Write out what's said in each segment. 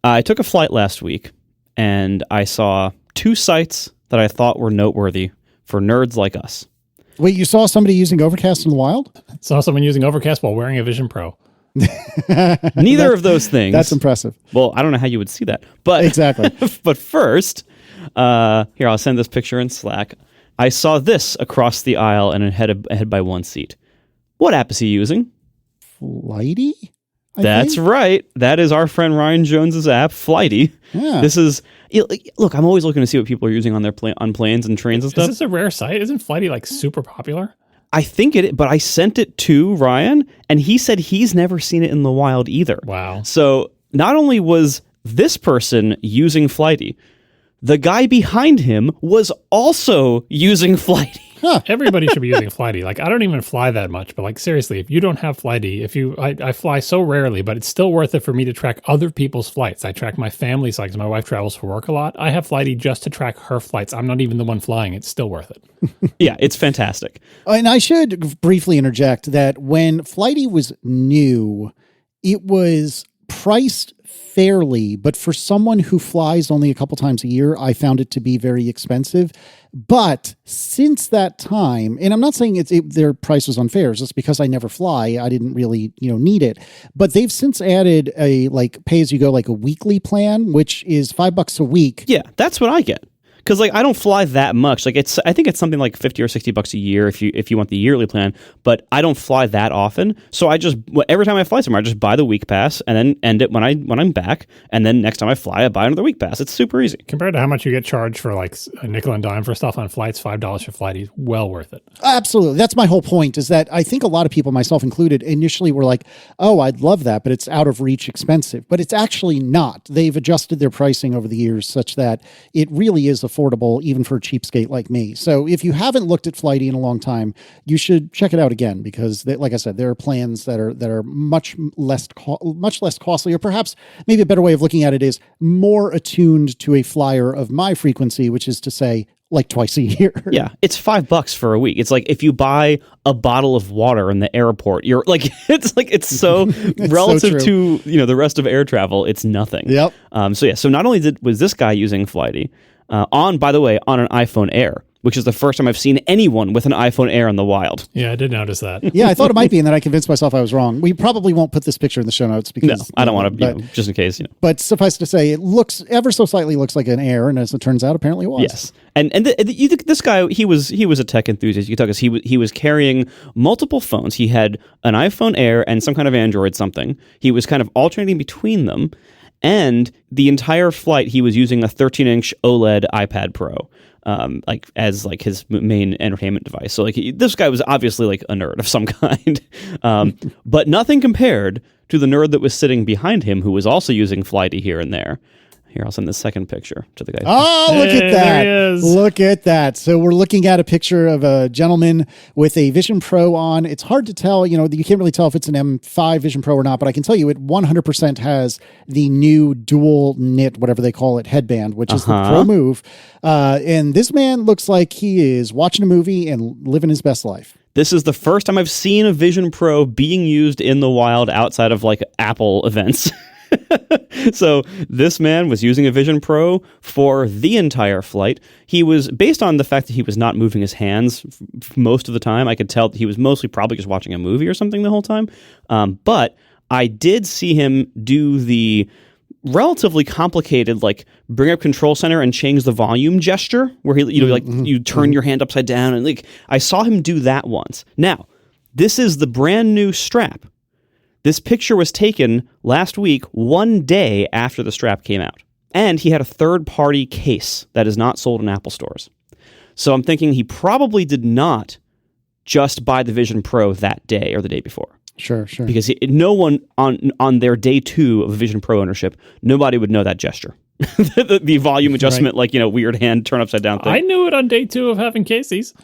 I took a flight last week, and I saw 2 sites that I thought were noteworthy for nerds like us. Wait, you saw somebody using Overcast in the wild? Saw someone using Overcast while wearing a Vision Pro. Neither of those things. That's impressive. Well, I don't know how you would see that. But exactly. But first, here, I'll send this picture in Slack. I saw this across the aisle and ahead by 1 seat. What app is he using? Flighty? That's right. That is our friend Ryan Jones's app, Flighty. Yeah. This is... Look, I'm always looking to see what people are using on their on planes and trains and stuff. Is this a rare site? Isn't Flighty like super popular? I think it, but I sent it to Ryan, and he said he's never seen it in the wild either. Wow. So not only was this person using Flighty, the guy behind him was also using Flighty. Huh. Everybody should be using Flighty. Like, I don't even fly that much, but like, seriously, if you don't have Flighty, I fly so rarely, but it's still worth it for me to track other people's flights. I track my family's, like, 'cause my wife travels for work a lot. I have Flighty just to track her flights. I'm not even the one flying. It's still worth it. Yeah, it's fantastic. And I should briefly interject that when Flighty was new, it was priced fairly, but for someone who flies only a couple times a year, I found it to be very expensive. But since that time, and I'm not saying their price was unfair, it's just because I never fly, I didn't really, need it. But they've since added a pay as you go, like a weekly plan, which is $5 a week. Yeah, that's what I get. Because I don't fly that much. I think it's something like $50 or $60 a year if you want the yearly plan. But I don't fly that often, so every time I fly somewhere, I just buy the week pass and then end it when I'm back. And then next time I fly, I buy another week pass. It's super easy Compared to how much you get charged for like a nickel and dime for stuff on flights. $5 for Flighty is well worth it. Absolutely, that's my whole point. Is that I think a lot of people, myself included, initially were like, "Oh, I'd love that," but it's out of reach, expensive. But it's actually not. They've adjusted their pricing over the years such that it really is affordable, even for a cheapskate like me. So if you haven't looked at Flighty in a long time, you should check it out again because, like I said, there are plans that are much less costly, or perhaps maybe a better way of looking at it is more attuned to a flyer of my frequency, which is to say, like twice a year. Yeah, it's $5 for a week. It's like if you buy a bottle of water in the airport, you're like it's so relative to the rest of air travel, it's nothing. Yep. So not only was this guy using Flighty on an iPhone Air, which is the first time I've seen anyone with an iPhone Air in the wild. Yeah, I did notice that. Yeah, I thought it might be, and then I convinced myself I was wrong. We probably won't put this picture in the show notes because no, I don't want to, just in case. But suffice to say, it looks ever so slightly looks like an Air, and as it turns out, apparently it was. Yes, and this guy, he was a tech enthusiast. You could tell because he was carrying multiple phones. He had an iPhone Air and some kind of Android something. He was kind of alternating between them, and the entire flight he was using a 13-inch OLED iPad Pro. As his main entertainment device. So this guy was obviously like a nerd of some kind, but nothing compared to the nerd that was sitting behind him, who was also using Flighty here and there. Here, I'll send the second picture to the guy. Oh, look at that. There he is. Look at that. So we're looking at a picture of a gentleman with a Vision Pro on. It's hard to tell, you can't really tell if it's an M5 Vision Pro or not, but I can tell you it 100% has the new dual knit, whatever they call it, headband, which is the Pro Move. And this man looks like he is watching a movie and living his best life. This is the first time I've seen a Vision Pro being used in the wild outside of Apple events. So this man was using a Vision Pro for the entire flight. He was, based on the fact that he was not moving his hands most of the time, I could tell that he was mostly probably just watching a movie or something the whole time. But I did see him do the relatively complicated, bring up control center and change the volume gesture, where he, you turn your hand upside down, and I saw him do that once. Now, this is the brand new strap. This picture was taken last week, one day after the strap came out. And he had a third-party case that is not sold in Apple stores. So I'm thinking he probably did not just buy the Vision Pro that day or the day before. Sure. Because no one on their day 2 of Vision Pro ownership, nobody would know that gesture. the volume adjustment, right. Weird hand turn upside down thing. I knew it on day 2 of having Casey's.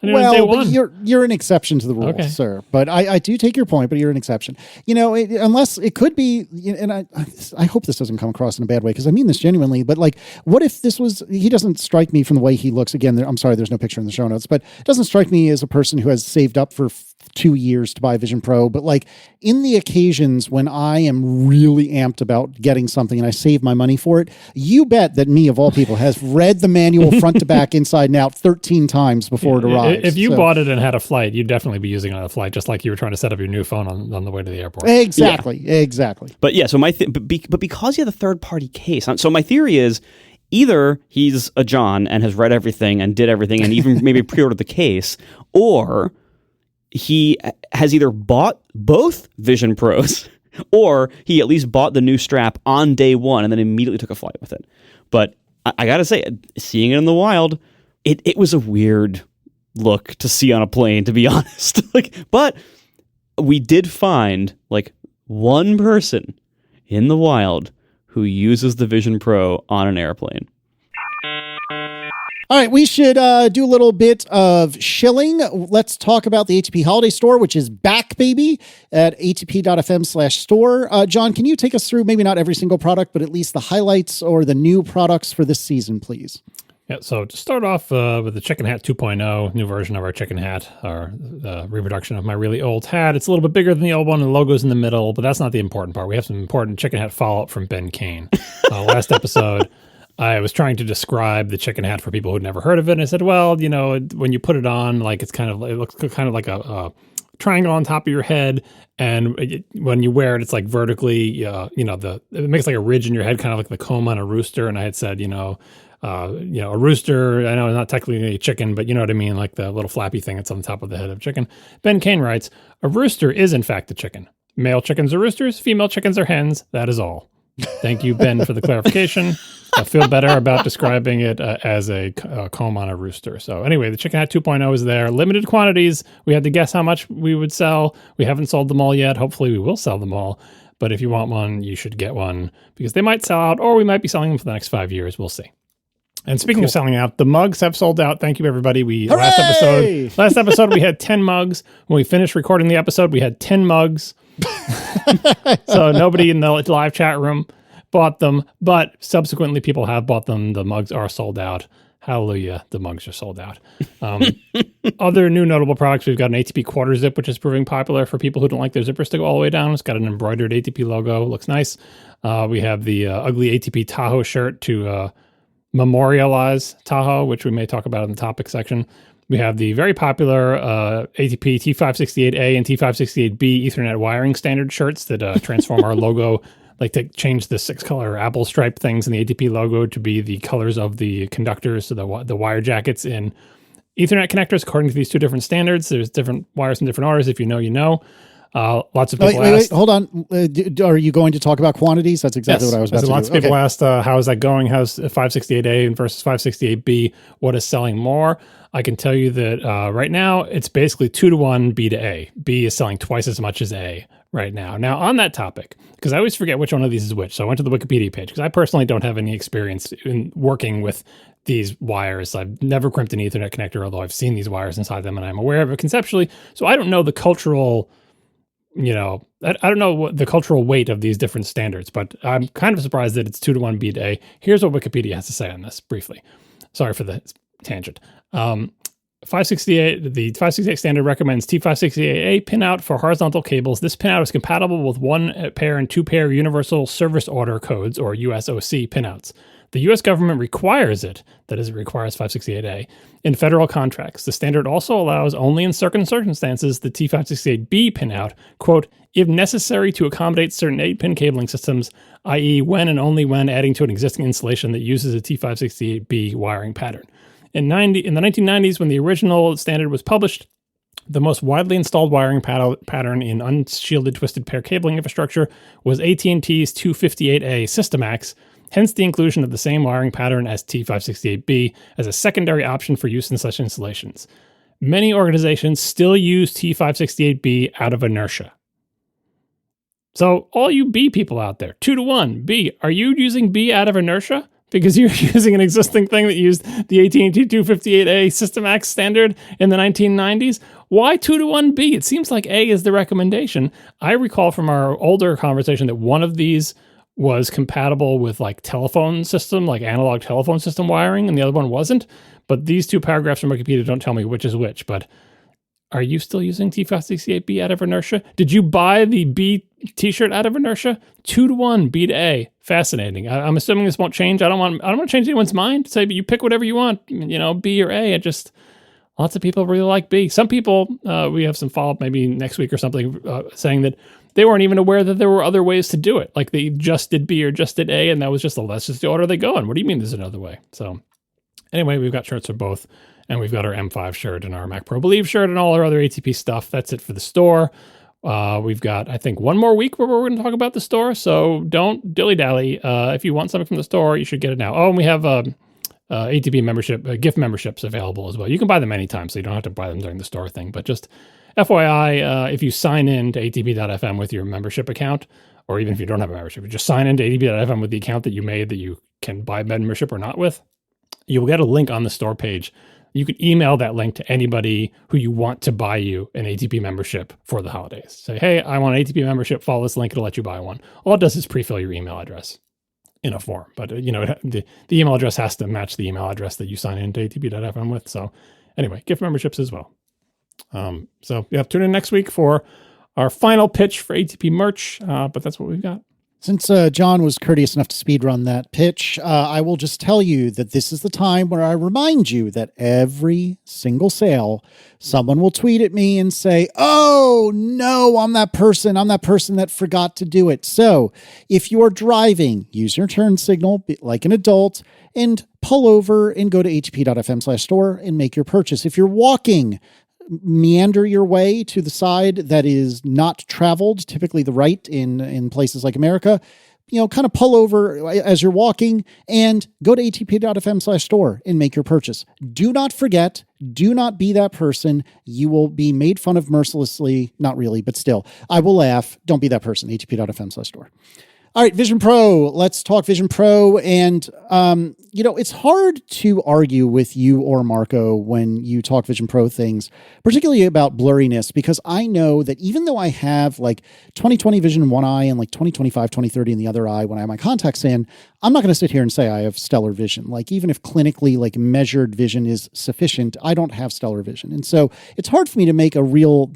Well, but you're an exception to the rule, okay, sir. But I do take your point, but you're an exception. Unless it could be, and I hope this doesn't come across in a bad way, because I mean this genuinely, but what if this was, he doesn't strike me from the way he looks. Again, I'm sorry, there's no picture in the show notes, but it doesn't strike me as a person who has saved up for 2 years to buy Vision Pro, but like in the occasions when I am really amped about getting something and I save my money for it, you bet that me of all people has read the manual front to back, inside and out 13 times before it arrives. If you bought it and had a flight, you'd definitely be using it on a flight, just like you were trying to set up your new phone on the way to the airport. Exactly. But yeah, so but because you have the third party case, so my theory is either he's a John and has read everything and did everything and even maybe pre-ordered the case, or he has either bought both Vision Pros or he at least bought the new strap on day one and then immediately took a flight with it. But I gotta say, seeing it in the wild, it was a weird look to see on a plane, to be honest. But we did find one person in the wild who uses the Vision Pro on an airplane. All right, we should do a little bit of shilling. Let's talk about the ATP Holiday Store, which is back, baby, at atp.fm/store. John, can you take us through maybe not every single product, but at least the highlights or the new products for this season, please? Yeah, so to start off with the Chicken Hat 2.0, new version of our Chicken Hat, our reproduction of my really old hat. It's a little bit bigger than the old one, and the logo's in the middle, but that's not the important part. We have some important Chicken Hat follow-up from Ben Kane. Last episode, I was trying to describe the Chicken Hat for people who'd never heard of it, and I said, well, when you put it on, it looks kind of like a triangle on top of your head, and when you wear it, it's like vertically, it makes like a ridge in your head, kind of like the comb on a rooster. And I had said, a rooster, I know not technically a chicken, but you know what I mean, like the little flappy thing that's on the top of the head of a chicken. Ben Kane writes, a rooster is in fact a chicken. Male chickens are roosters, female chickens are hens. That is all. Thank you, Ben, for the clarification. I feel better about describing it as a comb on a rooster. So anyway, the Chicken Hat 2.0 is there. Limited quantities. We had to guess how much we would sell. We haven't sold them all yet. Hopefully we will sell them all. But if you want one, you should get one because they might sell out, or we might be selling them for the next 5 years. We'll see. And speaking of selling out, the mugs have sold out. Thank you, everybody. Last episode we had 10 mugs. When we finished recording the episode, we had 10 mugs. So nobody in the live chat room bought them, but subsequently people have bought them. The mugs are sold out. Hallelujah, the mugs are sold out. Other new notable products, we've got an ATP quarter zip, which is proving popular for people who don't like their zippers to go all the way down. It's got an embroidered ATP logo. Looks nice. We have the ugly ATP Tahoe shirt to memorialize Tahoe, which we may talk about in the topic section. We have the very popular ATP T568A and T568B Ethernet wiring standard shirts that transform our logo, like to change the 6-color apple stripe things in the ATP logo to be the colors of the conductors, so the wire jackets in Ethernet connectors according to these two different standards. There's different wires in different orders. If you know, you know. Lots of people asked. Wait, hold on. Are you going to talk about quantities? That's exactly what I was about to do. Lots of people asked, how is that going? How's 568A versus 568B? What is selling more? I can tell you that right now, it's basically 2-to-1 B to A. B is selling twice as much as A right now. Now, on that topic, because I always forget which one of these is which, so I went to the Wikipedia page, because I personally don't have any experience in working with these wires. I've never crimped an Ethernet connector, although I've seen these wires inside them, and I'm aware of it conceptually. So I don't know the cultural... I don't know what the cultural weight of these different standards, but I'm kind of surprised that it's 2-to-1 B to A. Here's what Wikipedia has to say on this briefly. Sorry for the tangent. 568, the 568 standard recommends T568A pinout for horizontal cables. This pinout is compatible with 1-pair and 2-pair universal service order codes, or USOC pinouts. The U.S. government requires it, that is, it requires 568A, in federal contracts. The standard also allows, only in certain circumstances, the T568B pinout, quote, if necessary to accommodate certain 8-pin cabling systems, i.e. when and only when adding to an existing installation that uses a T568B wiring pattern. In the 1990s, when the original standard was published, the most widely installed wiring pattern in unshielded twisted pair cabling infrastructure was AT&T's 258A Systemax, hence the inclusion of the same wiring pattern as T568B as a secondary option for use in such installations. Many organizations still use T568B out of inertia. So all you B people out there, 2-to-1, B, are you using B out of inertia? Because you're using an existing thing that used the AT&T 258A Systemax standard in the 1990s? Why 2-to-1 B? It seems like A is the recommendation. I recall from our older conversation that one of these was compatible with like telephone system, like analog telephone system wiring, and the other one wasn't. But these two paragraphs from Wikipedia don't tell me which is which. But Are you still using T568B out of inertia? Did you buy the B t-shirt out of inertia? 2-to-1 B to A. Fascinating. I'm assuming this won't change. I don't want to change anyone's mind. Say, but you pick whatever you want, B or A. It just, lots of people really like B. Some people, we have some follow-up maybe next week or something, saying that they weren't even aware that there were other ways to do it. Like they just did B or just did A, and that was that's just the order they go in. What do you mean there's another way? So anyway, we've got shirts for both, and we've got our M5 shirt and our Mac Pro Believe shirt and all our other ATP stuff. That's it for the store. We've got, I think, one more week where we're going to talk about the store, so don't dilly-dally. If you want something from the store, you should get it now. Oh, and we have ATP membership, gift memberships available as well. You can buy them anytime, so you don't have to buy them during the store thing. But just FYI, if you sign in to ATP.fm with your membership account, or even if you don't have a membership, you just sign into ATP.fm with the account that you made that you can buy membership or not with, you'll get a link on the store page. You can email that link to anybody who you want to buy you an ATP membership for the holidays. Say, hey, I want an ATP membership. Follow this link. It'll let you buy one. All it does is pre-fill your email address in a form. But, the email address has to match the email address that you sign into ATP.fm with. So anyway, gift memberships as well. So tune in next week for our final pitch for ATP merch. But that's what we've got. Since John was courteous enough to speedrun that pitch, I will just tell you that this is the time where I remind you that every single sale, someone will tweet at me and say, oh, no, I'm that person that forgot to do it. So if you're driving, use your turn signal like an adult and pull over and go to atp.fm/store and make your purchase. If you're walking, meander your way to the side that is not traveled, typically the right in places like America, kind of pull over as you're walking and go to atp.fm/store and make your purchase. Do not forget, do not be that person. You will be made fun of mercilessly. Not really, but still, I will laugh. Don't be that person, atp.fm/store. All right, Vision Pro. Let's talk Vision Pro. And, it's hard to argue with you or Marco when you talk Vision Pro things, particularly about blurriness, because I know that even though I have like 20/20 vision in one eye and like 20/25, 20/30 in the other eye when I have my contacts in, I'm not going to sit here and say I have stellar vision. Like even if clinically like measured vision is sufficient, I don't have stellar vision. And so it's hard for me to make a real,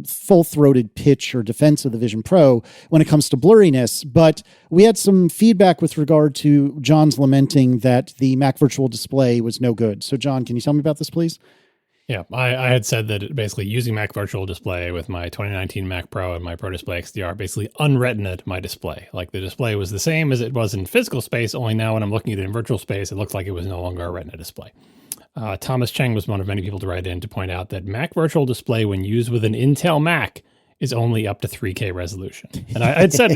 full-throated pitch or defense of the Vision Pro when it comes to blurriness. But we had some feedback with regard to John's lamenting that the Mac Virtual Display was no good. So John, can you tell me about this, please? Yeah, I had said that basically using Mac Virtual Display with my 2019 Mac Pro and my Pro Display XDR basically unretinaed my display. Like the display was the same as it was in physical space, only now when I'm looking at it in virtual space, it looks like it was no longer a retina display. Thomas Cheng was one of many people to write in to point out that Mac Virtual Display, when used with an Intel Mac, is only up to 3K resolution. And I had said,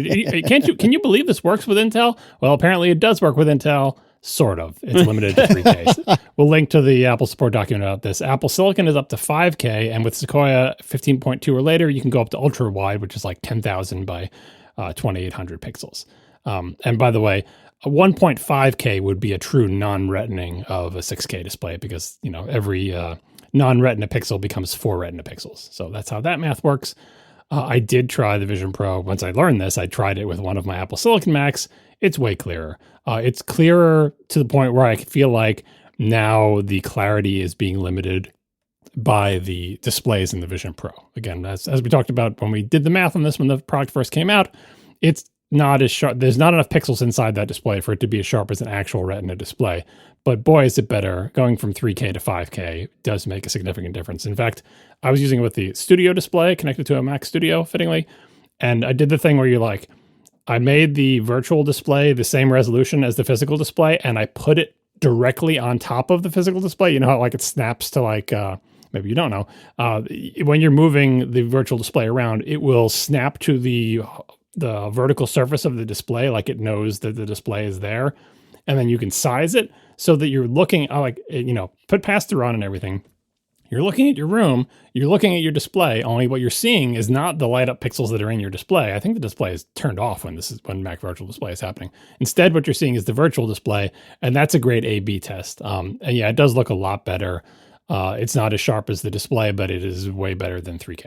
can you believe this works with Intel? Well, apparently it does work with Intel. Sort of. It's limited to 3K. We'll link to the Apple support document about this. Apple Silicon is up to 5K, and with Sequoia 15.2 or later, you can go up to ultra wide, which is like 10,000 by 2,800 pixels. And by the way, a 1.5K would be a true non-retining of a 6K display because, every non-retina pixel becomes 4 retina pixels. So that's how that math works. I did try the Vision Pro. Once I learned this, I tried it with one of my Apple Silicon Macs. It's way clearer. It's clearer to the point where I feel like now the clarity is being limited by the displays in the Vision Pro. Again, as we talked about when we did the math on this when the product first came out, it's not as sharp. There's not enough pixels inside that display for it to be as sharp as an actual retina display. But boy, is it better. Going from 3K to 5K does make a significant difference. In fact, I was using it with the Studio display connected to a Mac Studio, fittingly. And I did the thing where I made the virtual display the same resolution as the physical display, and I put it directly on top of the physical display. You know how it snaps to maybe you don't know. When you're moving the virtual display around, it will snap to the vertical surface of the display, like it knows that the display is there. And then you can size it so that you're looking, put pass-through on and everything. You're looking at your room, you're looking at your display, only what you're seeing is not the light up pixels that are in your display. I think the display is turned off when Mac Virtual Display is happening. Instead, what you're seeing is the virtual display, and that's a great A/B test. It does look a lot better. It's not as sharp as the display, but it is way better than 3K.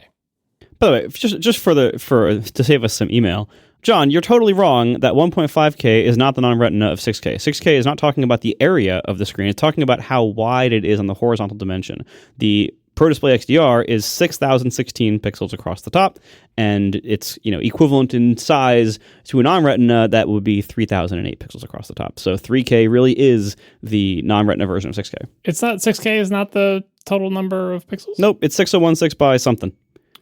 By the way, just to save us some email, John, you're totally wrong that 1.5K is not the non-retina of 6K. 6K is not talking about the area of the screen. It's talking about how wide it is on the horizontal dimension. The Pro Display XDR is 6,016 pixels across the top, and it's equivalent in size to a non-Retina that would be 3,008 pixels across the top. So 3K really is the non-Retina version of 6K. It's not 6K is not the total number of pixels? Nope, it's 6016 by something.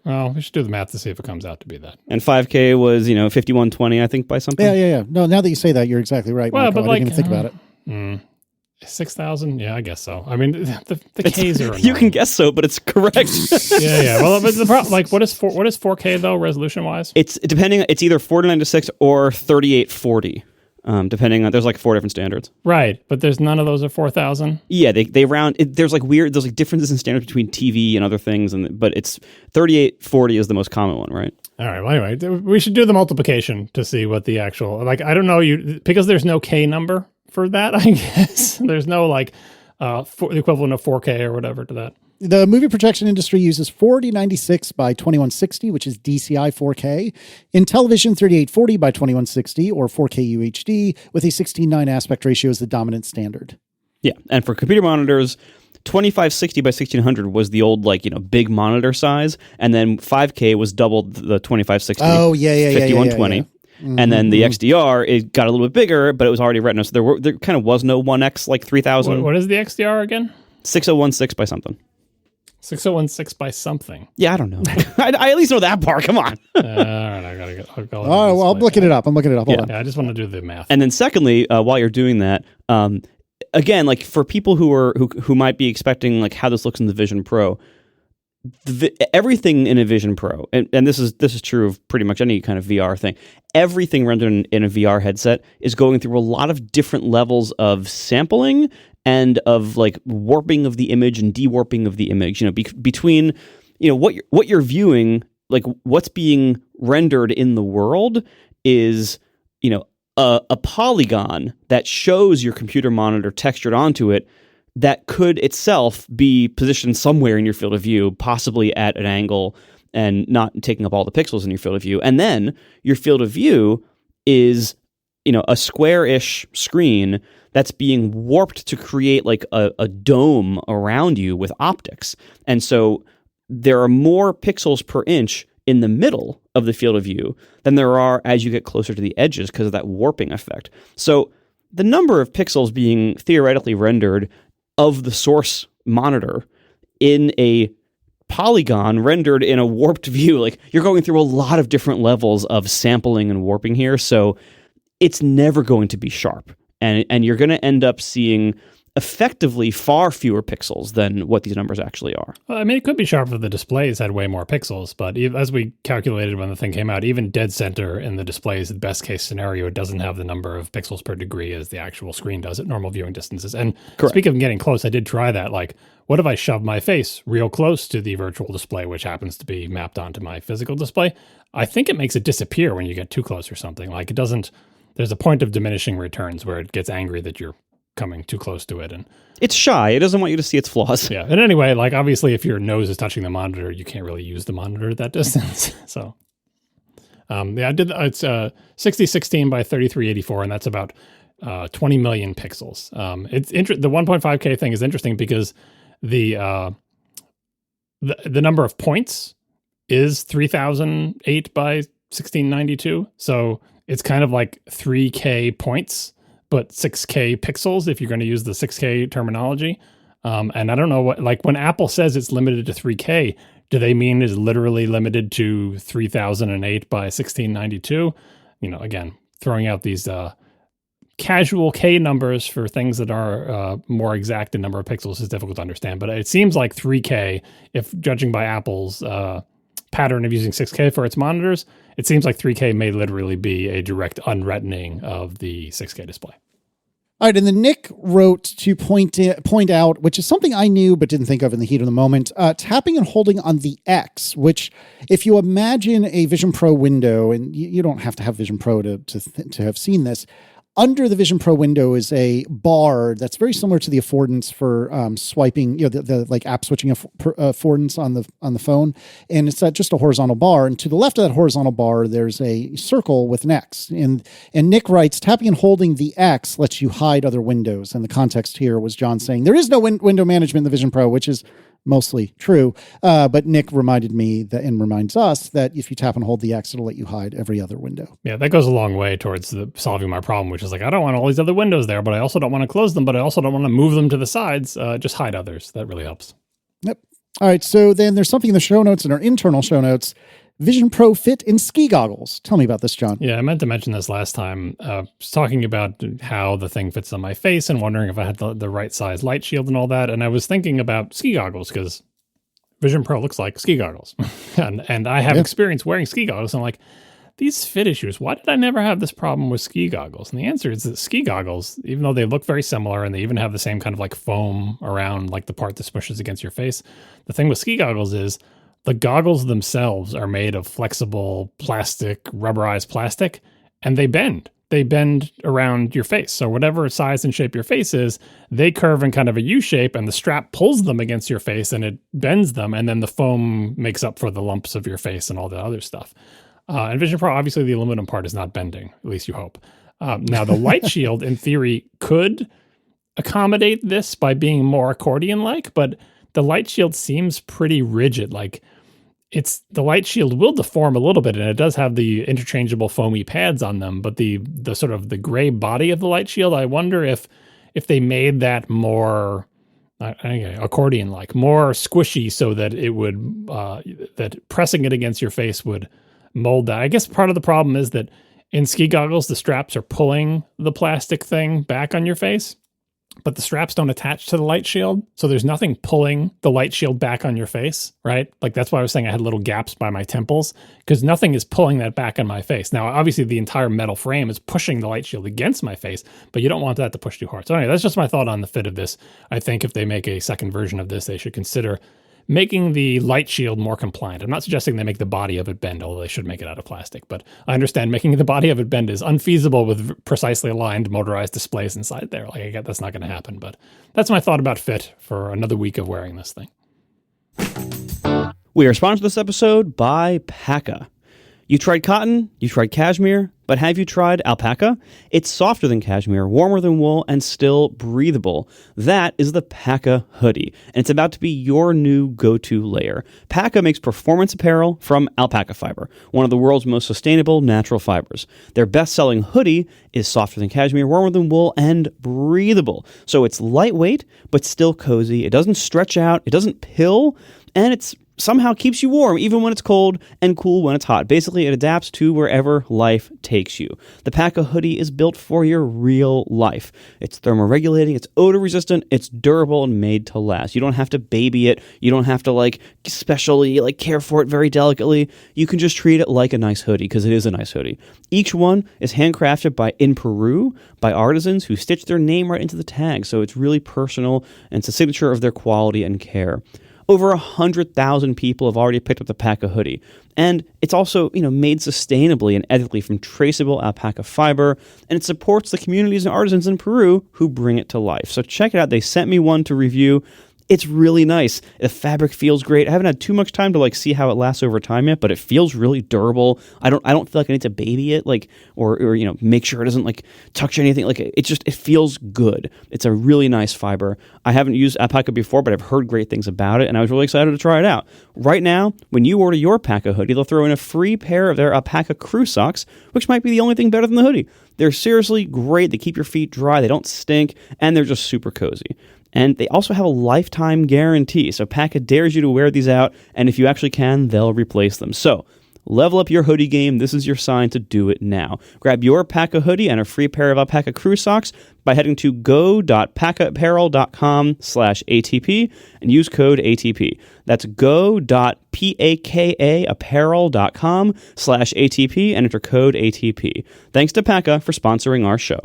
Well, we should do the math to see if it comes out to be that. And 5K was 5120, I think, by something. Yeah. No, now that you say that, you're exactly right. Well, Michael. but I didn't even think about it. 6,000? Yeah, I guess so. I mean, the Ks are annoying. You can guess so, but it's correct. yeah. Well, but the problem, like, what is 4K though, resolution wise? It's depending. It's either 4096 or 3840. Depending on, there's like 4 different standards. Right, but there's none of those are 4,000. Yeah, they round. There's like differences in standards between TV and other things, but it's 3840 is the most common one, right? All right. Well, anyway, we should do the multiplication to see what the actual, like, I don't know, because there's no K number for that, I guess. There's no the equivalent of 4K or whatever to that. The movie projection industry uses 4096 by 2160, which is DCI 4K. In television, 3840 by 2160 or 4K UHD with a 16:9 aspect ratio is the dominant standard. Yeah, and for computer monitors, 2560 by 1600 was the old big monitor size, and then 5K was doubled the 2560. Oh yeah, 5120. Yeah. Mm-hmm. And then the XDR, it got a little bit bigger, but it was already Retina, so there kind of was no 1X like 3000. What is the XDR again? 6016 by something. 6016 by something. Yeah, I don't know. I at least know that part. Come on. All right, I gotta go. Oh, well, I'm looking it up. Hold on. Yeah, I just want to do the math. And then secondly, while you're doing that, again, like for people who might be expecting like how this looks in the Vision Pro, everything in a Vision Pro, and this is true of pretty much any kind of VR thing, everything rendered in a VR headset is going through a lot of different levels of sampling and of like warping of the image and dewarping of the image. Between what you're viewing, like what's being rendered in the world is a polygon that shows your computer monitor textured onto it that could itself be positioned somewhere in your field of view, possibly at an angle and not taking up all the pixels in your field of view. And then your field of view is, a square-ish screen that's being warped to create like a dome around you with optics. And so there are more pixels per inch in the middle of the field of view than there are as you get closer to the edges because of that warping effect. So the number of pixels being theoretically rendered of the source monitor in a polygon rendered in a warped view, like you're going through a lot of different levels of sampling and warping here. So it's never going to be sharp. And you're going to end up seeing effectively far fewer pixels than what these numbers actually are. Well, I mean, it could be sharp if the displays had way more pixels, but as we calculated when the thing came out, even dead center in the displays, the best case scenario, it doesn't have the number of pixels per degree as the actual screen does at normal viewing distances. And speaking of getting close, I did try that. Like, what if I shove my face real close to the virtual display, which happens to be mapped onto my physical display? I think it makes it disappear when you get too close or something. Like, it doesn't, there's a point of diminishing returns where it gets angry that you're coming too close to it, and it's shy. It doesn't want you to see its flaws. Yeah. And anyway, like obviously if your nose is touching the monitor, you can't really use the monitor at that distance. So I did, it's 6016 by 3384, and that's about 20 million pixels. It's the 1.5K thing is interesting because the number of points is 3008 by 1692. So it's kind of like 3K points, but 6K pixels if you're going to use the 6K terminology. And I don't know what, like when Apple says it's limited to 3K, do they mean is literally limited to 3008 by 1692? Again, throwing out these casual K numbers for things that are more exact in number of pixels is difficult to understand. But it seems like 3K, if judging by Apple's pattern of using 6K for its monitors, it seems like 3K may literally be a direct unretining of the 6K display. All right, and then Nick wrote to point out, which is something I knew but didn't think of in the heat of the moment, tapping and holding on the X, which if you imagine a Vision Pro window, and you don't have to have Vision Pro to have seen this, under the Vision Pro window is a bar that's very similar to the affordance for swiping, the like app switching affordance on the phone, and it's just a horizontal bar. And to the left of that horizontal bar, there's a circle with an X. And Nick writes, tapping and holding the X lets you hide other windows. And the context here was John saying there is no window management in the Vision Pro, which is mostly true. But Nick reminded me that, and reminds us that if you tap and hold the X, it'll let you hide every other window. Yeah, that goes a long way towards solving my problem, which is like, I don't want all these other windows there, but I also don't want to close them, but I also don't want to move them to the sides. Just hide others. That really helps. Yep. All right. So then there's something in the show notes, in our internal show notes, Vision Pro Fit in ski goggles. Tell me about this, John. Yeah, I meant to mention this last time. I was talking about how the thing fits on my face and wondering if I had the right size light shield and all that. And I was thinking about ski goggles because Vision Pro looks like ski goggles. and I have experience wearing ski goggles. And I'm like, these fit issues, why did I never have this problem with ski goggles? And the answer is that ski goggles, even though they look very similar and they even have the same kind of like foam around like the part that smushes against your face, the thing with ski goggles is the goggles themselves are made of flexible plastic, rubberized plastic, and they bend. They bend around your face. So whatever size and shape your face is, they curve in kind of a U shape, and the strap pulls them against your face and it bends them, and then the foam makes up for the lumps of your face and all the other stuff. And Vision Pro, obviously the aluminum part is not bending, at least you hope. Now the light shield, in theory, could accommodate this by being more accordion-like, but the light shield seems pretty rigid. Like, the light shield will deform a little bit, and it does have the interchangeable foamy pads on them, but the sort of the gray body of the light shield, I wonder if they made that more accordion-like, more squishy, so that it would that pressing it against your face would mold that. I guess part of the problem is that in ski goggles, the straps are pulling the plastic thing back on your face, but the straps don't attach to the light shield. So there's nothing pulling the light shield back on your face, right? Like that's why I was saying I had little gaps by my temples, because nothing is pulling that back on my face. Now, obviously the entire metal frame is pushing the light shield against my face, but you don't want that to push too hard. So anyway, that's just my thought on the fit of this. I think if they make a second version of this, they should consider making the light shield more compliant. I'm not suggesting they make the body of it bend, although they should make it out of plastic. But I understand making the body of it bend is unfeasible with precisely aligned motorized displays inside there. Like, I get that's not going to happen. But that's my thought about fit for another week of wearing this thing. We are sponsored this episode by Paka. You tried cotton, you tried cashmere, but have you tried alpaca? It's softer than cashmere, warmer than wool, and still breathable. That is the Paka hoodie, and it's about to be your new go-to layer. Paka makes performance apparel from alpaca fiber, one of the world's most sustainable natural fibers. Their best-selling hoodie is softer than cashmere, warmer than wool, and breathable. So it's lightweight, but still cozy. It doesn't stretch out, it doesn't pill, and it's somehow keeps you warm even when it's cold and cool when it's hot. Basically, it adapts to wherever life takes you. The Paka hoodie is built for your real life. It's thermoregulating, it's odor resistant, it's durable and made to last. You don't have to baby it. You don't have to specially care for it very delicately. You can just treat it like a nice hoodie because it is a nice hoodie. Each one is handcrafted in Peru by artisans who stitch their name right into the tag. So it's really personal and it's a signature of their quality and care. Over 100,000 people have already picked up the Paka hoodie. And it's also, made sustainably and ethically from traceable alpaca fiber. And it supports the communities and artisans in Peru who bring it to life. So check it out. They sent me one to review. It's really nice. The fabric feels great. I haven't had too much time to see how it lasts over time yet, but it feels really durable. I don't feel like I need to baby it, or make sure it doesn't touch anything. It feels good. It's a really nice fiber. I haven't used alpaca before, but I've heard great things about it, and I was really excited to try it out. Right now, when you order your Paka hoodie, they'll throw in a free pair of their alpaca crew socks, which might be the only thing better than the hoodie. They're seriously great. They keep your feet dry. They don't stink, and they're just super cozy. And they also have a lifetime guarantee. So Paka dares you to wear these out, and if you actually can, they'll replace them. So level up your hoodie game. This is your sign to do it now. Grab your Paka hoodie and a free pair of alpaca crew socks by heading to go.pakaapparel.com/ATP and use code ATP. That's go.pakaapparel.com/ATP and enter code ATP. Thanks to Paka for sponsoring our show.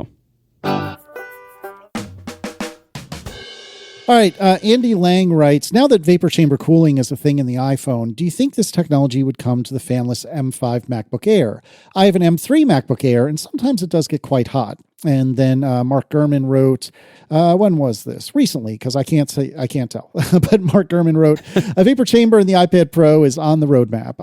All right, Andy Lang writes, now that vapor chamber cooling is a thing in the iPhone, do you think this technology would come to the fanless M5 MacBook Air? I have an M3 MacBook Air, and sometimes it does get quite hot. And then Mark Gurman wrote, when was this? Recently, because I can't tell. But Mark Gurman wrote, a vapor chamber in the iPad Pro is on the roadmap.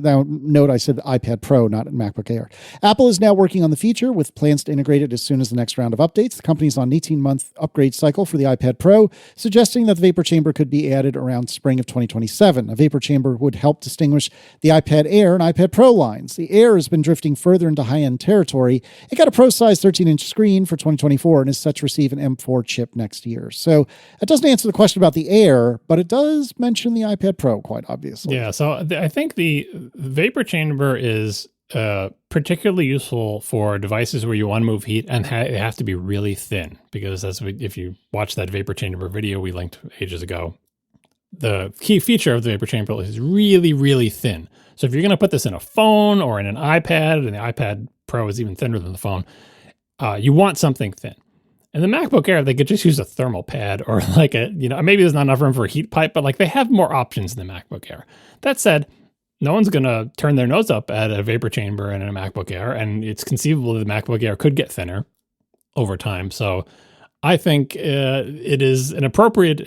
Now, note I said iPad Pro, not MacBook Air. Apple is now working on the feature with plans to integrate it as soon as the next round of updates. The company's on an 18-month upgrade cycle for the iPad Pro, suggesting that the vapor chamber could be added around spring of 2027. A vapor chamber would help distinguish the iPad Air and iPad Pro lines. The Air has been drifting further into high-end territory. It got a Pro-size 13-inch screen for 2024 and is set to receive an M4 chip next year. So it doesn't answer the question about the Air, but it does mention the iPad Pro quite obviously. Yeah, so I think the vapor chamber is particularly useful for devices where you want to move heat and it has to be really thin, because if you watch that vapor chamber video we linked ages ago, the key feature of the vapor chamber is really, really thin. So if you're going to put this in a phone or in an iPad, and the iPad Pro is even thinner than the phone, you want something thin. And the MacBook Air, they could just use a thermal pad or like maybe there's not enough room for a heat pipe, but like they have more options in the MacBook Air. That said, no one's going to turn their nose up at a vapor chamber in a MacBook Air, and it's conceivable that the MacBook Air could get thinner over time. So I think it is an appropriate,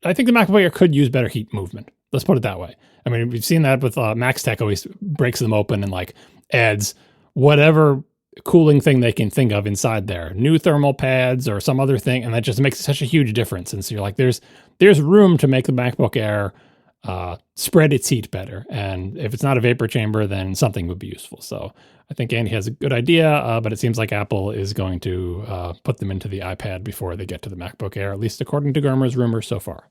I think the MacBook Air could use better heat movement. Let's put it that way. I mean, we've seen that with Max Tech always breaks them open and like adds whatever cooling thing they can think of inside there, new thermal pads or some other thing, and that just makes such a huge difference. And so you're like, there's room to make the MacBook Air spread its heat better. And if it's not a vapor chamber, then something would be useful. So I think Andy has a good idea, but it seems like Apple is going to put them into the iPad before they get to the MacBook Air, at least according to Germer's rumors so far.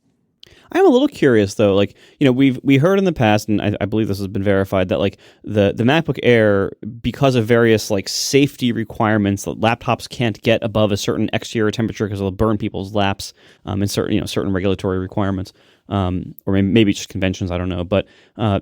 I'm a little curious though, like, we heard in the past, and I believe this has been verified, that like the MacBook Air, because of various like safety requirements, that laptops can't get above a certain exterior temperature because it'll burn people's laps, and certain regulatory requirements, or maybe just conventions, I don't know. But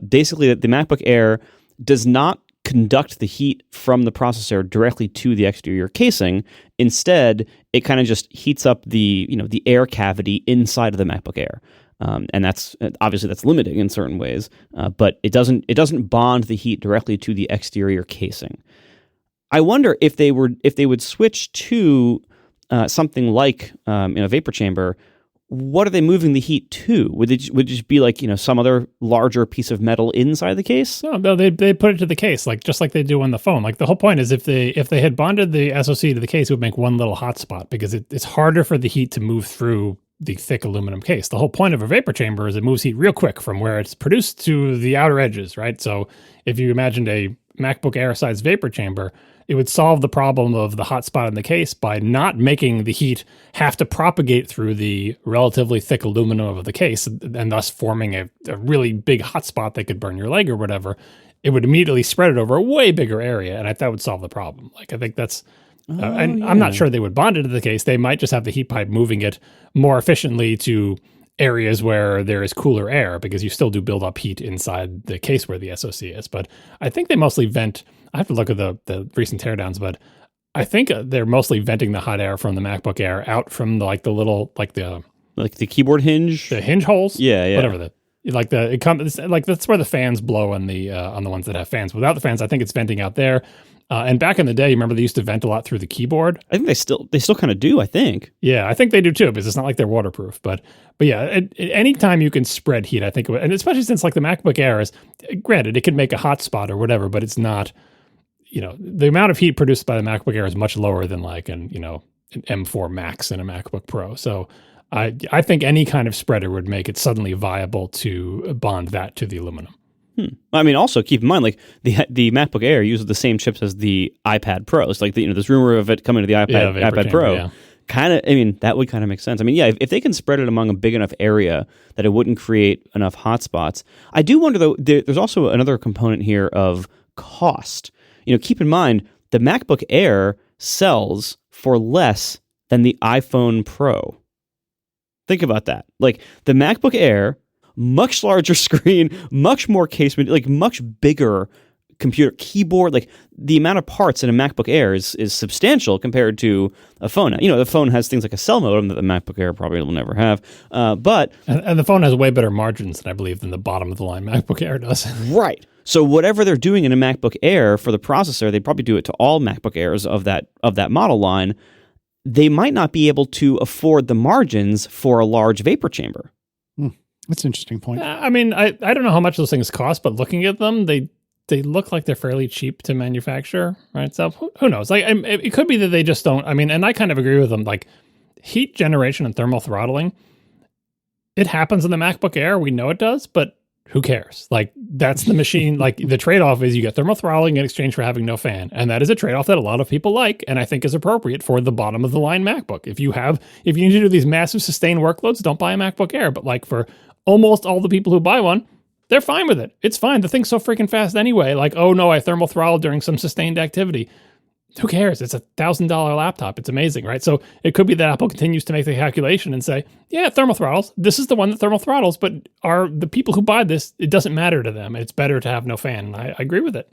basically, the MacBook Air does not conduct the heat from the processor directly to the exterior casing. Instead, it kind of just heats up the air cavity inside of the MacBook Air. And that's obviously limiting in certain ways, but it doesn't bond the heat directly to the exterior casing. I wonder if they would switch to something like a vapor chamber. What are they moving the heat to? Would it just be like some other larger piece of metal inside the case? No, they put it to the case, like just like they do on the phone. Like the whole point is if they had bonded the SoC to the case, it would make one little hotspot because it's harder for the heat to move through the thick aluminum case. The whole point of a vapor chamber is it moves heat real quick from where it's produced to the outer edges, right? So if you imagined a MacBook Air size vapor chamber, it would solve the problem of the hot spot in the case by not making the heat have to propagate through the relatively thick aluminum of the case and thus forming a really big hot spot that could burn your leg or whatever. It would immediately spread it over a way bigger area, and that would solve the problem. Like I think that's I'm not sure they would bond it to the case. They might just have the heat pipe moving it more efficiently to areas where there is cooler air, because you still do build up heat inside the case where the SoC is. But I think they mostly vent. I have to look at the recent teardowns, but I think they're mostly venting the hot air from the MacBook Air out from the keyboard hinge, the hinge holes. Yeah. Whatever that's where the fans blow on the ones that have fans. Without the fans, I think it's venting out there. And back in the day, remember they used to vent a lot through the keyboard? I think they still kind of do, I think. Yeah, I think they do too, because it's not like they're waterproof. But yeah, anytime you can spread heat, I think, and especially since like the MacBook Air is, granted, it can make a hot spot or whatever, but it's not, the amount of heat produced by the MacBook Air is much lower than like an M4 Max in a MacBook Pro. So I think any kind of spreader would make it suddenly viable to bond that to the aluminum. I mean, also keep in mind, like the MacBook Air uses the same chips as the iPad Pro. It's like this rumor of it coming to the iPad Pro. Yeah. Kind of, I mean, that would kind of make sense. I mean, yeah, if they can spread it among a big enough area that it wouldn't create enough hotspots. I do wonder though. There's also another component here of cost. Keep in mind the MacBook Air sells for less than the iPhone Pro. Think about that. Like the MacBook Air, much larger screen, much more casement, like much bigger computer keyboard. Like the amount of parts in a MacBook Air is substantial compared to a phone. The phone has things like a cell modem that the MacBook Air probably will never have. But the phone has way better margins, I believe, than the bottom of the line MacBook Air does. Right. So whatever they're doing in a MacBook Air for the processor, they probably do it to all MacBook Airs of that model line. They might not be able to afford the margins for a large vapor chamber. That's an interesting point. I mean, I don't know how much those things cost, but looking at them, they look like they're fairly cheap to manufacture, right? So who knows? Like, it could be that they just don't. I mean, and I kind of agree with them. Like, heat generation and thermal throttling, it happens in the MacBook Air. We know it does, but who cares? Like, that's the machine. Like, the trade-off is you get thermal throttling in exchange for having no fan, and that is a trade-off that a lot of people like, and I think is appropriate for the bottom of the line MacBook. If you need to do these massive sustained workloads, don't buy a MacBook Air. But like for almost all the people who buy one, they're fine with it. It's fine. The thing's so freaking fast anyway. Like, oh no, I thermal throttled during some sustained activity. Who cares? It's $1,000 laptop. It's amazing, right? So it could be that Apple continues to make the calculation and say, yeah, thermal throttles. This is the one that thermal throttles, but are the people who buy this, it doesn't matter to them. It's better to have no fan. And I agree with it.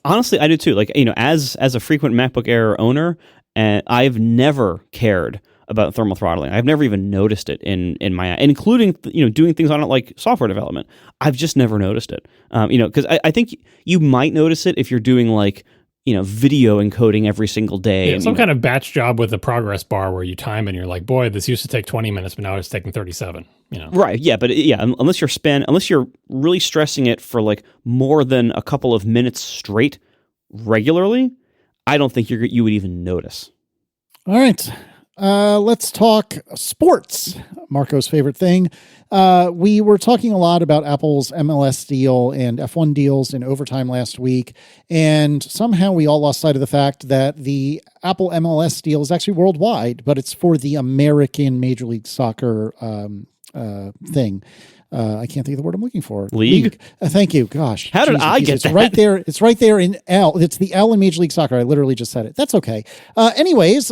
Honestly, I do too. Like, as a frequent MacBook Air owner, and I've never cared about thermal throttling. I've never even noticed it in my, including, doing things on it like software development. I've just never noticed it. Because I think you might notice it if you're doing like, video encoding every single day. Yeah, and, some kind of batch job with a progress bar where you time and you're like, boy, this used to take 20 minutes, but now it's taking 37. Right. Yeah. But unless you're really stressing it for like more than a couple of minutes straight regularly, I don't think you would even notice. All right. Let's talk sports, Marco's favorite thing. We were talking a lot about Apple's MLS deal and F1 deals in overtime last week, and somehow we all lost sight of the fact that the Apple MLS deal is actually worldwide, but it's for the American Major League Soccer thing. I can't think of the word I'm looking for. League? Thank you. Gosh. How did I get that? Right there. It's right there in L. It's the L in Major League Soccer. I literally just said it. That's okay. Anyways,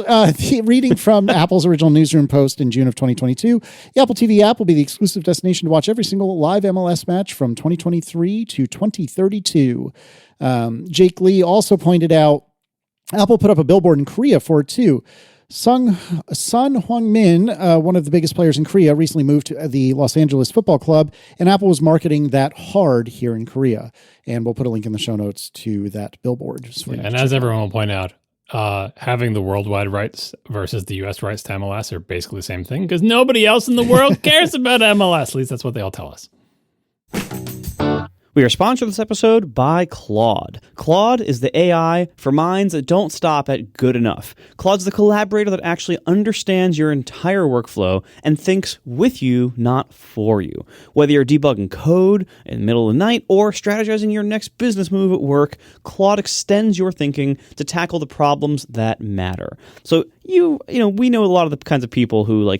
reading from Apple's original newsroom post in June of 2022, the Apple TV app will be the exclusive destination to watch every single live MLS match from 2023 to 2032. Jake Lee also pointed out Apple put up a billboard in Korea for it too. Sun Hwang-min, one of the biggest players in Korea, recently moved to the Los Angeles Football Club, and Apple was marketing that hard here in Korea. And we'll put a link in the show notes to that billboard. And as everyone will point out, having the worldwide rights versus the U.S. rights to MLS are basically the same thing because nobody else in the world cares about MLS. At least that's what they all tell us. We are sponsored this episode by Claude. Claude is the AI for minds that don't stop at good enough. Claude's the collaborator that actually understands your entire workflow and thinks with you, not for you. Whether you're debugging code in the middle of the night or strategizing your next business move at work, Claude extends your thinking to tackle the problems that matter. So we know a lot of the kinds of people who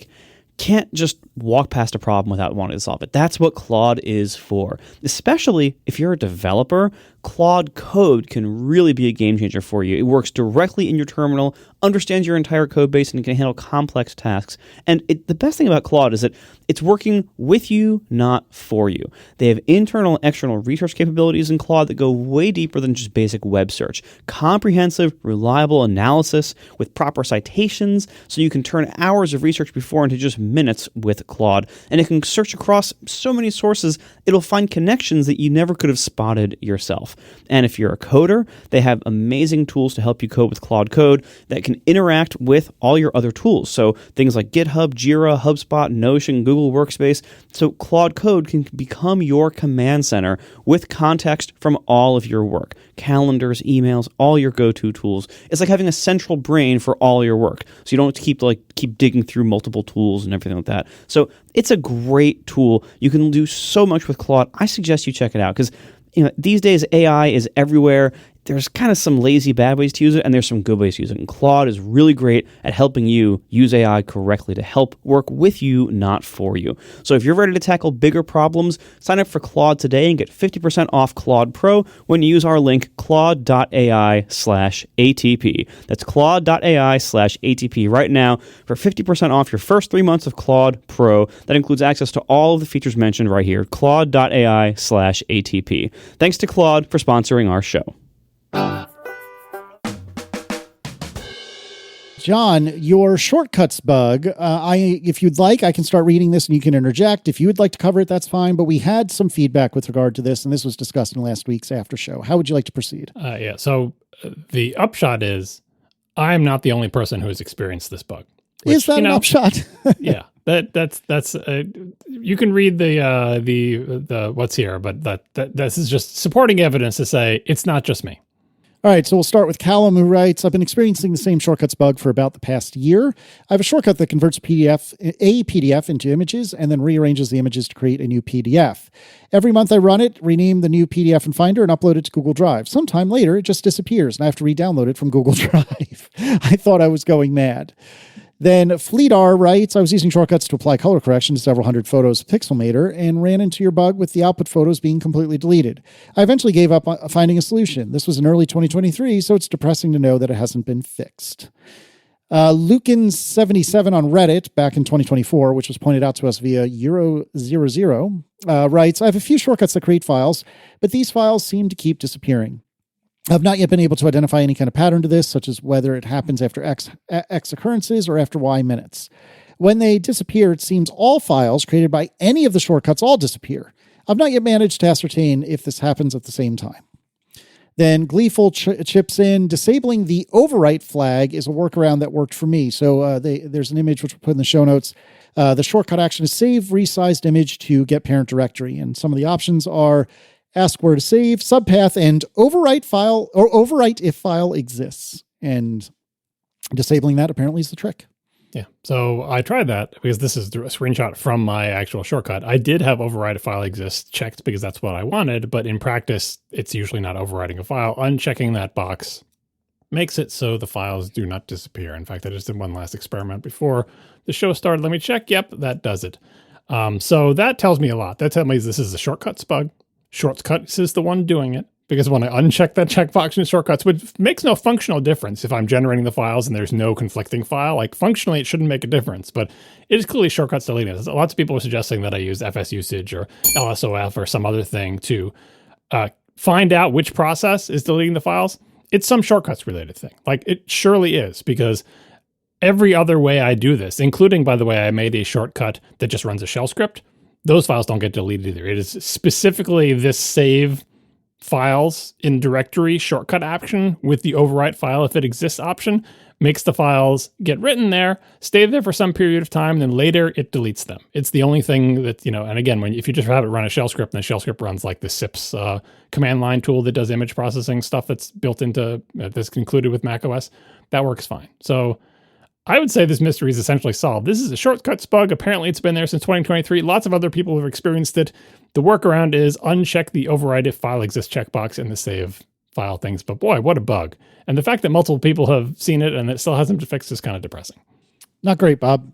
can't just walk past a problem without wanting to solve it. That's what Claude is for. Especially if you're a developer, Claude Code can really be a game changer for you. It works directly in your terminal, understands your entire code base, and can handle complex tasks. And the best thing about Claude is that it's working with you, not for you. They have internal and external research capabilities in Claude that go way deeper than just basic web search. Comprehensive, reliable analysis with proper citations, so you can turn hours of research before into just minutes with Claude. And it can search across so many sources, it'll find connections that you never could have spotted yourself. And if you're a coder, they have amazing tools to help you code with Claude Code that can interact with all your other tools. So things like GitHub, Jira, HubSpot, Notion, Google Workspace. So Claude Code can become your command center with context from all of your work. Calendars, emails, all your go-to tools. It's like having a central brain for all your work. So you don't have to keep digging through multiple tools and everything like that. So it's a great tool. You can do so much with Claude. I suggest you check it out because these days AI is everywhere. There's kind of some lazy bad ways to use it, and there's some good ways to use it. And Claude is really great at helping you use AI correctly to help work with you, not for you. So if you're ready to tackle bigger problems, sign up for Claude today and get 50% off Claude Pro when you use our link, claude.ai/ATP. That's claude.ai/ATP right now for 50% off your first 3 months of Claude Pro. That includes access to all of the features mentioned right here, claude.ai/ATP. Thanks to Claude for sponsoring our show. John, your shortcuts bug. If you'd like, I can start reading this and you can interject. If you would like to cover it, that's fine. But we had some feedback with regard to this, and this was discussed in last week's after show. How would you like to proceed? So the upshot is, I'm not the only person who has experienced this bug. Which, is that an upshot? Yeah, that's you can read the what's here, but that this is just supporting evidence to say it's not just me. All right, so we'll start with Callum, who writes, I've been experiencing the same shortcuts bug for about the past year. I have a shortcut that converts a PDF into images and then rearranges the images to create a new PDF. Every month I run it, rename the new PDF in Finder, and upload it to Google Drive. Sometime later, it just disappears, and I have to re-download it from Google Drive. I thought I was going mad. Then Fleetar writes, I was using shortcuts to apply color correction to several hundred photos of Pixelmator and ran into your bug with the output photos being completely deleted. I eventually gave up on finding a solution. This was in early 2023, so it's depressing to know that it hasn't been fixed. Lukin77 on Reddit back in 2024, which was pointed out to us via Euro00, writes, I have a few shortcuts that create files, but these files seem to keep disappearing. I've not yet been able to identify any kind of pattern to this, such as whether it happens after X occurrences or after Y minutes. When they disappear, it seems all files created by any of the shortcuts all disappear. I've not yet managed to ascertain if this happens at the same time. Then Gleeful chips in, disabling the overwrite flag is a workaround that worked for me. So there's an image which we'll put in the show notes. The shortcut action is save resized image to get parent directory. And some of the options are ask where to save, subpath, and overwrite file, or overwrite if file exists. And disabling that apparently is the trick. Yeah. So I tried that because this is a screenshot from my actual shortcut. I did have overwrite if file exists checked because that's what I wanted, but in practice, it's usually not overwriting a file. Unchecking that box makes it so the files do not disappear. In fact, I just did one last experiment before the show started. Let me check. Yep, that does it. So that tells me a lot. That tells me this is a shortcuts bug. Shortcuts is the one doing it, because when I uncheck that checkbox in shortcuts, which makes no functional difference if I'm generating the files and there's no conflicting file, like functionally it shouldn't make a difference, but it is clearly shortcuts deleting it. Lots of people are suggesting that I use FS usage or LSOF or some other thing to find out which process is deleting the files. It's some shortcuts related thing. Like it surely is, because every other way I do this, including, by the way, I made a shortcut that just runs a shell script. Those files don't get deleted either. It is specifically this save files in directory shortcut action with the overwrite file if it exists option makes the files get written there, stay there for some period of time, then later it deletes them. It's the only thing that, and again, if you just have it run a shell script and the shell script runs like the SIPS command line tool that does image processing stuff that's built into, that's included with macOS, that works fine. So I would say this mystery is essentially solved. This is a shortcuts bug. Apparently it's been there since 2023. Lots of other people have experienced it. The workaround is uncheck the override if file exists checkbox in the save file things. But boy, what a bug. And the fact that multiple people have seen it and it still hasn't been fixed is kind of depressing. Not great, Bob.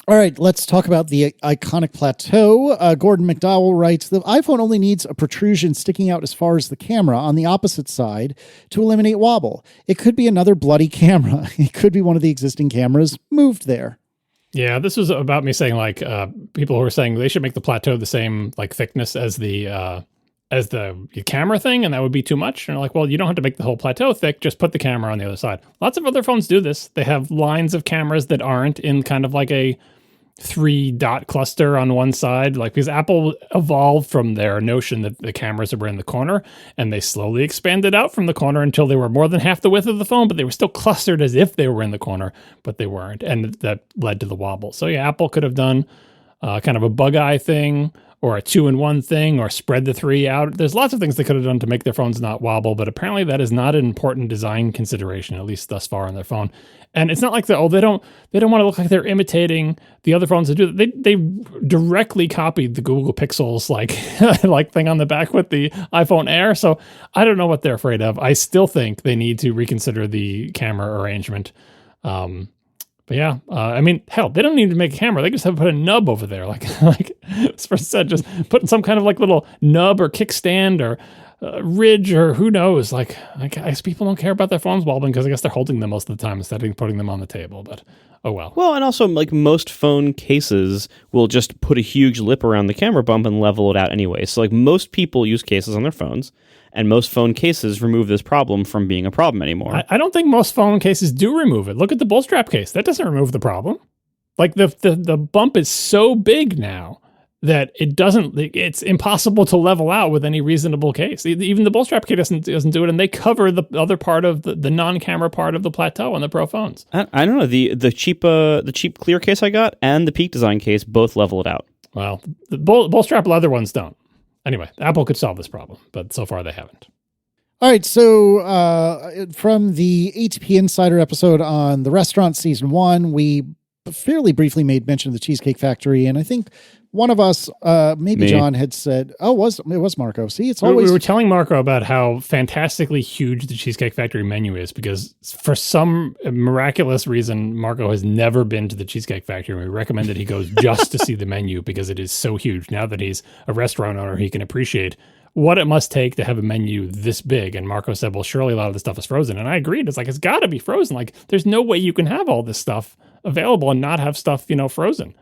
All right, let's talk about the iconic plateau. Gordon McDowell writes, the iPhone only needs a protrusion sticking out as far as the camera on the opposite side to eliminate wobble. It could be another bloody camera. It could be one of the existing cameras moved there. Yeah, this was about me saying people who were saying they should make the plateau the same thickness as the camera thing, and that would be too much. And they're like, well, you don't have to make the whole plateau thick, just put the camera on the other side. Lots of other phones do this. They have lines of cameras that aren't in kind of like a 3-dot cluster on one side, because Apple evolved from their notion that the cameras were in the corner, and they slowly expanded out from the corner until they were more than half the width of the phone, but they were still clustered as if they were in the corner, but they weren't, and that led to the wobble. So yeah, Apple could have done kind of a bug eye thing, or a 2-in-1 thing, or spread the 3 out. There's lots of things they could have done to make their phones not wobble, but apparently that is not an important design consideration, at least thus far on their phone. And it's not like they don't want to look like they're imitating the other phones that do that. They directly copied the Google Pixels like thing on the back with the iPhone Air. So I don't know what they're afraid of. I still think they need to reconsider the camera arrangement. But yeah, hell, they don't need to make a camera. They just have to put a nub over there. Like this person said, just put some kind of little nub or kickstand or ridge, or who knows. Like, I guess people don't care about their phones wobbling because I guess they're holding them most of the time instead of putting them on the table. But oh well. Well, and also, like, most phone cases will just put a huge lip around the camera bump and level it out anyway. So, like, most people use cases on their phones, and most phone cases remove this problem from being a problem anymore. I don't think most phone cases do remove it. Look at the bull strap case. That doesn't remove the problem. Like, the bump is so big now that it's impossible to level out with any reasonable case. Even the bull strap case doesn't do it, and they cover the other part of the non-camera part of the plateau on the Pro phones. I don't know. The cheap clear case I got and the Peak Design case both level it out. Well, the bull strap leather ones don't. Anyway, Apple could solve this problem, but so far they haven't. All right, so from the ATP Insider episode on the restaurant season 1, we fairly briefly made mention of the Cheesecake Factory, and I think one of us, maybe Me. John, had said, it was Marco. See, it's always... We were telling Marco about how fantastically huge the Cheesecake Factory menu is, because for some miraculous reason, Marco has never been to the Cheesecake Factory. We recommended he goes just to see the menu because it is so huge. Now that he's a restaurant owner, he can appreciate what it must take to have a menu this big. And Marco said, well, surely a lot of the stuff is frozen. And I agreed. It's like, it's got to be frozen. Like, there's no way you can have all this stuff available and not have stuff, frozen.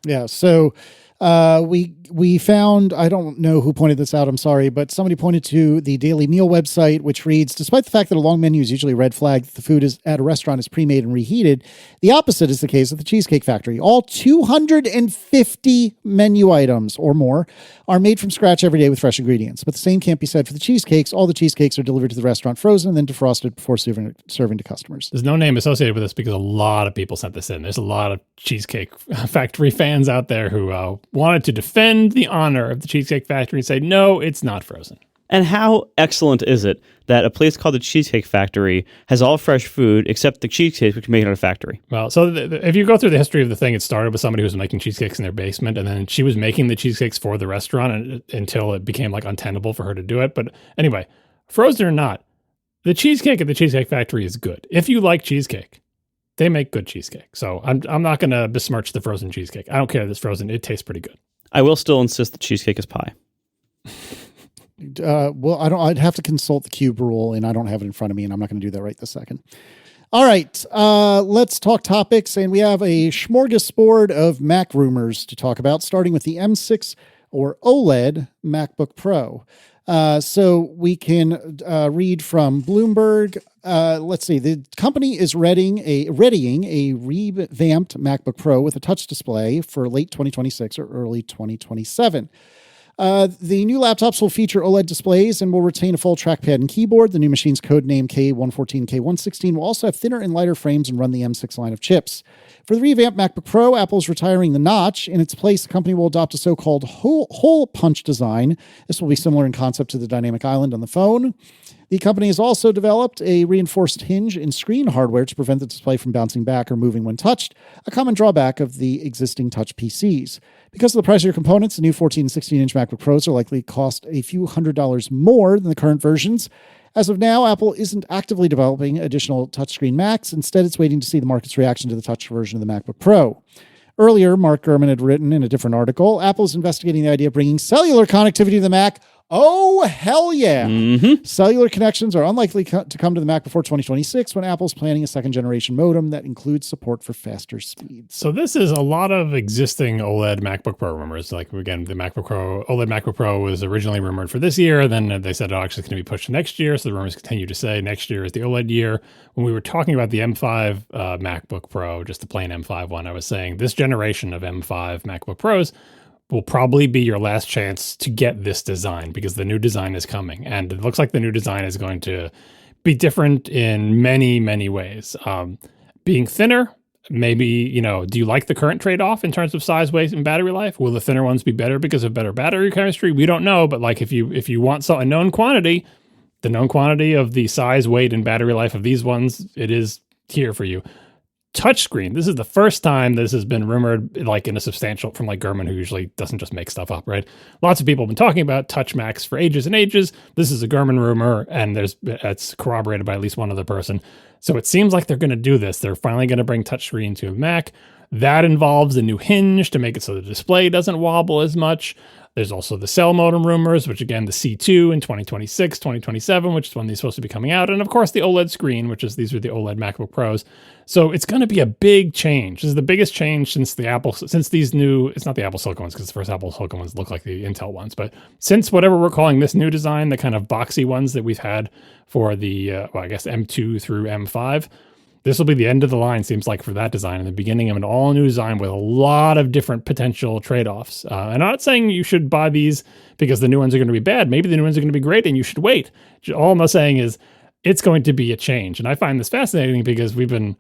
Yeah, so... we found, I don't know who pointed this out, I'm sorry, but somebody pointed to the Daily Meal website, which reads, despite the fact that a long menu is usually a red flag that the food is at a restaurant is pre-made and reheated, the opposite is the case at the Cheesecake Factory. All 250 menu items or more are made from scratch every day with fresh ingredients. But the same can't be said for the cheesecakes. All the cheesecakes are delivered to the restaurant frozen and then defrosted before serving to customers. There's no name associated with this because a lot of people sent this in. There's a lot of Cheesecake Factory fans out there who wanted to defend the honor of the Cheesecake Factory and say, no, it's not frozen. And how excellent is it that a place called the Cheesecake Factory has all fresh food except the cheesecake, which can make it at a factory? Well, so if you go through the history of the thing, it started with somebody who was making cheesecakes in their basement, and then she was making the cheesecakes for the restaurant until it became like untenable for her to do it. But anyway, frozen or not, the cheesecake at the Cheesecake Factory is good. If you like cheesecake, they make good cheesecake. So I'm not going to besmirch the frozen cheesecake. I don't care if it's frozen. It tastes pretty good. I will still insist that cheesecake is pie. Well, I'd have to consult the cube rule, and I don't have it in front of me, and I'm not going to do that right this second. All right, let's talk topics, and we have a smorgasbord of Mac rumors to talk about, starting with the M6 or OLED MacBook Pro. So we can read from Bloomberg. Let's see. The company is readying a revamped MacBook Pro with a touch display for late 2026 or early 2027. The new laptops will feature OLED displays and will retain a full trackpad and keyboard. The new machine's codename K114 and K116 will also have thinner and lighter frames and run the M6 line of chips. For the revamped MacBook Pro, Apple is retiring the notch. In its place, the company will adopt a so-called hole punch design. This will be similar in concept to the dynamic island on the phone. The company has also developed a reinforced hinge in screen hardware to prevent the display from bouncing back or moving when touched, a common drawback of the existing touch PCs. Because of the price of your components, the new 14 and 16-inch MacBook Pros are likely to cost a few $100s more than the current versions. As of now, Apple isn't actively developing additional touchscreen Macs. Instead, it's waiting to see the market's reaction to the touch version of the MacBook Pro. Earlier, Mark Gurman had written in a different article, Apple is investigating the idea of bringing cellular connectivity to the Mac. Oh, hell yeah. Mm-hmm. Cellular connections are unlikely to come to the Mac before 2026 when Apple's planning a second-generation modem that includes support for faster speeds. So this is a lot of existing OLED MacBook Pro rumors. Like, again, the OLED MacBook Pro was originally rumored for this year. Then they said, actually, it's going to be pushed to next year. So the rumors continue to say next year is the OLED year. When we were talking about the M5 MacBook Pro, just the plain M5 one, I was saying this generation of M5 MacBook Pros will probably be your last chance to get this design because the new design is coming. And it looks like the new design is going to be different in many, many ways. Being thinner, maybe, do you like the current trade-off in terms of size, weight, and battery life? Will the thinner ones be better because of better battery chemistry? We don't know, but like if you want a known quantity, the known quantity of the size, weight, and battery life of these ones, it is here for you. Touchscreen. This is the first time this has been rumored, like in a substantial, from like Gurman, who usually doesn't just make stuff up, right? Lots of people have been talking about Touch Macs for ages and ages. This is a Gurman rumor, and it's corroborated by at least one other person. So it seems like they're going to do this. They're finally going to bring touchscreen to a Mac. That involves a new hinge to make it so the display doesn't wobble as much. There's also the cell modem rumors, which again, the C2 in 2026, 2027, which is when they're supposed to be coming out. And of course, the OLED screen, these are the OLED MacBook Pros. So it's going to be a big change. This is the biggest change since these new, it's not the Apple Silicon ones, because the first Apple Silicon ones look like the Intel ones, but since whatever we're calling this new design, the kind of boxy ones that we've had for the, I guess M2 through M5, this will be the end of the line, seems like, for that design, and the beginning of an all-new design with a lot of different potential trade-offs. And I'm not saying you should buy these because the new ones are going to be bad. Maybe the new ones are going to be great, and you should wait. All I'm saying is it's going to be a change. And I find this fascinating because we've been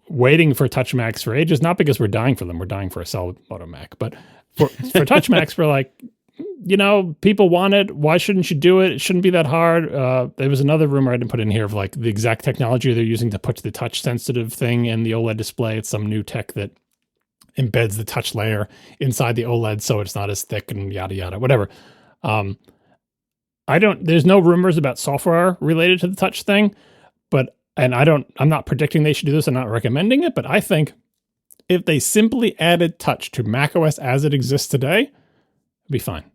waiting for Touch Macs for ages, not because we're dying for them. We're dying for a cell modem Mac. But for Touch Macs, we're like, people want it. Why shouldn't you do it? It shouldn't be that hard. There was another rumor I didn't put in here of like the exact technology they're using to put the touch sensitive thing in the OLED display. It's some new tech that embeds the touch layer inside the OLED so it's not as thick and yada, yada, whatever. There's no rumors about software related to the touch thing, I'm not predicting they should do this. I'm not recommending it, but I think if they simply added touch to macOS as it exists today, it'd be fine.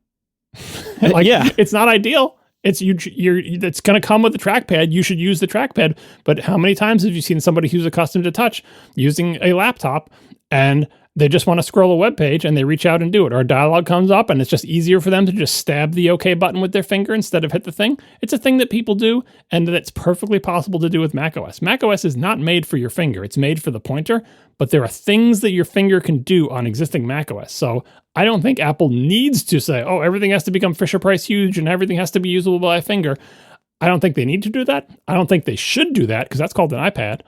It's not ideal. It's going to come with the trackpad. You should use the trackpad. But how many times have you seen somebody who's accustomed to touch using a laptop and they just want to scroll a web page and they reach out and do it, or a dialog comes up and it's just easier for them to just stab the OK button with their finger instead of hit the thing? It's a thing that people do, and that's perfectly possible to do with macOS. macOS is not made for your finger. It's made for the pointer, but there are things that your finger can do on existing macOS. So I don't think Apple needs to say, oh, everything has to become Fisher-Price huge and everything has to be usable by a finger. I don't think they need to do that. I don't think they should do that because that's called an iPad.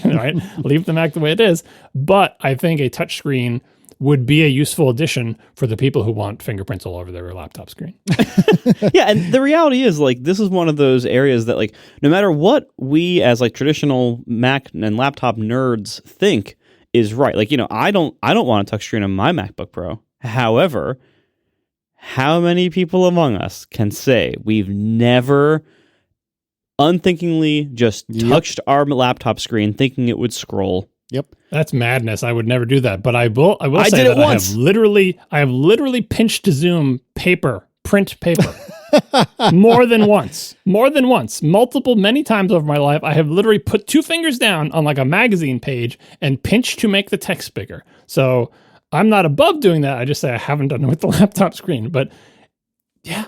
Right? Leave the Mac the way it is. But I think a touchscreen would be a useful addition for the people who want fingerprints all over their laptop screen. Yeah, and the reality is, like, this is one of those areas that, like, no matter what we as like traditional Mac and laptop nerds think is right. Like, I don't want a touchscreen on my MacBook Pro. However, how many people among us can say we've never unthinkingly just touched our laptop screen thinking it would scroll? Yep. That's madness. I would never do that. But I will say did it that once. I have literally pinched to zoom print paper. More than once, many times over my life. I have literally put two fingers down on like a magazine page and pinched to make the text bigger. So I'm not above doing that. I just say I haven't done it with the laptop screen. But yeah,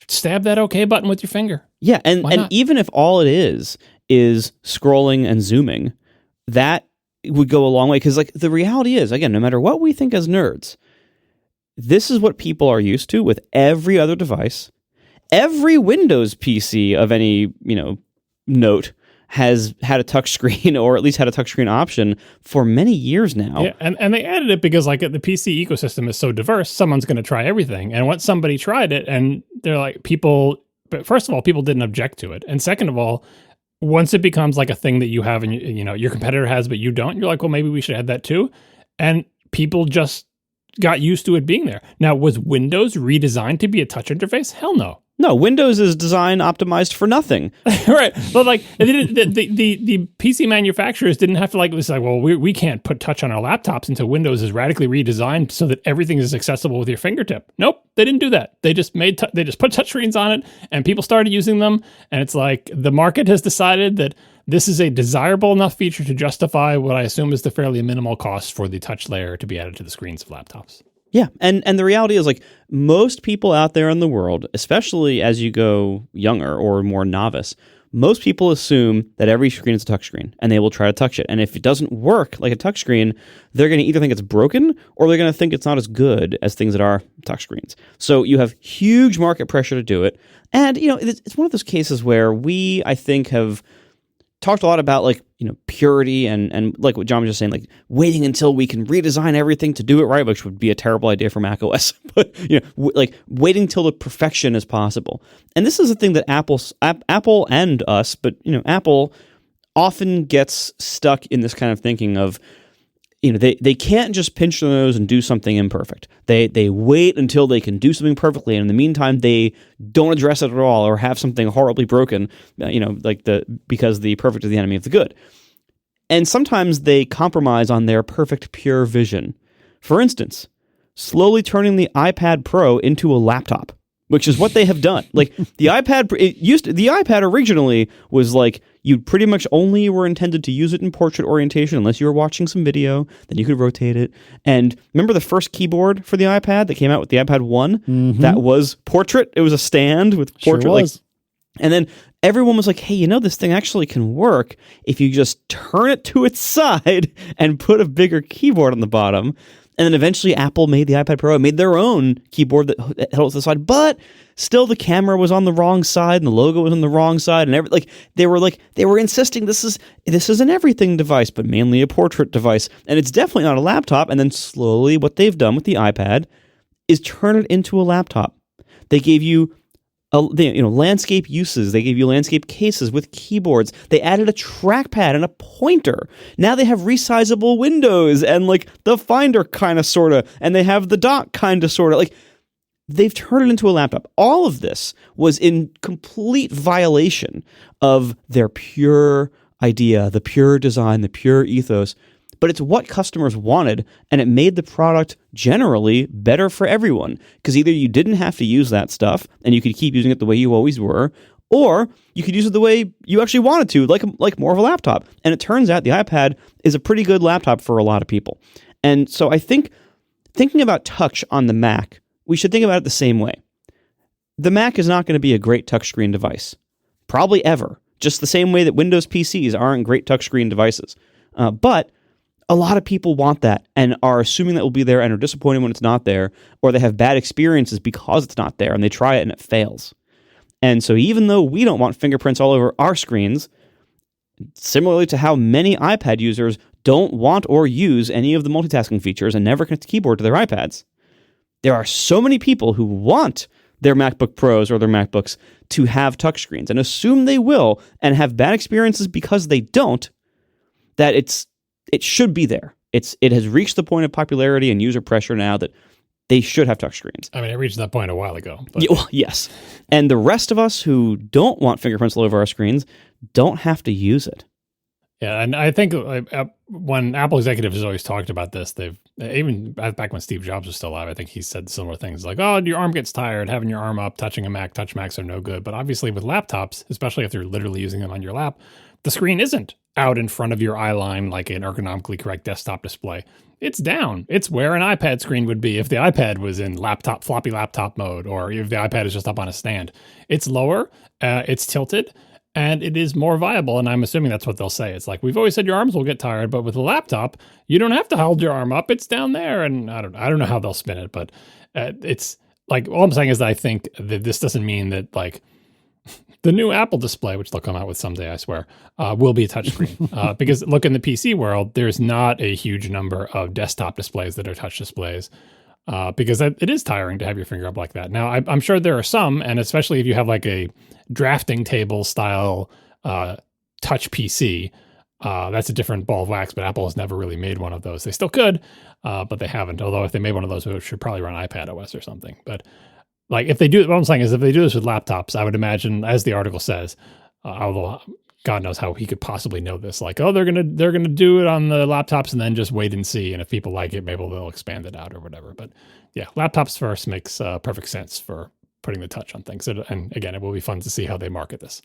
stab that OK button with your finger. Yeah, and even if all it is scrolling and zooming, that would go a long way. Because like the reality is, again, no matter what we think as nerds, this is what people are used to with every other device. Every Windows PC of any note has had a touchscreen, or at least had a touchscreen option for many years now. Yeah, and they added it because like the PC ecosystem is so diverse, someone's going to try everything. And once somebody tried it, and they're like, but first of all, people didn't object to it. And second of all, once it becomes like a thing that you have and your competitor has, but you don't, you're like, well, maybe we should add that too. And people just got used to it being there. Now, was Windows redesigned to be a touch interface? Hell no. No, Windows is design optimized for nothing. Right. But like the PC manufacturers didn't have to well, we can't put touch on our laptops until Windows is radically redesigned so that everything is accessible with your fingertip. Nope, they didn't do that. They just put touchscreens on it and people started using them. And it's like the market has decided that this is a desirable enough feature to justify what I assume is the fairly minimal cost for the touch layer to be added to the screens of laptops. Yeah, and the reality is, like, most people out there in the world, especially as you go younger or more novice, most people assume that every screen is a touchscreen, and they will try to touch it. And if it doesn't work like a touchscreen, they're going to either think it's broken, or they're going to think it's not as good as things that are touchscreens. So you have huge market pressure to do it. And, it's one of those cases where we, I think, have talked a lot about purity and like what John was just saying, like waiting until we can redesign everything to do it right, which would be a terrible idea for macOS. But waiting till the perfection is possible. And this is a thing that Apple and us, but Apple often gets stuck in this kind of thinking of they can't just pinch their nose and do something imperfect. They wait until they can do something perfectly, and in the meantime, they don't address it at all or have something horribly broken, because the perfect is the enemy of the good. And sometimes they compromise on their perfect, pure vision. For instance, slowly turning the iPad Pro into a laptop, which is what they have done. Like the iPad originally was like you pretty much only were intended to use it in portrait orientation unless you were watching some video, then you could rotate it. And remember the first keyboard for the iPad that came out with the iPad 1? Mm-hmm. That was portrait. It was a stand with portrait. Sure was. And then everyone was like, hey, this thing actually can work if you just turn it to its side and put a bigger keyboard on the bottom. And then eventually Apple made the iPad Pro and made their own keyboard that held it to the side. But still the camera was on the wrong side and the logo was on the wrong side. And they were insisting this is an everything device, but mainly a portrait device. And it's definitely not a laptop. And then slowly what they've done with the iPad is turn it into a laptop. They gave you landscape uses. They gave you landscape cases with keyboards. They added a trackpad and a pointer. Now they have resizable windows and like the Finder kind of sort of, and they have the dock kind of sort of. Like they've turned it into a laptop. All of this was in complete violation of their pure idea, the pure design, the pure ethos. But it's what customers wanted, and it made the product generally better for everyone. Because either you didn't have to use that stuff, and you could keep using it the way you always were, or you could use it the way you actually wanted to, like more of a laptop. And it turns out the iPad is a pretty good laptop for a lot of people. And so I think thinking about touch on the Mac, we should think about it the same way. The Mac is not going to be a great touchscreen device, probably ever, just the same way that Windows PCs aren't great touchscreen devices. But a lot of people want that and are assuming that will be there and are disappointed when it's not there, or they have bad experiences because it's not there and they try it and it fails. And so even though we don't want fingerprints all over our screens, similarly to how many iPad users don't want or use any of the multitasking features and never connect the keyboard to their iPads, there are so many people who want their MacBook Pros or their MacBooks to have touchscreens and assume they will and have bad experiences because they don't, that it should be there. It has reached the point of popularity and user pressure now that they should have touchscreens. I mean, it reached that point a while ago. But. Yeah, well, yes. And the rest of us who don't want fingerprints all over our screens don't have to use it. Yeah, and I think when Apple executives always talked about this, they've even back when Steve Jobs was still alive, I think he said similar things like, oh, your arm gets tired, having your arm up, touching a Mac, touch Macs are no good. But obviously with laptops, especially if you're literally using them on your lap, the screen isn't out in front of your eye line like an ergonomically correct desktop display. It's down. It's where an iPad screen would be if the iPad was in floppy laptop mode, or if the iPad is just up on a stand. It's lower, it's tilted, and it is more viable. And I'm assuming that's what they'll say. It's like, we've always said your arms will get tired, but with a laptop, you don't have to hold your arm up. It's down there. And I don't know how they'll spin it, but it's like, all I'm saying is that I think that this doesn't mean that like the new Apple display, which they'll come out with someday, I swear, will be a touchscreen. Because look, in the PC world, there's not a huge number of desktop displays that are touch displays. Because it is tiring to have your finger up like that. Now, I'm sure there are some, and especially if you have like a drafting table style touch PC, that's a different ball of wax, but Apple has never really made one of those. They still could, but they haven't. Although if they made one of those, it should probably run iPad OS or something. But like if they do, what I'm saying is if they do this with laptops, I would imagine, as the article says, although God knows how he could possibly know this, like, oh, they're gonna do it on the laptops and then just wait and see, and if people like it, maybe they'll expand it out or whatever. But yeah, laptops first makes perfect sense for putting the touch on things. And again, it will be fun to see how they market this.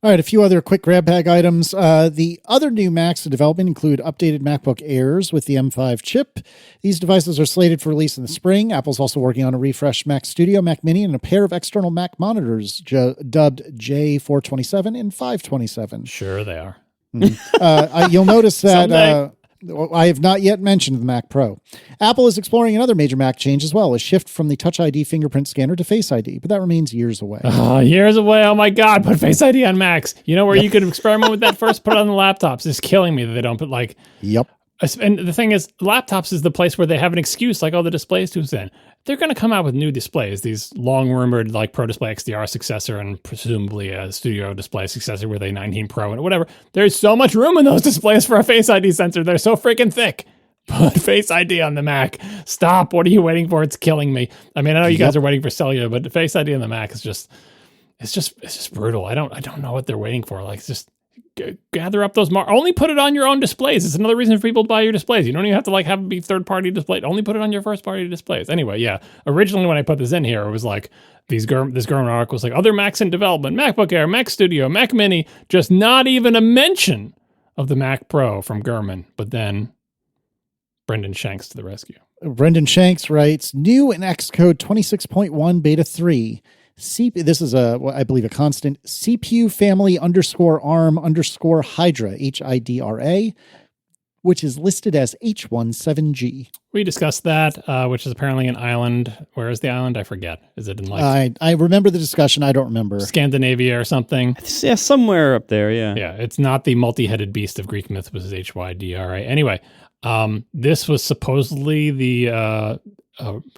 All right, a few other quick grab bag items. The other new Macs in development include updated MacBook Airs with the M5 chip. These devices are slated for release in the spring. Apple's also working on a refreshed Mac Studio, Mac Mini, and a pair of external Mac monitors dubbed J427 and 527. Sure they are. You'll notice that I have not yet mentioned the Mac Pro. Apple is exploring another major Mac change as well, a shift from the Touch ID fingerprint scanner to Face ID, but that remains years away. Years away. Oh my God, put Face ID on Macs. You know where you could experiment with that first, put it on the laptops. It's killing me that they don't put like... Yep. And the thing is, laptops is the place where they have an excuse, like, oh, the display is too thin. They're going to come out with new displays, these long-rumored, like, Pro Display XDR successor and presumably a Studio Display successor with a 19 Pro and whatever. There's so much room in those displays for a Face ID sensor. They're so freaking thick. Put Face ID on the Mac. Stop. What are you waiting for? It's killing me. I mean, I know you guys are waiting for cellular, but Face ID on the Mac is just brutal. I don't know what they're waiting for. Like, it's just gather up those only put it on your own displays. It's another reason for people to buy your displays. You don't even have to like have it be third-party displayed. Only put it on your first-party displays. Anyway, yeah. Originally, when I put this in here, it was like this Gurman article was like other Macs in development: MacBook Air, Mac Studio, Mac Mini. Just not even a mention of the Mac Pro from Gurman. But then Brendan Shanks to the rescue. Brendan Shanks writes, new in Xcode 26.1 beta 3. This is I believe a constant, CPU family _ARM _ Hydra, HIDRA, which is listed as H17G. We discussed that, which is apparently an island. Where is the island? I forget. Is it in like... I remember the discussion. I don't remember. Scandinavia or something? Yeah, somewhere up there, yeah. Yeah, it's not the multi-headed beast of Greek myth, which is HYDRA. Anyway, this was supposedly the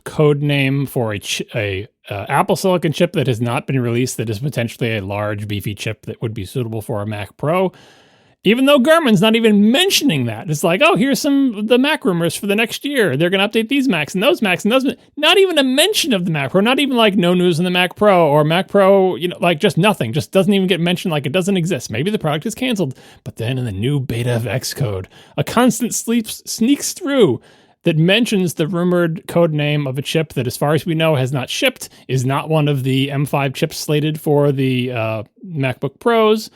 code name for a Apple Silicon chip that has not been released, that is potentially a large, beefy chip that would be suitable for a Mac Pro. Even though Gurman's not even mentioning that. It's like, oh, here's the Mac rumors for the next year. They're going to update these Macs and those Macs and those. Not even a mention of the Mac Pro. Not even like no news on the Mac Pro or Mac Pro, like just nothing. Just doesn't even get mentioned, like it doesn't exist. Maybe the product is canceled. But then in the new beta of Xcode, a constant sneaks through that mentions the rumored code name of a chip that, as far as we know, has not shipped, is not one of the M5 chips slated for the MacBook Pros.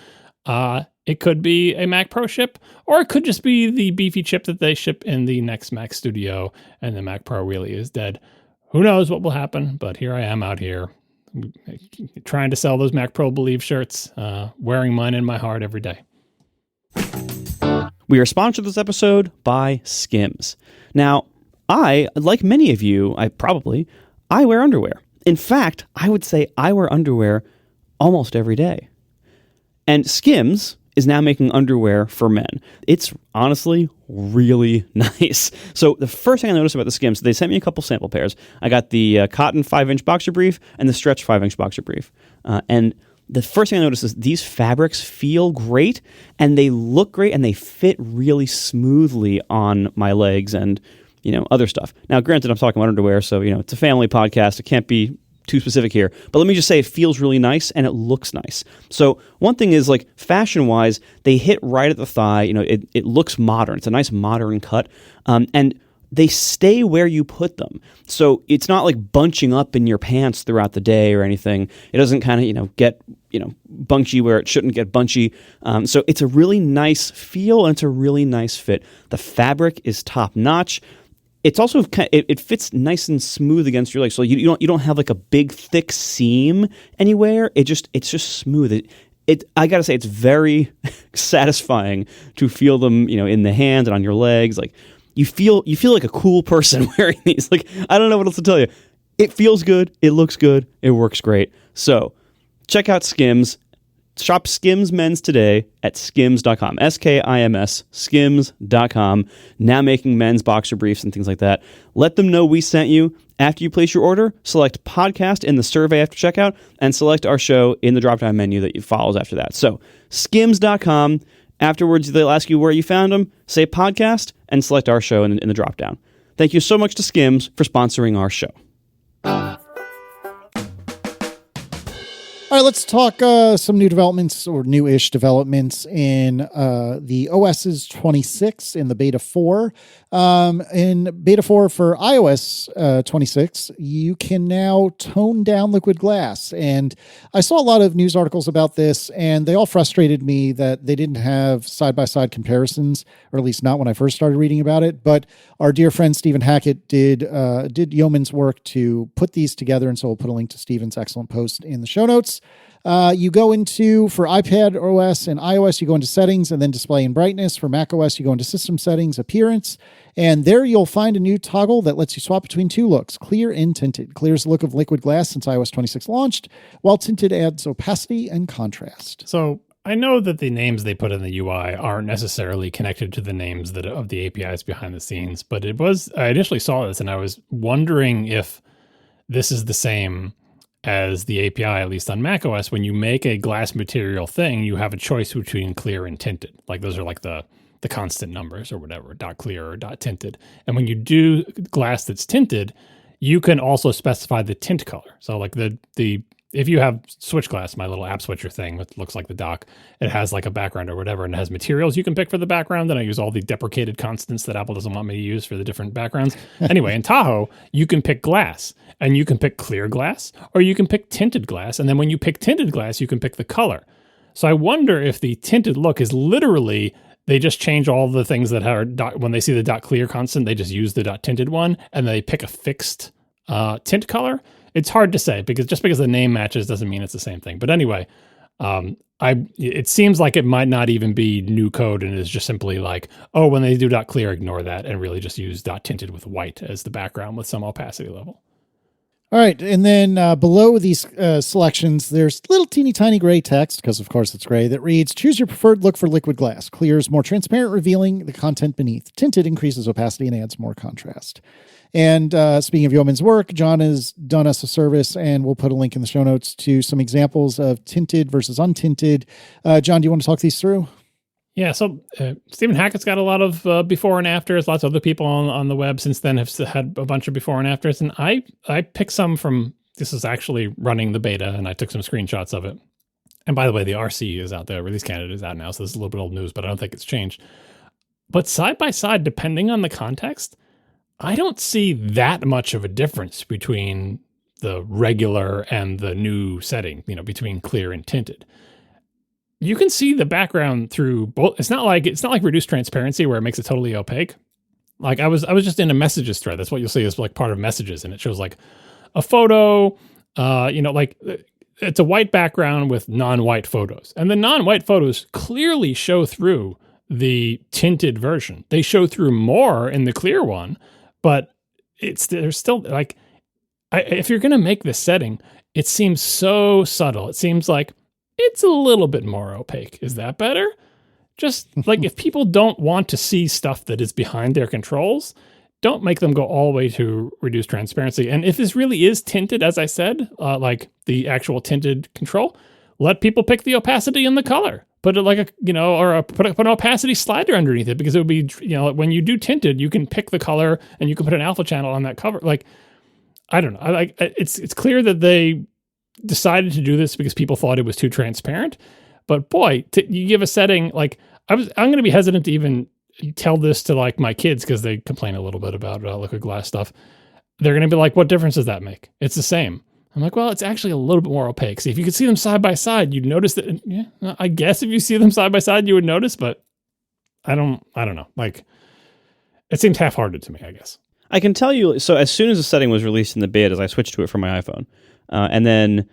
It could be a Mac Pro chip, or it could just be the beefy chip that they ship in the next Mac Studio, and the Mac Pro really is dead. Who knows what will happen, but here I am out here trying to sell those Mac Pro Believe shirts, wearing mine in my heart every day. We are sponsored this episode by Skims. Now, like many of you, I wear underwear. In fact, I would say I wear underwear almost every day. And Skims is now making underwear for men. It's honestly really nice. So the first thing I noticed about the Skims, they sent me a couple sample pairs. I got the cotton 5-inch boxer brief and the stretch 5-inch boxer brief. And the first thing I noticed is these fabrics feel great, and they look great, and they fit really smoothly on my legs and, other stuff. Now, granted, I'm talking about underwear, so, it's a family podcast. It can't be too specific here. But let me just say it feels really nice, and it looks nice. So one thing is, like, fashion-wise, they hit right at the thigh. It looks modern. It's a nice modern cut. And they stay where you put them. So it's not like bunching up in your pants throughout the day or anything. It doesn't kind of, get, bunchy where it shouldn't get bunchy. So it's a really nice feel, and it's a really nice fit. The fabric is top notch. It's also it fits nice and smooth against your legs. So you don't have like a big thick seam anywhere. It's just smooth. I gotta say, it's very satisfying to feel them, in the hand and on your legs. Like, you feel like a cool person wearing these. Like, I don't know what else to tell you. It feels good. It looks good. It works great. So check out Skims. Shop Skims Men's today at skims.com. SKIMS, skims.com. Now making men's boxer briefs and things like that. Let them know we sent you. After you place your order, select podcast in the survey after checkout, and select our show in the drop-down menu that follows after that. So skims.com. Afterwards, they'll ask you where you found them, say podcast, and select our show in the drop-down. Thank you so much to Skims for sponsoring our show. All right, let's talk some new developments, or new-ish developments in the OS's 26 in the Beta 4. In Beta 4 for iOS 26, you can now tone down liquid glass. And I saw a lot of news articles about this, and they all frustrated me that they didn't have side-by-side comparisons, or at least not when I first started reading about it. But our dear friend Stephen Hackett did yeoman's work to put these together, and so we'll put a link to Stephen's excellent post in the show notes. You go into, for iPad OS and iOS, you go into settings and then display and brightness. For Mac OS, you go into system settings, appearance, and there you'll find a new toggle that lets you swap between two looks, clear and tinted. Clear's the look of liquid glass since iOS 26 launched, while tinted adds opacity and contrast. So I know that the names they put in the UI aren't necessarily connected to the names of the APIs behind the scenes, but I initially saw this and I was wondering if this is the same as the API, at least on macOS. When you make a glass material thing, you have a choice between clear and tinted. Like, those are like the constant numbers or whatever, dot clear or dot tinted. And when you do glass that's tinted, you can also specify the tint color. So like the if you have switch glass, my little app switcher thing that looks like the dock, it has like a background or whatever, and it has materials you can pick for the background. And I use all the deprecated constants that Apple doesn't want me to use for the different backgrounds. Anyway, in Tahoe, you can pick glass, and you can pick clear glass, or you can pick tinted glass. And then when you pick tinted glass, you can pick the color. So I wonder if the tinted look is literally, they just change all the things that are when they see the dot clear constant, they just use the dot tinted one, and they pick a fixed tint color. It's hard to say because the name matches doesn't mean it's the same thing. But anyway, it seems like it might not even be new code and is just simply like, oh, when they do dot clear, ignore that and really just use dot tinted with white as the background with some opacity level. All right, and then below these selections, there's little teeny tiny gray text, because of course it's gray, that reads, choose your preferred look for liquid glass. Clear is more transparent, revealing the content beneath. Tinted increases opacity and adds more contrast. And speaking of yeoman's work, John has done us a service, and we'll put a link in the show notes to some examples of tinted versus untinted. John, do you want to talk these through? Yeah, so Stephen Hackett's got a lot of before and afters. Lots of other people on the web since then have had a bunch of before and afters. And I picked some from, this is actually running the beta, and I took some screenshots of it. And by the way, the RC is out there. Release candidate is out now, so this is a little bit old news, but I don't think it's changed. But side by side, depending on the context, I don't see that much of a difference between the regular and the new setting, between clear and tinted. You can see the background through both. It's not like reduced transparency where it makes it totally opaque. Like I was just in a messages thread. That's what you'll see is like part of messages, and it shows like a photo, like it's a white background with non-white photos. And the non-white photos clearly show through the tinted version. They show through more in the clear one, but there's still like, if you're going to make this setting, it seems so subtle. It seems like it's a little bit more opaque. Is that better? Just like if people don't want to see stuff that is behind their controls, don't make them go all the way to reduce transparency. And if this really is tinted, as I said, like the actual tinted control, let people pick the opacity and the color. Put it like put an opacity slider underneath it, because it would be, when you do tinted, you can pick the color and you can put an alpha channel on that cover. Like, I don't know. It's clear that they decided to do this because people thought it was too transparent. But boy, you give a setting like I'm going to be hesitant to even tell this to like my kids because they complain a little bit about liquid glass stuff. They're going to be like, "What difference does that make? It's the same." I'm like, well, it's actually a little bit more opaque. See, if you could see them side by side, you'd notice that. Yeah, I guess if you see them side by side, you would notice. But I don't know. Like, it seems half-hearted to me, I guess. I can tell you. So as soon as the setting was released in the beta, I switched to it from my iPhone, and then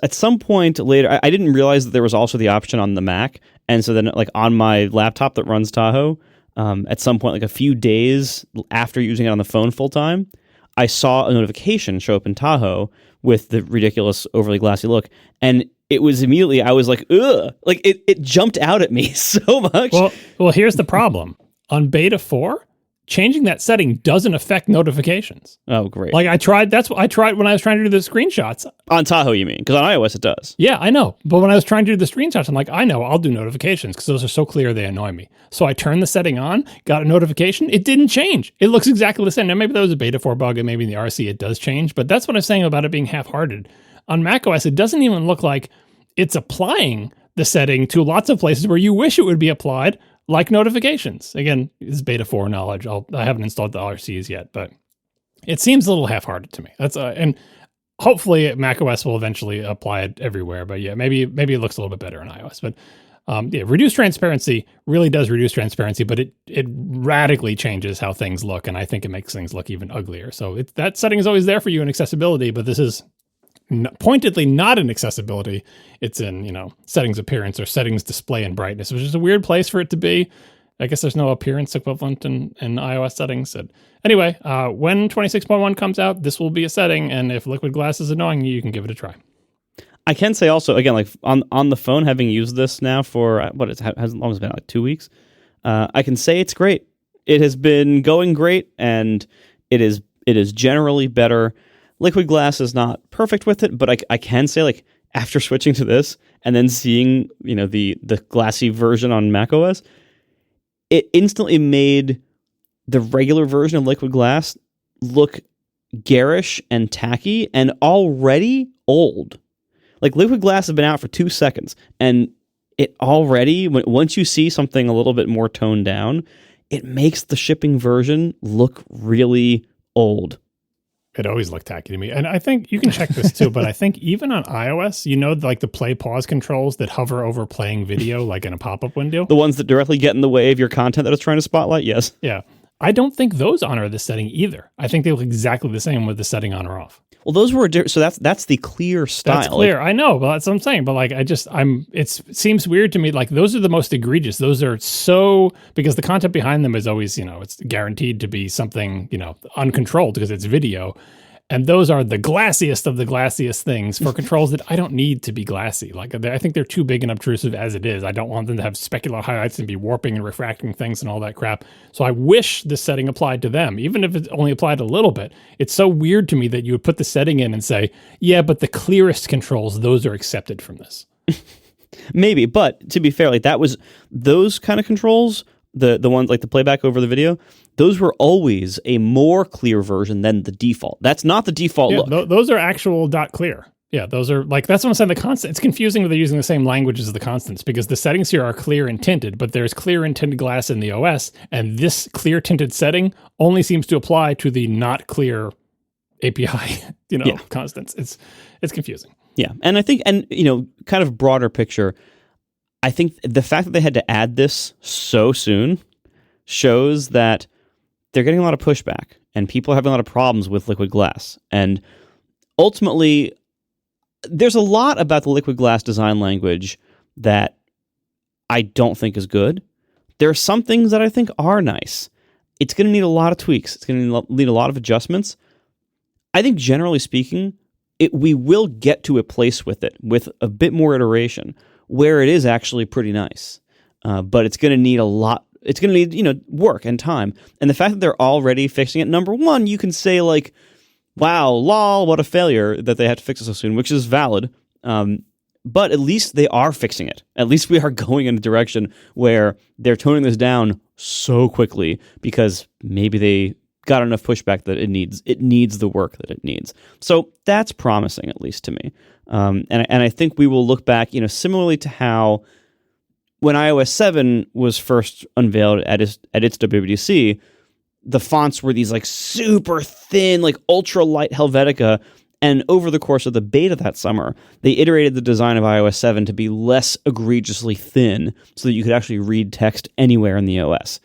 at some point later, I didn't realize that there was also the option on the Mac, and so then like on my laptop that runs Tahoe, at some point, like a few days after using it on the phone full time, I saw a notification show up in Tahoe with the ridiculous overly glassy look, and it was immediately, I was like, ugh, like it jumped out at me so much. Well, here's the problem. On beta 4, changing that setting doesn't affect notifications. Oh, great. Like I tried when I was trying to do the screenshots. On Tahoe, you mean? Because on iOS it does. Yeah, I know. But when I was trying to do the screenshots, I'm like, I know, I'll do notifications because those are so clear they annoy me. So I turned the setting on, got a notification. It didn't change. It looks exactly the same. Now, maybe that was a beta 4 bug, and maybe in the RC it does change. But that's what I'm saying about it being half-hearted. On macOS, it doesn't even look like it's applying the setting to lots of places where you wish it would be applied, like notifications. Again, this is beta 4 knowledge. I haven't installed the RCs yet, but it seems a little half-hearted to me. That's and hopefully macOS will eventually apply it everywhere. But yeah, maybe it looks a little bit better in iOS. But reduced transparency really does reduce transparency, but it radically changes how things look, and I think it makes things look even uglier. So that setting is always there for you in accessibility, but this is pointedly not in accessibility. It's in settings appearance or settings display and brightness, which is a weird place for it to be. I guess there's no appearance equivalent in iOS settings. Anyway, when 26.1 comes out, this will be a setting, and if liquid glass is annoying you can give it a try. I can say also, again, like on the phone, having used this now for how long has it been, like 2 weeks, I can say it's great. It has been going great, and it is generally better. Liquid glass is not perfect with it, but I can say, like, after switching to this and then seeing, the glassy version on macOS, it instantly made the regular version of liquid glass look garish and tacky and already old. Like Liquid Glass has been out for 2 seconds, and it already, once you see something a little bit more toned down, it makes the shipping version look really old. It always looked tacky to me. And I think you can check this too, but I think even on iOS, like the play pause controls that hover over playing video, like in a pop-up window. The ones that directly get in the way of your content that it's trying to spotlight, yes. Yeah. I don't think those honor this setting either. I think they look exactly the same with the setting on or off. Well, those were so that's the clear style. That's clear. I know, but that's what I'm saying. But like, it seems weird to me. Like those are the most egregious. Those are so, because the content behind them is always, it's guaranteed to be something, uncontrolled because it's video. And those are the glassiest of the glassiest things for controls that I don't need to be glassy. Like I think they're too big and obtrusive as it is. I don't want them to have specular highlights and be warping and refracting things and all that crap. So I wish this setting applied to them, even if it only applied a little bit. It's so weird to me that you would put the setting in and say, yeah, but the clearest controls, those are accepted from this. Maybe, but to be fair, like that was those kind of controls, the ones like the playback over the video, those were always a more clear version than the default. That's not the default look. Those are actual .clear. Yeah, those are like, that's what I'm saying. The constant, it's confusing that they're using the same language as the constants because the settings here are clear and tinted, but there's clear and tinted glass in the OS, and this clear tinted setting only seems to apply to the not clear API, constants. It's confusing. Yeah, and I think, kind of broader picture, I think the fact that they had to add this so soon shows that they're getting a lot of pushback and people are having a lot of problems with Liquid Glass. And ultimately, there's a lot about the Liquid Glass design language that I don't think is good. There are some things that I think are nice. It's going to need a lot of tweaks. It's going to need a lot of adjustments. I think generally speaking, we will get to a place with it with a bit more iteration where it is actually pretty nice. But it's going to need a lot. It's going to need, work and time. And the fact that they're already fixing it, number one, you can say like, wow, lol, what a failure that they had to fix it so soon, which is valid. But at least they are fixing it. At least we are going in a direction where they're toning this down so quickly because maybe they got enough pushback that it needs the work that it needs. So that's promising, at least to me. And I think we will look back, similarly to how when iOS 7 was first unveiled at its WWDC, the fonts were these like super thin, like ultra light Helvetica. And over the course of the beta that summer, they iterated the design of iOS 7 to be less egregiously thin so that you could actually read text anywhere in the OS.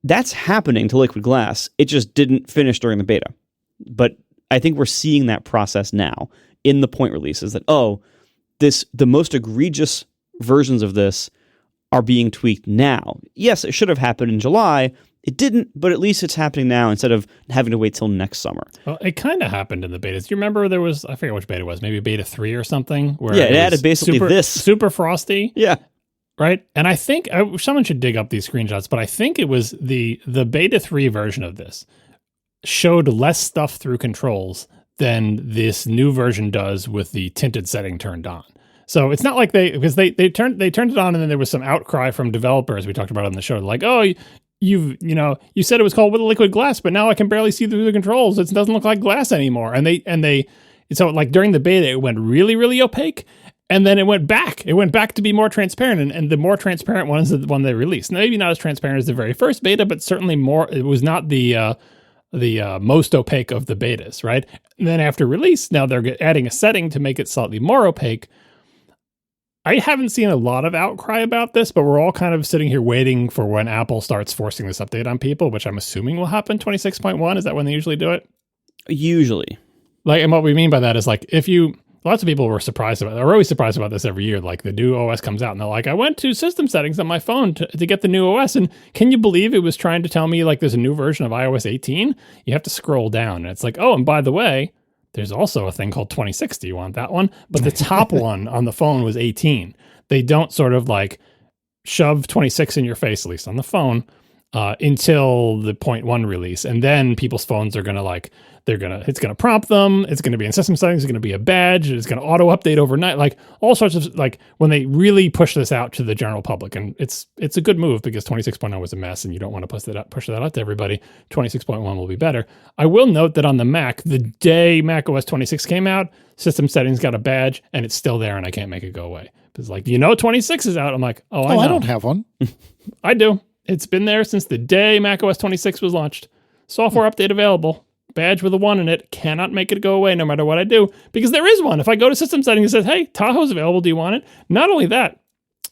That's happening to Liquid Glass. It just didn't finish during the beta. But I think we're seeing that process now in the point releases that, the most egregious versions of this are being tweaked now. Yes, it should have happened in July. It didn't, but at least it's happening now instead of having to wait till next summer. Well, it kind of happened in the betas. Do you remember there was, I forget which beta it was, maybe beta 3 or something? Where it added basically this. Super frosty. Yeah. Right? And I think, someone should dig up these screenshots, but I think it was the beta 3 version of this showed less stuff through controls than this new version does with the tinted setting turned on. So it's not like they turned it on and then there was some outcry from developers we talked about on the show. Like, you said it was called with liquid glass, but now I can barely see through the controls. It doesn't look like glass anymore. So like during the beta, it went really, really opaque. And then it went back. It went back to be more transparent. And the more transparent one is the one they released. Maybe not as transparent as the very first beta, but certainly more. It was not the most opaque of the betas, right? And then after release, now they're adding a setting to make it slightly more opaque. I haven't seen a lot of outcry about this, but we're all kind of sitting here waiting for when Apple starts forcing this update on people, which I'm assuming will happen 26.1. Is that when they usually do it? Usually. Like, and what we mean by that is like, lots of people were surprised about it. They're always surprised about this every year. Like the new OS comes out and they're like, I went to system settings on my phone to get the new OS. And can you believe it was trying to tell me like there's a new version of iOS 18? You have to scroll down. And it's like, and by the way, there's also a thing called 26. Do you want that one? But the top one on the phone was 18. They don't sort of like shove 26 in your face, at least on the phone. until the 0.1 release. And then people's phones are going to it's going to prompt them. It's going to be in system settings. It's going to be a badge. It's going to auto update overnight. Like all sorts of when they really push this out to the general public. And it's a good move because 26.0 was a mess and you don't want to push that out to everybody. 26.1 will be better. I will note that on the Mac, the day Mac OS 26 came out, system settings got a badge and it's still there and I can't make it go away. It's 26 is out. I'm like, oh, I know. I don't have one. I do. It's been there since the day Mac OS 26 was launched. Software update available. Badge with a 1 in it. Cannot make it go away no matter what I do. Because there is one. If I go to system settings and it says, hey, Tahoe's available. Do you want it? Not only that,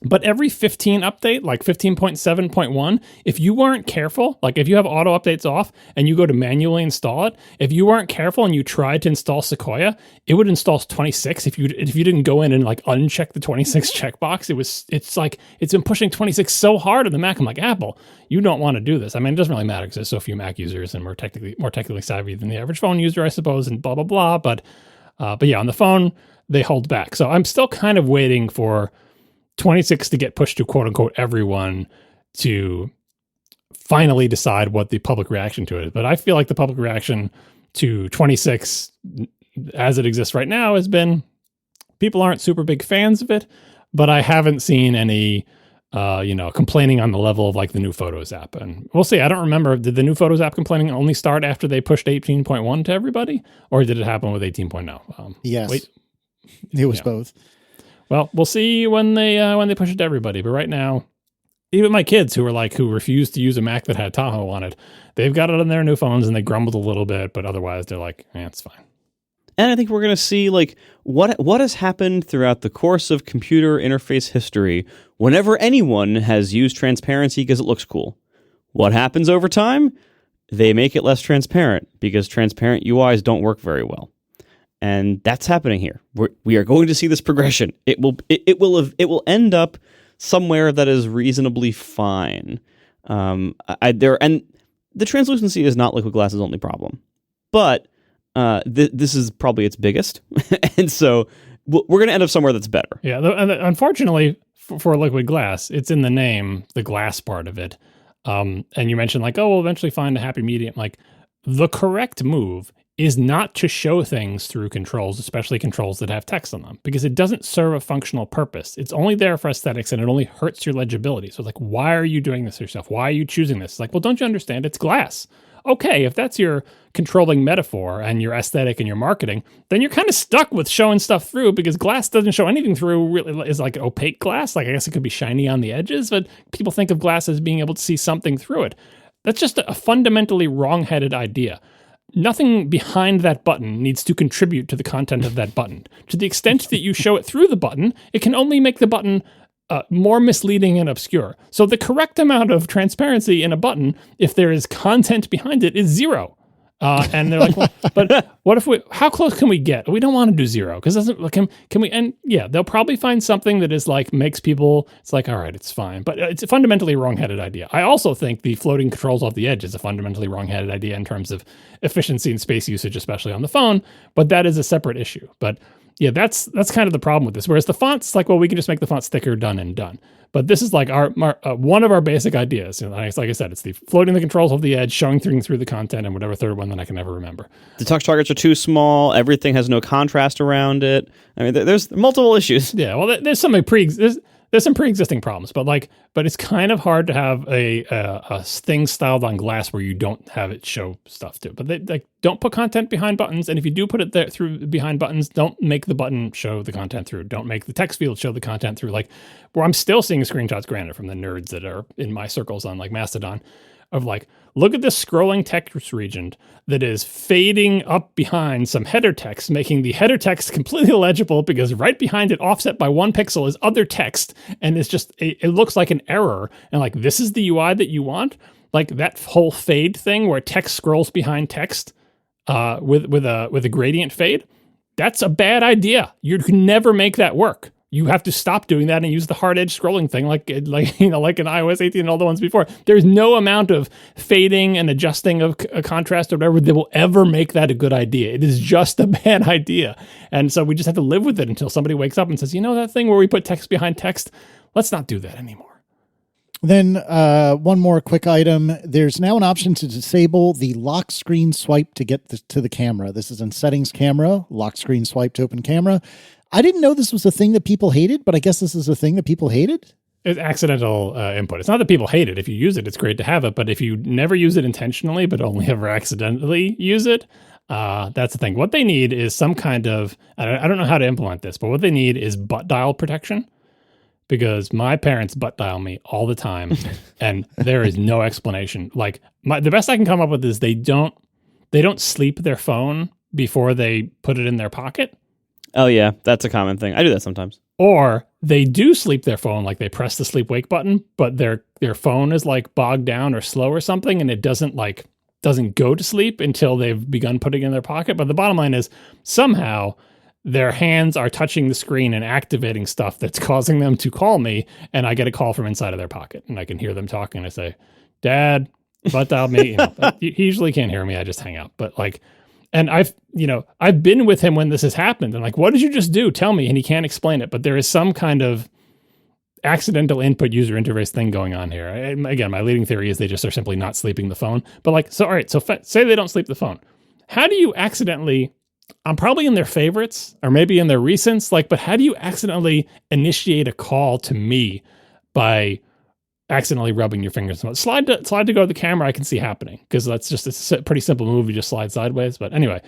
but every 15 update, like 15.7.1, if you weren't careful, like if you have auto updates off and you go to manually install it, if you weren't careful and you tried to install Sequoia, it would install 26. If you didn't go in and uncheck the 26 checkbox, it's been pushing 26 so hard on the Mac. I'm like, Apple, you don't want to do this. I mean, it doesn't really matter because there's so few Mac users and we're more technically savvy than the average phone user, I suppose, and blah, blah, blah. But yeah, on the phone, they hold back. So I'm still kind of waiting for 26 to get pushed to quote unquote everyone to finally decide what the public reaction to it is. But I feel like the public reaction to 26 as it exists right now has been people aren't super big fans of it, but I haven't seen any complaining on the level of the new Photos app. And we'll see. I don't remember, did the new Photos app complaining only start after they pushed 18.1 to everybody, or did it happen with 18.0? Yes. It was both. Well, we'll see when they push it to everybody. But right now, even my kids who refused to use a Mac that had Tahoe on it, they've got it on their new phones and they grumbled a little bit, but otherwise they're like, it's fine. And I think we're going to see what has happened throughout the course of computer interface history whenever anyone has used transparency because it looks cool. What happens over time? They make it less transparent because transparent UIs don't work very well. And that's happening here. We are going to see this progression. It will end up somewhere that is reasonably fine. And the translucency is not Liquid Glass's only problem, but this is probably its biggest, and so we're going to end up somewhere that's better. Yeah, and unfortunately for Liquid Glass, it's in the name, the glass part of it. And you mentioned we'll eventually find a happy medium. The correct move is not to show things through controls, especially controls that have text on them, because it doesn't serve a functional purpose. It's only there for aesthetics and it only hurts your legibility. So it's why are you doing this yourself? Why are you choosing this? Well, don't you understand? It's glass. Okay, if that's your controlling metaphor and your aesthetic and your marketing, then you're kind of stuck with showing stuff through because glass doesn't show anything through. Really is opaque glass. I guess it could be shiny on the edges, but people think of glass as being able to see something through it. That's just a fundamentally wrong-headed idea. Nothing behind that button needs to contribute to the content of that button. To the extent that you show it through the button, it can only make the button more misleading and obscure. So the correct amount of transparency in a button, if there is content behind it, is 0. And they're well, but what if how close can we get? We don't want to do 0 because can we? And yeah, they'll probably find something that is makes people, it's all right, it's fine. But it's a fundamentally wrong-headed idea. I also think the floating controls off the edge is a fundamentally wrong-headed idea in terms of efficiency and space usage, especially on the phone. But that is a separate issue. But yeah, that's kind of the problem with this. Whereas the font's we can just make the font thicker, done and done. But this is our one of our basic ideas. Like I said, it's the floating the controls off the edge, showing through the content, and whatever third one that I can never remember. The touch targets are too small. Everything has no contrast around it. I mean, there's multiple issues. Yeah, well, there's some there's some pre-existing problems, but it's kind of hard to have a thing styled on glass where you don't have it show stuff too. But they don't put content behind buttons, and if you do put it there through behind buttons, don't make the button show the content through. Don't make the text field show the content through. Where I'm still seeing screenshots, granted, from the nerds that are in my circles on Mastodon, of look at this scrolling text region that is fading up behind some header text, making the header text completely illegible because right behind it, offset by 1 pixel, is other text, and it's just it looks like an error. And this is the UI that you want, that whole fade thing where text scrolls behind text with a gradient fade. That's a bad idea. You can never make that work. You have to stop doing that and use the hard edge scrolling thing like in iOS 18 and all the ones before. There's no amount of fading and adjusting of a contrast or whatever that will ever make that a good idea. It is just a bad idea. And so we just have to live with it until somebody wakes up and says, that thing where we put text behind text, let's not do that anymore. Then one more quick item. There's now an option to disable the lock screen swipe to get to the camera. This is in settings camera, lock screen swipe to open camera. I didn't know this was a thing that people hated, but I guess this is a thing that people hated. It's accidental input. It's not that people hate it. If you use it, it's great to have it. But if you never use it intentionally, but only ever accidentally use it, that's the thing. What they need is some kind of, I don't know how to implement this, but what they need is butt dial protection. Because my parents butt dial me all the time, and there is no explanation. Like the best I can come up with is they don't sleep their phone before they put it in their pocket. Oh yeah, that's a common thing. I do that sometimes. Or they do sleep their phone, like they press the sleep wake button, but their phone is like bogged down or slow or something, and it doesn't go to sleep until they've begun putting it in their pocket. But the bottom line is somehow their hands are touching the screen and activating stuff that's causing them to call me, and I get a call from inside of their pocket, and I can hear them talking. I say, "Dad, butt dial me." He usually can't hear me. I just hang up. But and I've been with him when this has happened. And like, what did you just do? Tell me. And he can't explain it. But there is some kind of accidental input user interface thing going on here. Again, my leading theory is they just are simply not sleeping the phone. But all right. So say they don't sleep the phone. How do you accidentally? I'm probably in their favorites or maybe in their recents, but how do you accidentally initiate a call to me by accidentally rubbing your fingers? Slide to go to the camera, I can see happening because that's just a pretty simple move. You just slide sideways. But anyway,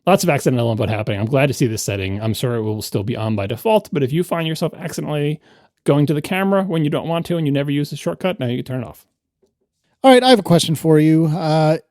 lots of accidental input happening. I'm glad to see this setting. I'm sure it will still be on by default, but if you find yourself accidentally going to the camera when you don't want to and you never use the shortcut, now you can turn it off. All right, I have a question for you.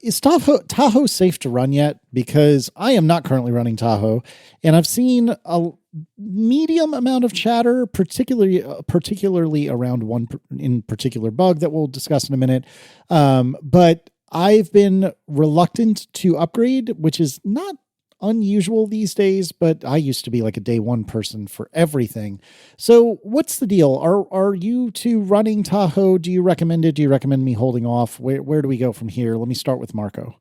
Is Tahoe safe to run yet? Because I am not currently running Tahoe, and I've seen a medium amount of chatter, particularly around one in particular bug that we'll discuss in a minute. But I've been reluctant to upgrade, which is not unusual these days, but I used to be like a day one person for everything. So what's the deal? Are you two running Tahoe? Do you recommend it? Do you recommend me holding off? Where do we go from here? Let me start with Marco.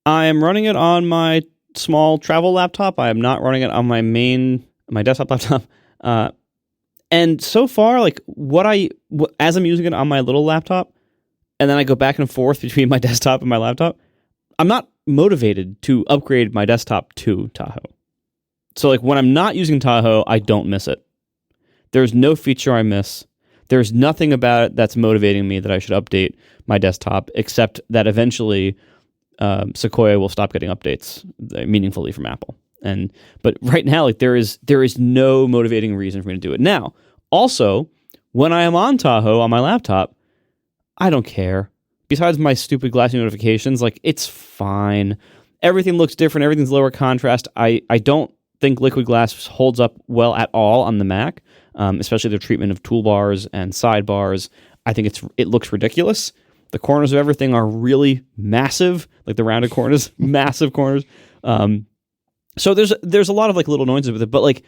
I am running it on my small travel laptop. I am not running it on my desktop laptop. And so far, as I'm using it on my little laptop, and then I go back and forth between my desktop and my laptop, I'm not motivated to upgrade my desktop to Tahoe. So when I'm not using Tahoe, I don't miss it. There's no feature I miss. There's nothing about it that's motivating me that I should update my desktop, except that eventually Sequoia will stop getting updates meaningfully from Apple. But right now, there is no motivating reason for me to do it. Now, also, when I am on Tahoe on my laptop, I don't care. Besides my stupid glassy notifications, it's fine. Everything looks different. Everything's lower contrast. I don't think Liquid Glass holds up well at all on the Mac, especially their treatment of toolbars and sidebars. I think it looks ridiculous. The corners of everything are really massive, like the rounded corners, massive corners. So there's a lot of little noises with it, but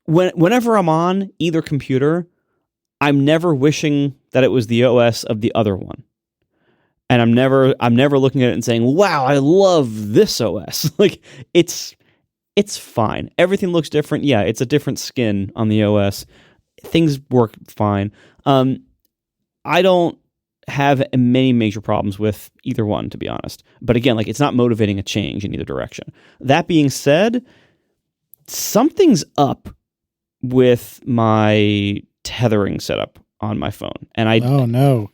whenever I'm on either computer, I'm never wishing that it was the OS of the other one. And I'm never looking at it and saying, wow, I love this OS. It's fine. Everything looks different. Yeah, it's a different skin on the OS. Things work fine. I don't have many major problems with either one, to be honest. But again, it's not motivating a change in either direction. That being said, something's up with my tethering setup on my phone. And oh no.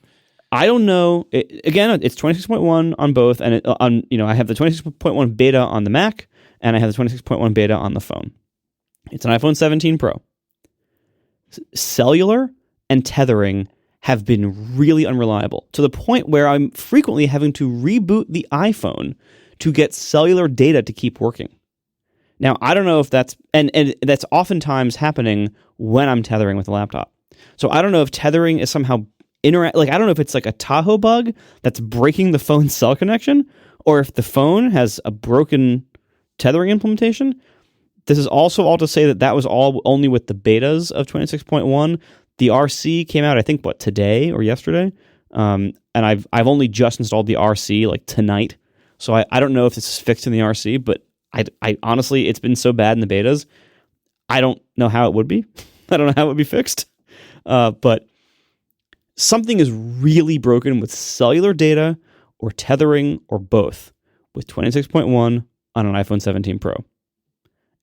I don't know. Again, it's 26.1 on both, and I have the 26.1 beta on the Mac, and I have the 26.1 beta on the phone. It's an iPhone 17 Pro. Cellular and tethering have been really unreliable to the point where I'm frequently having to reboot the iPhone to get cellular data to keep working. Now, I don't know if that's and that's oftentimes happening when I'm tethering with the laptop. So I don't know if tethering is somehow I don't know if it's a Tahoe bug that's breaking the phone's cell connection, or if the phone has a broken tethering implementation. This is also all to say that was all only with the betas of 26.1. The RC came out, I think, today or yesterday, and I've only just installed the RC tonight, so I don't know if this is fixed in the RC, but I honestly, it's been so bad in the betas, I don't know how it would be. I don't know how it would be fixed, but something is really broken with cellular data or tethering or both with 26.1 on an iPhone 17 Pro.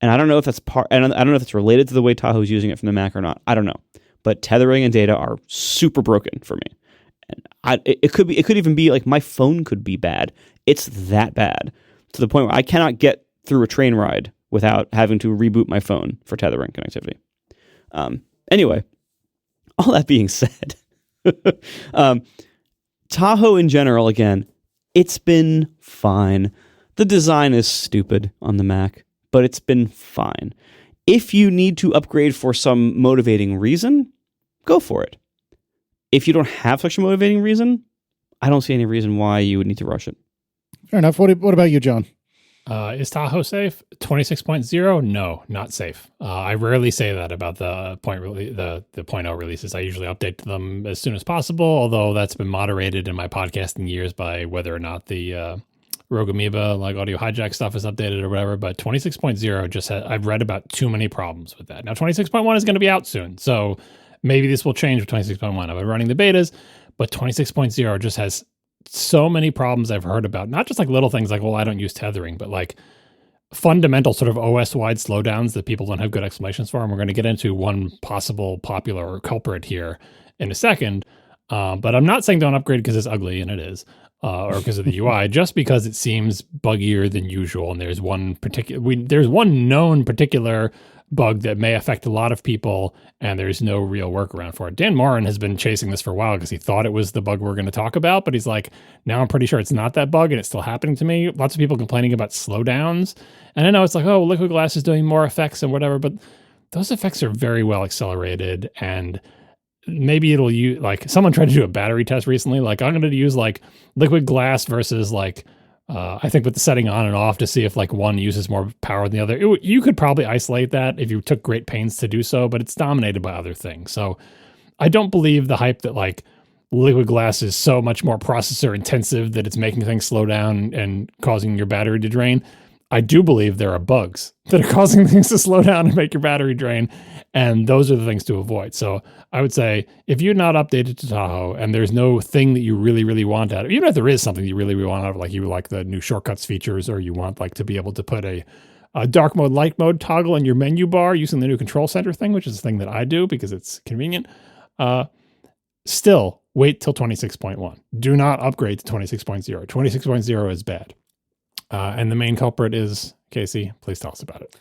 And I don't know if that's I don't know if it's related to the way Tahoe's using it from the Mac or not. I don't know. But tethering and data are super broken for me. And it could even be like my phone could be bad. It's that bad to the point where I cannot get through a train ride without having to reboot my phone for tethering connectivity. Anyway, all that being said, Tahoe in general, again, it's been fine. The design is stupid on the Mac, but it's been fine. If you need to upgrade for some motivating reason, go for it. If you don't have such a motivating reason, I don't see any reason why you would need to rush it. Fair enough. What about you, John? Is Tahoe safe? 26.0? No, not safe. I rarely say that about the the 0.0 releases. I usually update them as soon as possible, although that's been moderated in my podcasting years by whether or not the Rogue Amoeba, like audio hijack stuff is updated or whatever. But 26.0 I've read about too many problems with that. Now 26.1 is going to be out soon, so maybe this will change with 26.1. I've been running the betas, but 26.0 just has so many problems I've heard about, not just like little things like, well, I don't use tethering, but like fundamental sort of OS-wide slowdowns that people don't have good explanations for. And we're going to get into one possible popular culprit here in a second. But I'm not saying don't upgrade because it's ugly, and it is, or because of the UI, just because it seems buggier than usual. And there's one known particular bug that may affect a lot of people, and there's no real workaround for it. Dan Morin has been chasing this for a while because he thought it was the bug we're going to talk about, but he's like, now I'm pretty sure it's not that bug and it's still happening to me. Lots of people complaining about slowdowns. And I know it's like, oh, Liquid Glass is doing more effects and whatever, but those effects are very well accelerated, and maybe it'll use, like, someone tried to do a battery test recently. Like, I'm going to use like Liquid Glass versus like, I think with the setting on and off to see if like one uses more power than the other. You could probably isolate that if you took great pains to do so, but it's dominated by other things. So I don't believe the hype that like Liquid Glass is so much more processor intensive that it's making things slow down and causing your battery to drain. I do believe there are bugs that are causing things to slow down and make your battery drain, and those are the things to avoid. So I would say if you're not updated to Tahoe and there's no thing that you really, really want out of it, even if there is something you really, really want out of it, like you like the new shortcuts features, or you want like to be able to put a dark mode, light mode toggle in your menu bar using the new control center thing, which is the thing that I do because it's convenient, still wait till 26.1. Do not upgrade to 26.0. 26.0 is bad. And the main culprit is, Casey, please tell us about it.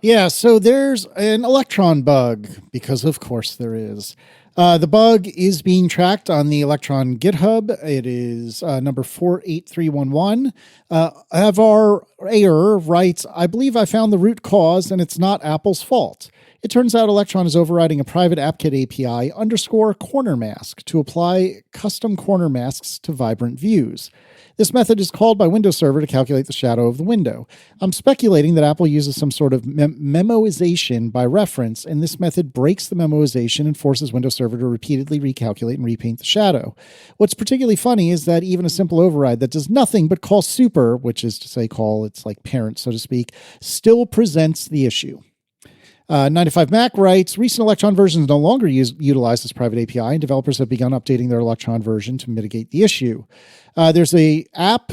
Yeah, so there's an Electron bug, because of course there is. The bug is being tracked on the Electron GitHub. It is number 48311. Avar Ayer writes, I believe I found the root cause and it's not Apple's fault. It turns out Electron is overriding a private AppKit API _corner mask to apply custom corner masks to vibrant views. This method is called by Windows Server to calculate the shadow of the window. I'm speculating that Apple uses some sort of memoization by reference, and this method breaks the memoization and forces Windows Server to repeatedly recalculate and repaint the shadow. What's particularly funny is that even a simple override that does nothing but call super, which is to say call its like parent, so to speak, still presents the issue. 9to5Mac writes, recent Electron versions no longer utilize this private API, and developers have begun updating their Electron version to mitigate the issue. There's a app,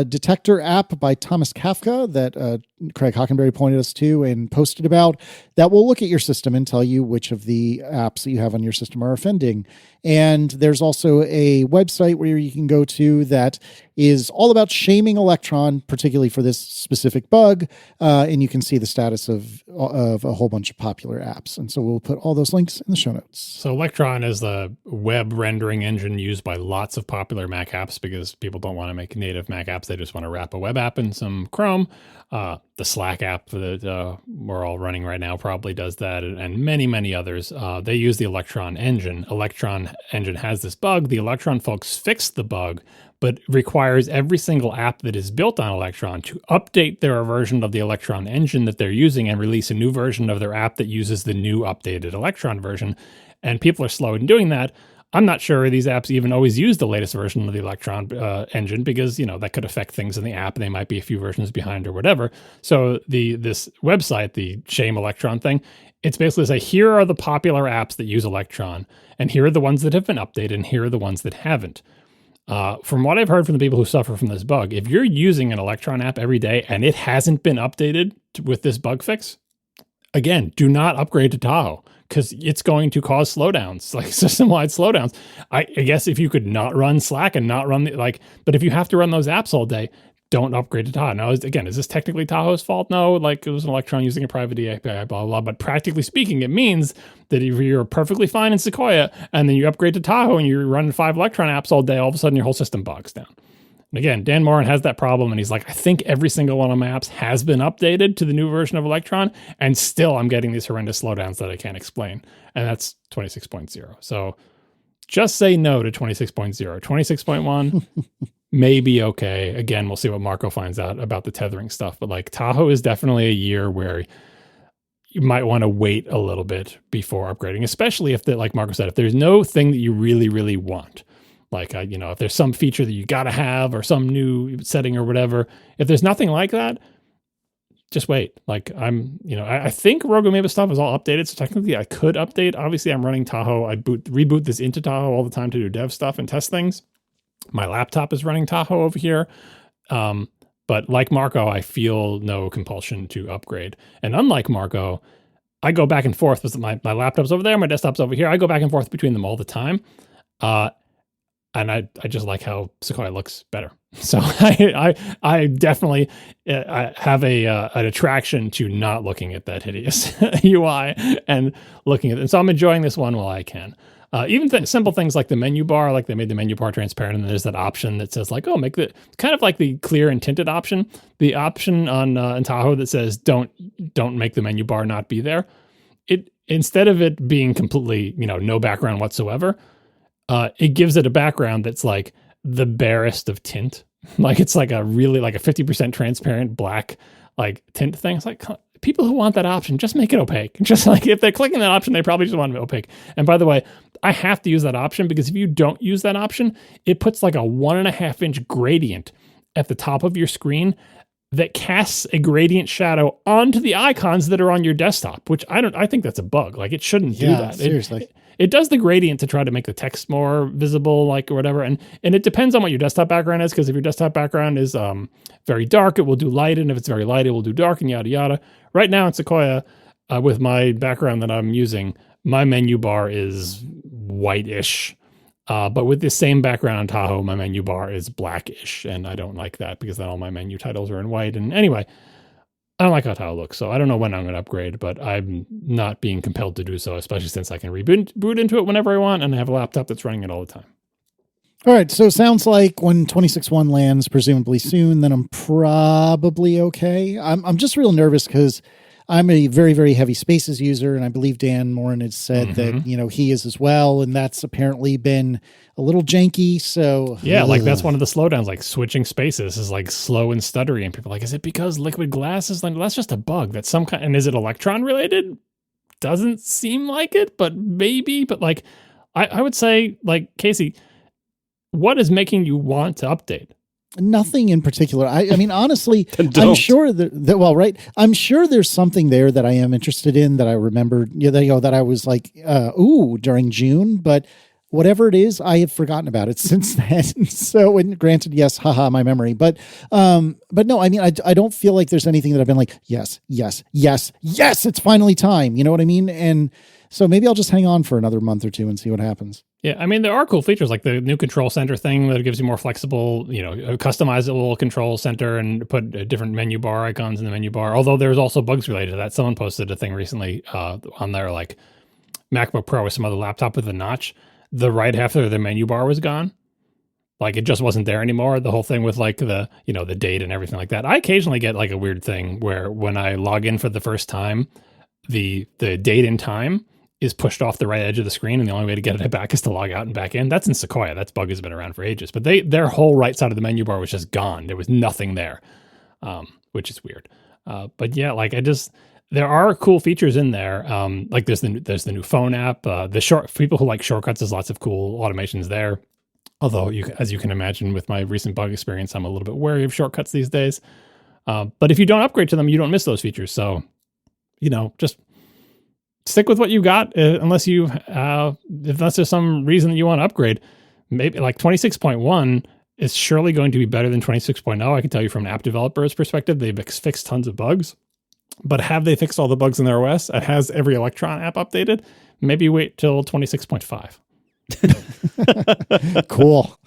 detector app by Thomas Kafka that Craig Hockenberry pointed us to and posted about that will look at your system and tell you which of the apps that you have on your system are offending. And there's also a website where you can go to that is all about shaming Electron, particularly for this specific bug. And you can see the status of a whole bunch of popular apps. And so we'll put all those links in the show notes. So Electron is the web rendering engine used by lots of popular Mac apps because people don't want to make native Mac apps. They just want to wrap a web app in some Chrome. The Slack app that we're all running right now probably does that, and many, many others. They use the Electron engine. Electron engine has this bug. The Electron folks fixed the bug, but requires every single app that is built on Electron to update their version of the Electron engine that they're using and release a new version of their app that uses the new updated Electron version. And people are slow in doing that. I'm not sure these apps even always use the latest version of the Electron engine because, that could affect things in the app. And they might be a few versions behind or whatever. So this website, the Shame Electron thing, it's basically say, here are the popular apps that use Electron, and here are the ones that have been updated, and here are the ones that haven't. From what I've heard from the people who suffer from this bug, if you're using an Electron app every day and it hasn't been updated with this bug fix, again, do not upgrade to Tahoe because it's going to cause slowdowns, like system-wide slowdowns. I guess if you could not run Slack and not run but if you have to run those apps all day, don't upgrade to Tahoe. Now, again, is this technically Tahoe's fault? No, like it was an Electron using a private API, blah, blah, blah. But practically speaking, it means that if you're perfectly fine in Sequoia and then you upgrade to Tahoe and you're running 5 Electron apps all day, all of a sudden your whole system bogs down. And again, Dan Morin has that problem, and he's like, I think every single one of my apps has been updated to the new version of Electron, and still I'm getting these horrendous slowdowns that I can't explain. And that's 26.0. So just say no to 26.0. 26.1, maybe okay. Again, we'll see what Marco finds out about the tethering stuff. But like Tahoe is definitely a year where you might want to wait a little bit before upgrading, especially if, like Marco said, if there's no thing that you really, really want. Like, if there's some feature that you got to have or some new setting or whatever, if there's nothing like that, just wait. Like I think Rogue Amoeba stuff is all updated. So technically I could update. Obviously I'm running Tahoe. I reboot this into Tahoe all the time to do dev stuff and test things. My laptop is running Tahoe over here. But like Marco, I feel no compulsion to upgrade. And unlike Marco, I go back and forth with my laptop's over there. My desktop's over here. I go back and forth between them all the time. And I just like how Sequoia looks better. So I definitely have an attraction to not looking at that hideous UI and looking at it. And so I'm enjoying this one while I can. Even simple things like the menu bar, like they made the menu bar transparent, and there's that option that says like, make the kind of like the clear and tinted option. The option on in Tahoe that says don't make the menu bar not be there. It instead of it being completely no background whatsoever. It gives it a background that's like the barest of tint. Like it's like a really like a 50% transparent black like tint thing. It's like people who want that option, just make it opaque. Just like if they're clicking that option, they probably just want it opaque. And by the way, I have to use that option because if you don't use that option, it puts like a 1.5-inch gradient at the top of your screen that casts a gradient shadow onto the icons that are on your desktop, which I think that's a bug. Like it shouldn't do that. Seriously. It does the gradient to try to make the text more visible, like or whatever. And it depends on what your desktop background is, because if your desktop background is very dark, it will do light. And if it's very light, it will do dark and yada, yada. Right now in Sequoia, with my background that I'm using, my menu bar is whitish. But with the same background on Tahoe, my menu bar is blackish. And I don't like that because then all my menu titles are in white. And anyway, I don't like how Tahoe looks, so I don't know when I'm going to upgrade, but I'm not being compelled to do so, especially since I can boot into it whenever I want, and I have a laptop that's running it all the time. All right, so it sounds like when 26.1 lands, presumably soon, then I'm probably okay. I'm just real nervous because I'm a very, very heavy Spaces user, and I believe Dan Morin has said that, he is as well, and that's apparently been a little janky, so... Yeah, like that's one of the slowdowns, like switching Spaces is like slow and stuttery, and people are like, is it because liquid glass is like... That's just a bug. That's some kind... And is it Electron related? Doesn't seem like it, but maybe. But like, I would say, like, Casey, what is making you want to update? Nothing in particular. I mean, honestly, I'm sure I'm sure there's something there that I am interested in that I remember, that I was like, during June, but whatever it is, I have forgotten about it since then. So, and granted, yes, haha, my memory, but no, I mean, I don't feel like there's anything that I've been like, yes, it's finally time. You know what I mean? And so maybe I'll just hang on for another month or two and see what happens. Yeah, I mean, there are cool features like the new control center thing that gives you more flexible, a customizable control center and put different menu bar icons in the menu bar. Although there's also bugs related to that. Someone posted a thing recently on their like MacBook Pro or some other laptop with a notch. The right half of the menu bar was gone. Like it just wasn't there anymore. The whole thing with like the date and everything like that. I occasionally get like a weird thing where when I log in for the first time, the date and time is pushed off the right edge of the screen, and the only way to get it back is to log out and back in. That's in Sequoia. That bug has been around for ages. But their whole right side of the menu bar was just gone. There was nothing there, which is weird. But yeah, like there are cool features in there. Like there's the new phone app. For people who like shortcuts, there's lots of cool automations there. Although, as you can imagine, with my recent bug experience, I'm a little bit wary of shortcuts these days. But if you don't upgrade to them, you don't miss those features. So, just stick with what you got, unless there's some reason that you want to upgrade. Maybe like 26.1 is surely going to be better than 26.0. I can tell you from an app developer's perspective, they've fixed tons of bugs. But have they fixed all the bugs in their OS? It has every Electron app updated. Maybe wait till 26.5. Cool.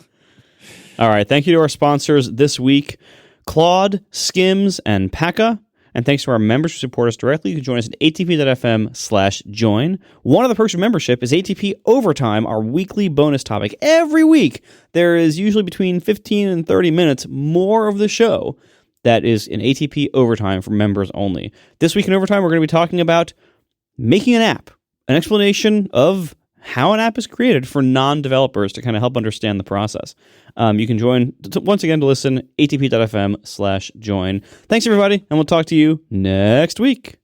All right. Thank you to our sponsors this week, Claude, Skims, and Paka. And thanks to our members who support us directly. You can join us at atp.fm/join. One of the perks of membership is ATP Overtime, our weekly bonus topic. Every week, there is usually between 15 and 30 minutes more of the show that is in ATP Overtime for members only. This week in Overtime, we're going to be talking about making an app, an explanation of how an app is created for non-developers to kind of help understand the process. You can join, once again, to listen, atp.fm/join. Thanks, everybody, and we'll talk to you next week.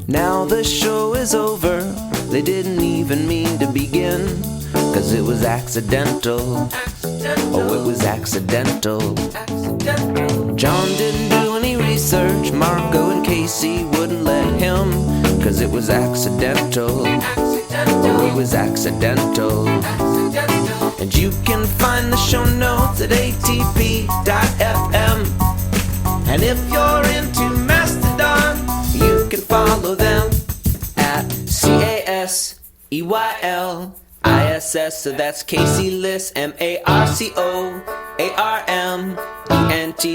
Now the show is over. They didn't even mean to begin, 'cause it was accidental. Oh, it was accidental. John didn't do any research. Marco and Casey wouldn't let him, 'cause it was accidental. Oh, it was accidental. And you can find the show notes at atp.fm. And if you're into Mastodon, you can follow them at CASEYLISS. So that's Casey Liss, MARCOARMENT,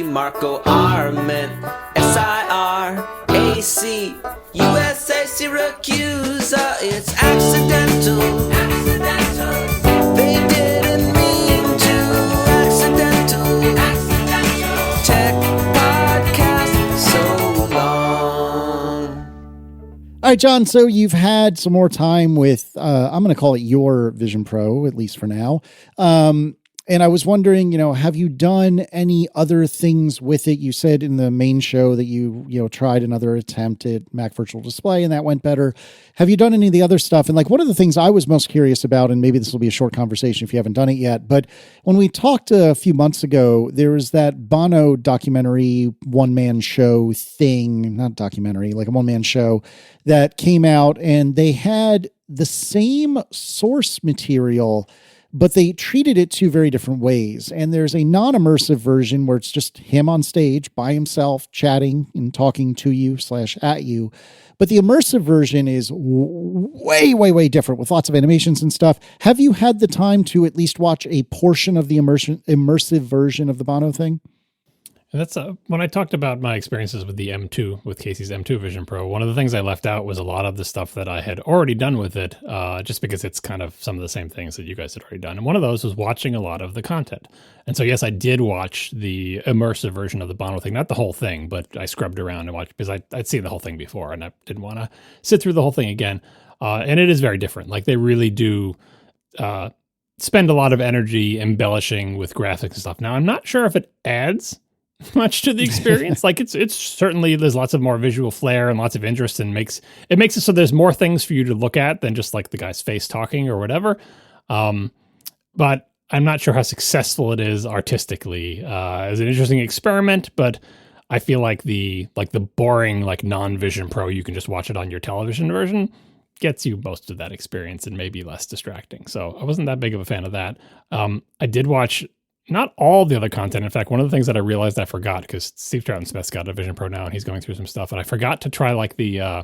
Marco Arment, SIRAC, USA Syracuse. It's accidental. They didn't mean to. Accidental. Tech podcast so long. All right, John, so you've had some more time with, I'm going to call it your Vision Pro, at least for now. And I was wondering, have you done any other things with it? You said in the main show that you tried another attempt at Mac Virtual Display and that went better. Have you done any of the other stuff? And like one of the things I was most curious about, and maybe this will be a short conversation if you haven't done it yet, but when we talked a few months ago, there was that Bono documentary one-man show thing, not documentary, like a one-man show that came out, and they had the same source material, but they treated it two very different ways. And there's a non-immersive version where it's just him on stage by himself chatting and talking to you / at you. But the immersive version is way, way, way different with lots of animations and stuff. Have you had the time to at least watch a portion of the immersive version of the Bono thing? And that's when I talked about my experiences with the M2, with Casey's M2 Vision Pro. One of the things I left out was a lot of the stuff that I had already done with it, just because it's kind of some of the same things that you guys had already done. And one of those was watching a lot of the content. And so, yes, I did watch the immersive version of the Bono thing, not the whole thing, but I scrubbed around and watched because I'd seen the whole thing before and I didn't want to sit through the whole thing again. And it is very different. Like they really do spend a lot of energy embellishing with graphics and stuff. Now, I'm not sure if it adds much to the experience. Like it's certainly, there's lots of more visual flair and lots of interest, and makes it so there's more things for you to look at than just like the guy's face talking or whatever. But I'm not sure how successful it is artistically as an interesting experiment, but I feel like the boring, like non-Vision Pro, you can just watch it on your television version, gets you most of that experience and maybe less distracting. So I wasn't that big of a fan of that. I did watch not all the other content. In fact, one of the things that I realized I forgot, because Steve Troughton-Smith's got a Vision Pro now and he's going through some stuff, and I forgot to try like the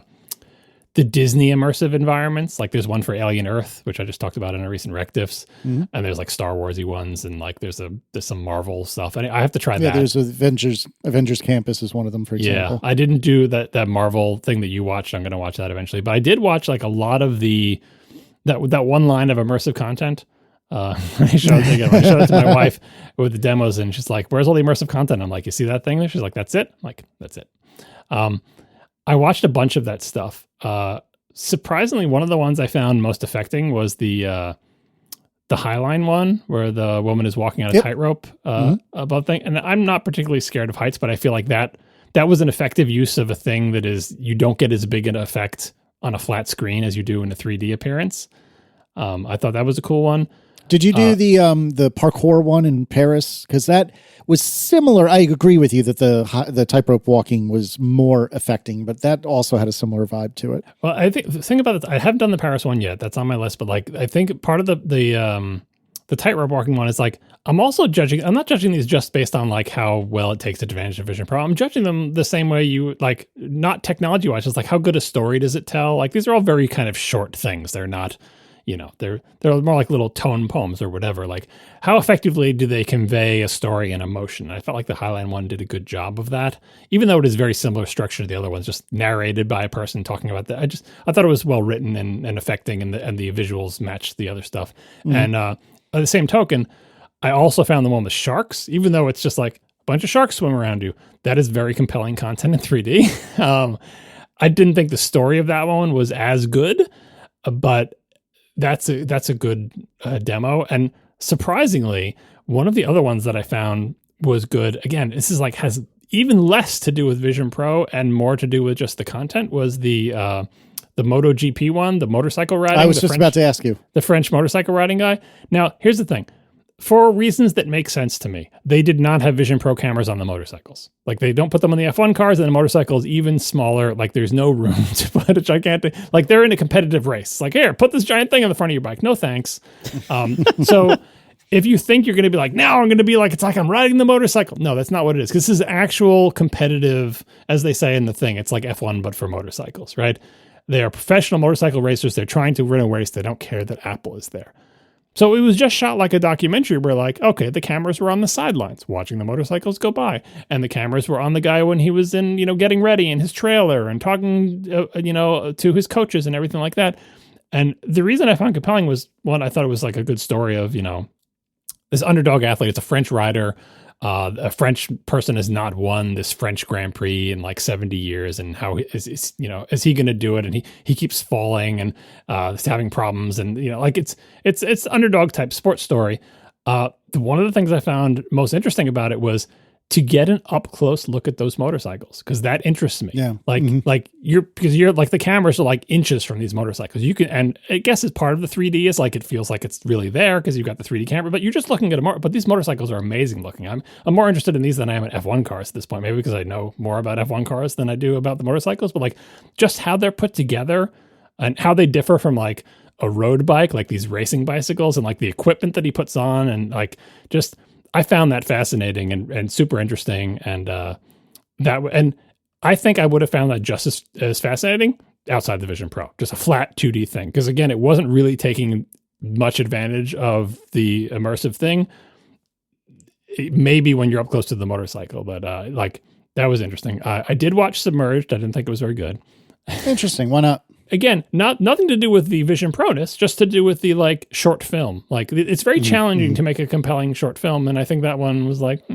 Disney immersive environments. Like there's one for Alien Earth, which I just talked about in a recent Rec Diffs, and there's like Star Warsy ones, and like there's some Marvel stuff. And I have to try that. Yeah, there's Avengers Campus is one of them, for example. Yeah, I didn't do that Marvel thing that you watched. I'm going to watch that eventually, but I did watch like a lot of that one line of immersive content. I showed it to my wife with the demos, and she's like, "Where's all the immersive content?" I'm like, "You see that thing there?" She's like, "That's it." I'm like, "That's it." I watched a bunch of that stuff. Surprisingly, one of the ones I found most affecting was the Highline one, where the woman is walking on a tightrope above thing. And I'm not particularly scared of heights, but I feel like that that was an effective use of a thing that is, you don't get as big an effect on a flat screen as you do in a 3D appearance. I thought that was a cool one. Did you do the parkour one in Paris? Because that was similar. I agree with you that the tightrope walking was more affecting, but that also had a similar vibe to it. Well, I think the thing about it, I haven't done the Paris one yet. That's on my list, but like I think part of the tightrope walking one is like I'm not judging these just based on like how well it takes advantage of Vision Pro. I'm judging them the same way you like, not technology wise, just like how good a story does it tell. Like these are all very kind of short things. They're not, they're more like little tone poems or whatever. Like how effectively do they convey a story and emotion? I felt like the Highline one did a good job of that, even though it is very similar structure to the other ones, just narrated by a person talking about that. I thought it was well written and affecting, and the visuals matched the other stuff. And by the same token, I also found the one with sharks, even though it's just like a bunch of sharks swim around you. That is very compelling content in 3D. I didn't think the story of that one was as good, but that's a good demo. And surprisingly, one of the other ones that I found was good. Again, this is like has even less to do with Vision Pro and more to do with just the content, was the MotoGP one, the motorcycle riding. I was just about to ask you. The French motorcycle riding guy. Now, here's the thing. For reasons that make sense to me, they did not have Vision Pro cameras on the motorcycles. Like they don't put them on the F1 cars, and the motorcycle is even smaller. Like there's no room to put a gigantic, like they're in a competitive race. Like, here, put this giant thing on the front of your bike. No thanks. So if you think you're going to be like, now I'm going to be like, it's like I'm riding the motorcycle. No, that's not what it is. This is actual competitive, as they say in the thing. It's like F1, but for motorcycles, right? They are professional motorcycle racers. They're trying to win a race. They don't care that Apple is there. So it was just shot like a documentary where like, okay, the cameras were on the sidelines watching the motorcycles go by, and the cameras were on the guy when he was in, getting ready in his trailer and talking, to his coaches and everything like that. And the reason I found compelling was, one, I thought it was like a good story of, this underdog athlete. It's a French rider. A French person has not won this French Grand Prix in like 70 years, and how is he going to do it? And he keeps falling and is having problems, and like it's underdog type sports story. One of the things I found most interesting about it was to get an up close look at those motorcycles, because that interests me. Yeah, like you're like the cameras are like inches from these motorcycles. You can, and I guess as part of the 3D is like it feels like it's really there because you've got the 3D camera, but you're just looking at but these motorcycles are amazing looking. I'm more interested in these than I am in F1 cars at this point, maybe because I know more about F1 cars than I do about the motorcycles. But like just how they're put together and how they differ from like a road bike, like these racing bicycles, and like the equipment that he puts on, and like just. I found that fascinating and super interesting, and and I think I would have found that just as fascinating outside the Vision Pro, just a flat 2D thing. Because again, it wasn't really taking much advantage of the immersive thing. Maybe when you're up close to the motorcycle, but like that was interesting. I did watch Submerged. I didn't think it was very good. Interesting. Why not? Again, nothing to do with the Vision Pro-ness, just to do with the like short film. Like it's very challenging to make a compelling short film, and I think that one was like,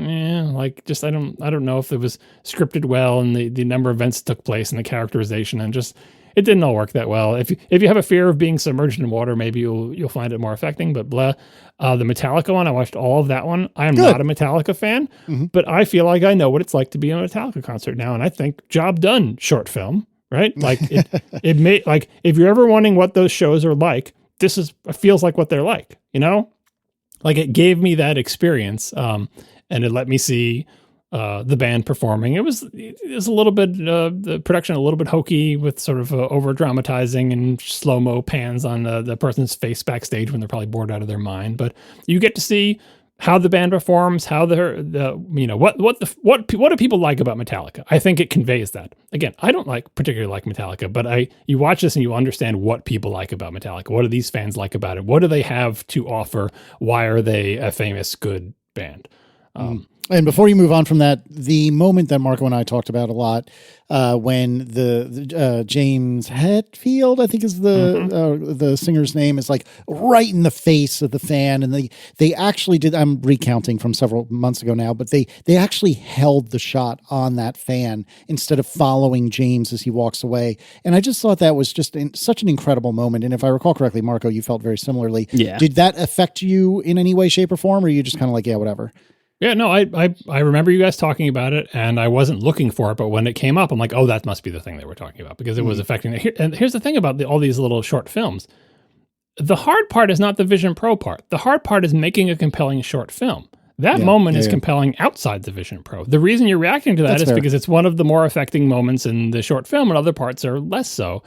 just I don't know if it was scripted well, and the number of events that took place and the characterization, and just it didn't all work that well. If you have a fear of being submerged in water, maybe you'll find it more affecting. But blah, the Metallica one, I watched all of that one. I am not a Metallica fan, but I feel like I know what it's like to be in a Metallica concert now, and I think job done short film. Right? Like it may, like if you're ever wondering what those shows are like, feels like what they're like, like it gave me that experience. And it let me see, the band performing. It was a little bit, the production, a little bit hokey with sort of over dramatizing and slow-mo pans on the person's face backstage when they're probably bored out of their mind. But you get to see how the band performs, how what do people like about Metallica? I think it conveys that. Again, I don't particularly like Metallica, but you watch this and you understand what people like about Metallica. What do these fans like about it? What do they have to offer? Why are they a famous, good band? And before you move on from that, the moment that Marco and I talked about a lot, when the James Hetfield, I think is the singer's name, is like right in the face of the fan, and they actually did. I'm recounting from several months ago now, but they actually held the shot on that fan instead of following James as he walks away, and I just thought that was just such an incredible moment. And if I recall correctly, Marco, you felt very similarly. Yeah. Did that affect you in any way, shape, or form, or are you just kind of like, yeah, whatever? Yeah, no, I remember you guys talking about it, and I wasn't looking for it, but when it came up, I'm like, oh, that must be the thing they were talking about, because it was affecting it. And here's the thing about all these little short films. The hard part is not the Vision Pro part. The hard part is making a compelling short film. That moment is compelling outside the Vision Pro. The reason you're reacting to that is because it's one of the more affecting moments in the short film, and other parts are less so.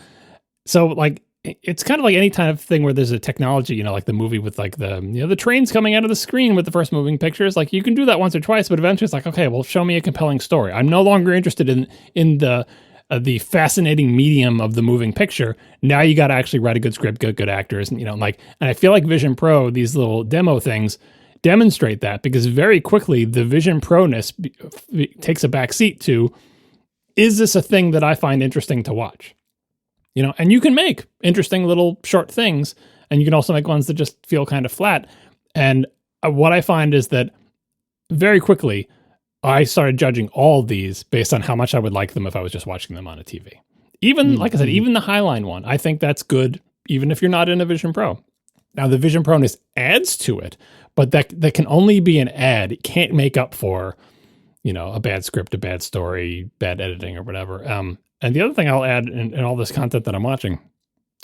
So, like, it's kind of like any kind of thing where there's a technology, like the movie with like the trains coming out of the screen with the first moving pictures. Like, you can do that once or twice, but eventually it's like, okay, well, show me a compelling story. I'm no longer interested in the fascinating medium of the moving picture. Now you got to actually write a good script, good actors, and and I feel like Vision Pro, these little demo things, demonstrate that, because very quickly the Vision Pro-ness takes a back seat to, is this a thing that I find interesting to watch? And you can make interesting little short things, and you can also make ones that just feel kind of flat. And what I find is that very quickly, I started judging all of these based on how much I would like them if I was just watching them on a TV. Even, like I said, even the Highline one, I think that's good, even if you're not in a Vision Pro. Now, the Vision Pro-ness adds to it, but that can only be an ad. It can't make up for, a bad script, a bad story, bad editing, or whatever. And the other thing I'll add in all this content that I'm watching,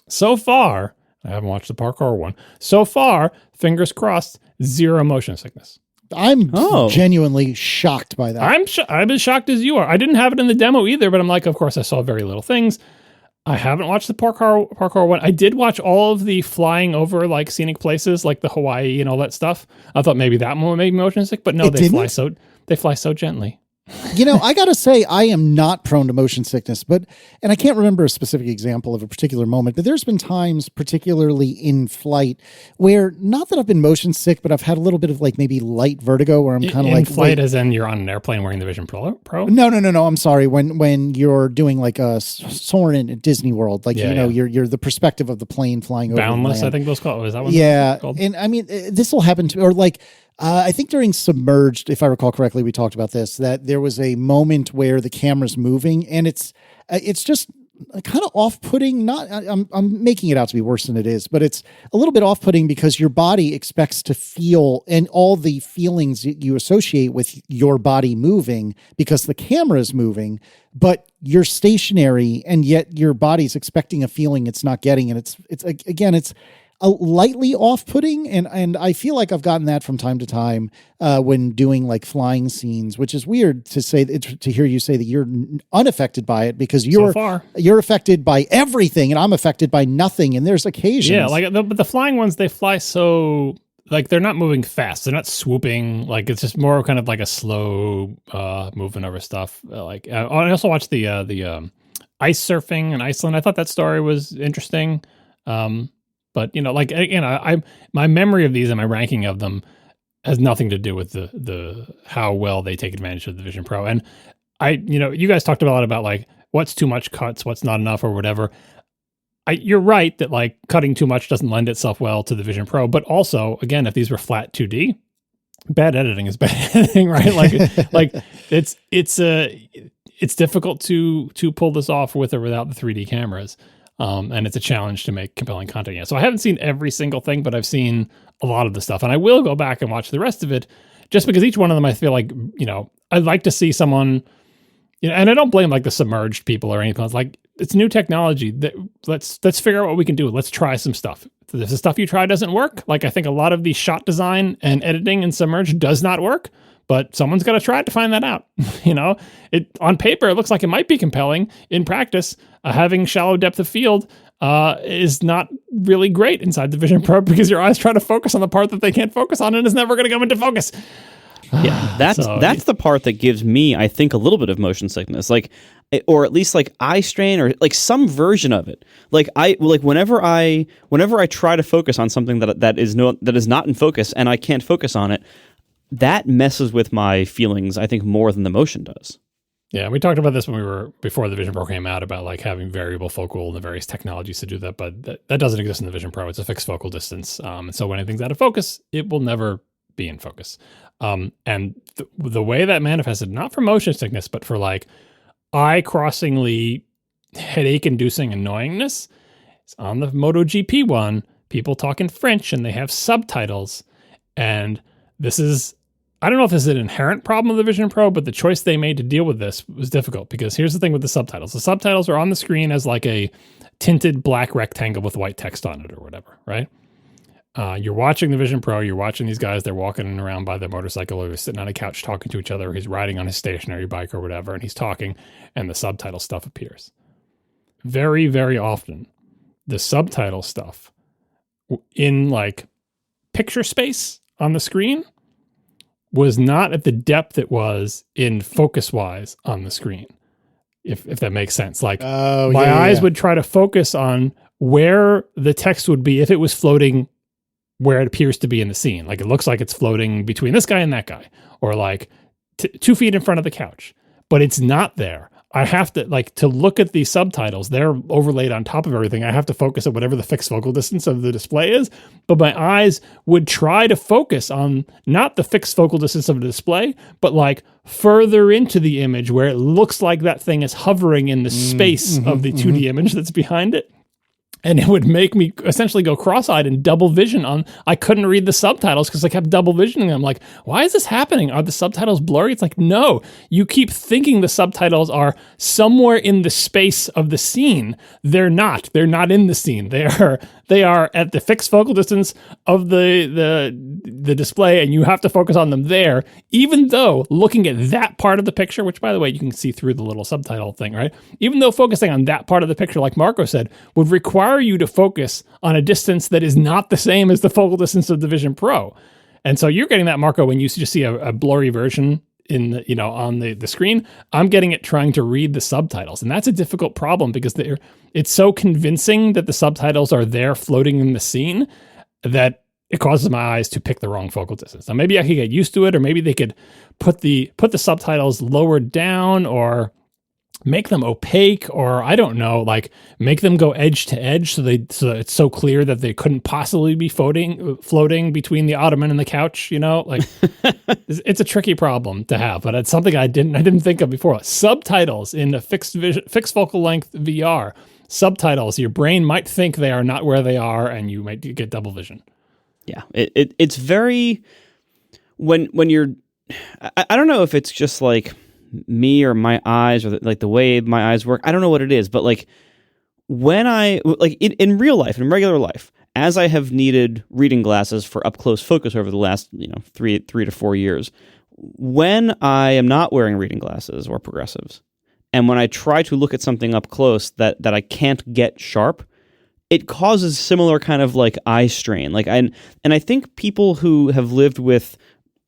so far, I haven't watched the parkour one, so far, fingers crossed, zero motion sickness. I'm genuinely shocked by that. I'm as shocked as you are. I didn't have it in the demo either, but I'm like, of course, I saw very little things. I haven't watched the parkour one. I did watch all of the flying over like scenic places, like the Hawaii and all that stuff. I thought maybe that one would make me motion sick, but no, they fly so gently. I got to say, I am not prone to motion sickness, and I can't remember a specific example of a particular moment, but there's been times, particularly in flight, where not that I've been motion sick, but I've had a little bit of like maybe light vertigo where I'm kind of like... In flight, as in you're on an airplane wearing the Vision Pro? No. I'm sorry. When you're doing like a soaring at Disney World, like, you're the perspective of the plane flying over Boundless, land. I think those called. Is that what it's called? And I mean, this will happen to, or like, I think during Submerged, if I recall correctly, we talked about this, that there was a moment where the camera's moving, and it's just kind of off-putting. I'm making it out to be worse than it is, but it's a little bit off-putting because your body expects to feel, and all the feelings that you associate with your body moving because the camera is moving, but you're stationary, and yet your body's expecting a feeling it's not getting, and it's a lightly off-putting, and I feel like I've gotten that from time to time when doing like flying scenes, which is weird to hear you say that you're unaffected by it, because you're affected by everything, and I'm affected by nothing. And there's occasions, but the flying ones, they fly so like they're not moving fast, they're not swooping. Like, it's just more kind of like a slow moving over stuff. I also watched the ice surfing in Iceland. I thought that story was interesting. But my memory of these and my ranking of them has nothing to do with the how well they take advantage of the Vision Pro. And you guys talked a lot about like what's too much cuts, what's not enough, or whatever. You're right that like cutting too much doesn't lend itself well to the Vision Pro. But also, again, if these were flat 2D, bad editing is bad editing, right? Like it's difficult to pull this off with or without the 3D cameras. And it's a challenge to make compelling content. Yeah. So I haven't seen every single thing, but I've seen a lot of the stuff, and I will go back and watch the rest of it, just because each one of them, I feel like, I'd like to see someone, and I don't blame like the Submerged people or anything. It's like, it's new technology. Let's figure out what we can do. Let's try some stuff. If the stuff you try doesn't work, like I think a lot of the shot design and editing in Submerged does not work, but someone's got to try to find that out. It on paper, it looks like it might be compelling. In practice, having shallow depth of field is not really great inside the Vision Pro, because your eyes try to focus on the part that they can't focus on, and it's never going to come into focus. Yeah, that's the part that gives me, I think, a little bit of motion sickness, like, or at least like eye strain, or like some version of it. Whenever I try to focus on something that is not in focus, and I can't focus on it, that messes with my feelings, I think, more than the motion does. Yeah, we talked about this before the Vision Pro came out, about like having variable focal and the various technologies to do that, but that doesn't exist in the Vision Pro. It's a fixed focal distance. And so when anything's out of focus, it will never be in focus. And the way that manifested, not for motion sickness, but for like eye-crossingly headache-inducing annoyingness, is on the MotoGP one, people talk in French and they have subtitles. And this is I don't know if this is an inherent problem of the Vision Pro, but the choice they made to deal with this was difficult because here's the thing with the subtitles. The subtitles are on the screen as like a tinted black rectangle with white text on it or whatever, right? You're watching the Vision Pro, you're watching these guys, they're walking around by their motorcycle or they're sitting on a couch talking to each other, or he's riding on his stationary bike or whatever, and he's talking, and the subtitle stuff appears. Very, very often, the subtitle stuff in like picture space on the screen was not at the depth it was in focus-wise on the screen, if that makes sense. Like my eyes would try to focus on where the text would be if it was floating where it appears to be in the scene. Like it looks like it's floating between this guy and that guy, or like 2 feet in front of the couch, but it's not there. I have to to look at these subtitles. They're overlaid on top of everything. I have to focus on whatever the fixed focal distance of the display is, but my eyes would try to focus on not the fixed focal distance of the display, but like further into the image where it looks like that thing is hovering in the space of the 2D image that's behind it. And it would make me essentially go cross-eyed and double vision on. I couldn't read the subtitles because I kept double visioning them. Like, why is this happening? Are the subtitles blurry? It's like, no, you keep thinking the subtitles are somewhere in the space of the scene. They're not. They're not in the scene. They are at the fixed focal distance of the display, and you have to focus on them there. Even though looking at that part of the picture, which by the way you can see through the little subtitle thing, right? Even though focusing on that part of the picture, like Marco said, would require you to focus on a distance that is not the same as the focal distance of the Vision Pro. And so you're getting that, Marco, when you just see a blurry version in the, on the screen. I'm getting it trying to read the subtitles. And that's a difficult problem because it's so convincing that the subtitles are there floating in the scene that it causes my eyes to pick the wrong focal distance. Now, maybe I could get used to it, or maybe they could put the subtitles lower down, or make them opaque, or I don't know, like make them go edge to edge so it's so clear that they couldn't possibly be floating between the ottoman and the couch. Like it's a tricky problem to have, but it's something I didn't think of before. Subtitles in a fixed focal length VR. Subtitles, your brain might think they are not where they are, and you might get double vision. Yeah, it's very when you're. I don't know if it's just like me or my eyes, or the way my eyes work. I don't know what it is, but like when I in real life, in regular life, as I have needed reading glasses for up close focus over the last 3 to 4 years, when I am not wearing reading glasses or progressives, and when I try to look at something up close that I can't get sharp, it causes similar kind of like eye strain. And I think people who have lived with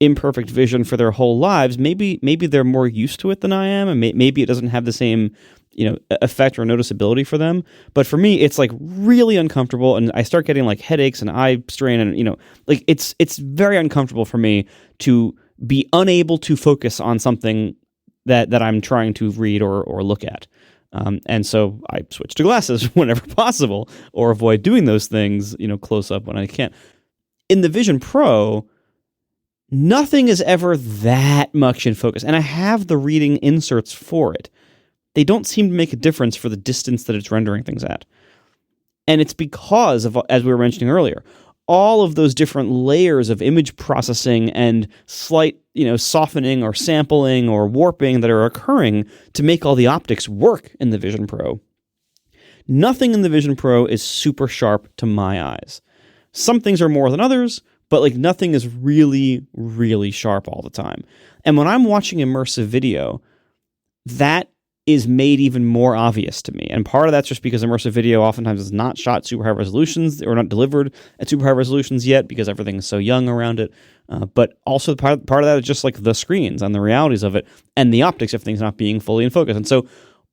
imperfect vision for their whole lives, maybe they're more used to it than I am, and maybe it doesn't have the same effect or noticeability for them. But for me, it's like really uncomfortable, and I start getting like headaches and eye strain, and it's very uncomfortable for me to be unable to focus on something that I'm trying to read or look at. And so I switch to glasses whenever possible, or avoid doing those things close up when I can. In the Vision Pro, nothing is ever that much in focus, and I have the reading inserts for it. They don't seem to make a difference for the distance that it's rendering things at. And it's because of, as we were mentioning earlier, all of those different layers of image processing and slight, softening or sampling or warping that are occurring to make all the optics work in the Vision Pro. Nothing in the Vision Pro is super sharp to my eyes. Some things are more than others, but nothing is really, really sharp all the time. And when I'm watching immersive video, that is made even more obvious to me. And part of that's just because immersive video oftentimes is not shot super high resolutions, or not delivered at super high resolutions yet because everything is so young around it. But also part of that is just the screens and the realities of it, and the optics of things not being fully in focus. And so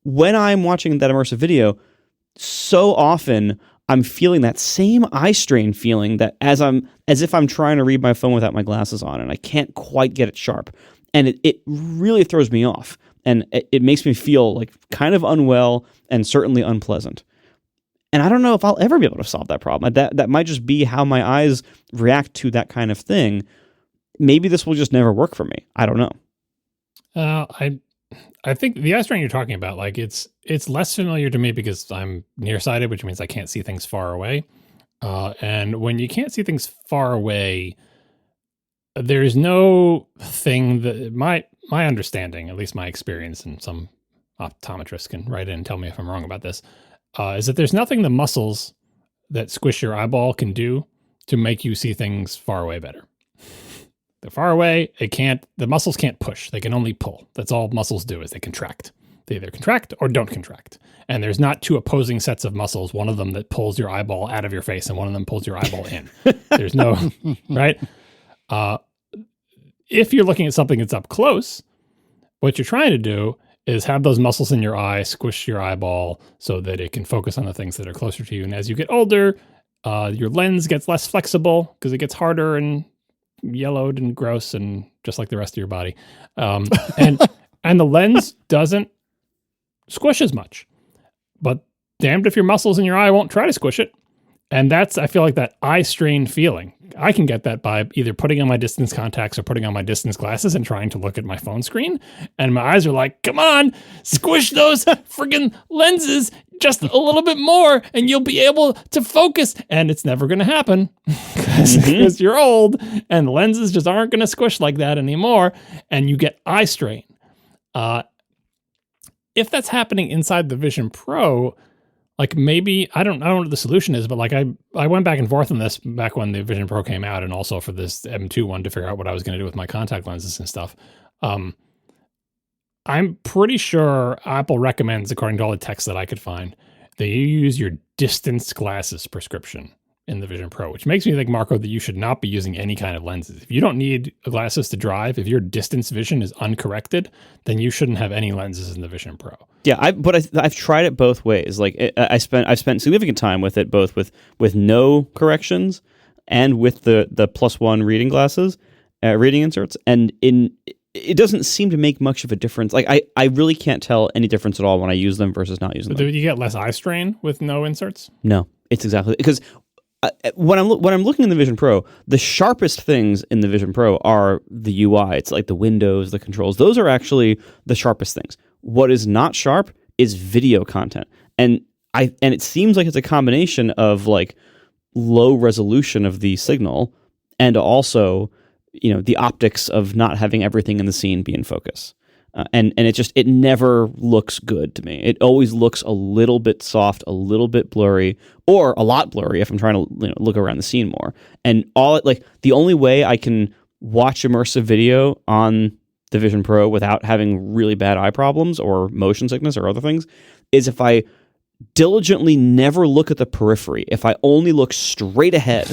when I'm watching that immersive video, so often I'm feeling that same eye strain feeling that as if I'm trying to read my phone without my glasses on, and I can't quite get it sharp. And it really throws me off. And it makes me feel kind of unwell and certainly unpleasant. And I don't know if I'll ever be able to solve that problem. That might just be how my eyes react to that kind of thing. Maybe this will just never work for me. I don't know. I think the eye strain you're talking about, it's less familiar to me because I'm nearsighted, which means I can't see things far away. And when you can't see things far away, there's no thing that my understanding, at least my experience, and some optometrists can write in and tell me if I'm wrong about this, is that there's nothing the muscles that squish your eyeball can do to make you see things far away better. They're far away. The muscles can't push. They can only pull. That's all muscles do, is they contract. They either contract or don't contract. And there's not two opposing sets of muscles, one of them that pulls your eyeball out of your face and one of them pulls your eyeball in. There's no, right? If you're looking at something that's up close, what you're trying to do is have those muscles in your eye squish your eyeball so that it can focus on the things that are closer to you. And as you get older, your lens gets less flexible because it gets harder and yellowed and gross and just like the rest of your body. And the lens doesn't squish as much. But damned if your muscles in your eye won't try to squish it. And that's, I feel like, that eye strain feeling. I can get that by either putting on my distance contacts or putting on my distance glasses and trying to look at my phone screen. And my eyes are like, come on, squish those friggin' lenses just a little bit more and you'll be able to focus. And it's never going to happen because you're old and the lenses just aren't going to squish like that anymore. And you get eye strain. If that's happening inside the Vision Pro, like maybe, I don't know what the solution is, but like I went back and forth on this back when the Vision Pro came out and also for this M2 one to figure out what I was going to do with my contact lenses and stuff. I'm pretty sure Apple recommends, according to all the text that I could find, that you use your distance glasses prescription in the Vision Pro, which makes me think, Marco, that you should not be using any kind of lenses. If you don't need glasses to drive, if your distance vision is uncorrected, then you shouldn't have any lenses in the Vision Pro. Yeah, I've tried it both ways. Like I've spent significant time with it, both with no corrections and with the +1 reading glasses, reading inserts, and it doesn't seem to make much of a difference. Like I really can't tell any difference at all when I use them versus not using them. Do you get less eye strain with no inserts? No, it's exactly because. When I'm looking in the Vision Pro, the sharpest things in the Vision Pro are the UI. It's like the windows, the controls. Those are actually the sharpest things. What is not sharp is video content, and it seems like it's a combination of like low resolution of the signal and also the optics of not having everything in the scene be in focus. And it never looks good to me. It always looks a little bit soft, a little bit blurry, or a lot blurry if I'm trying to look around the scene more. And the only way I can watch immersive video on the Vision Pro without having really bad eye problems or motion sickness or other things is if I diligently never look at the periphery. If I only look straight ahead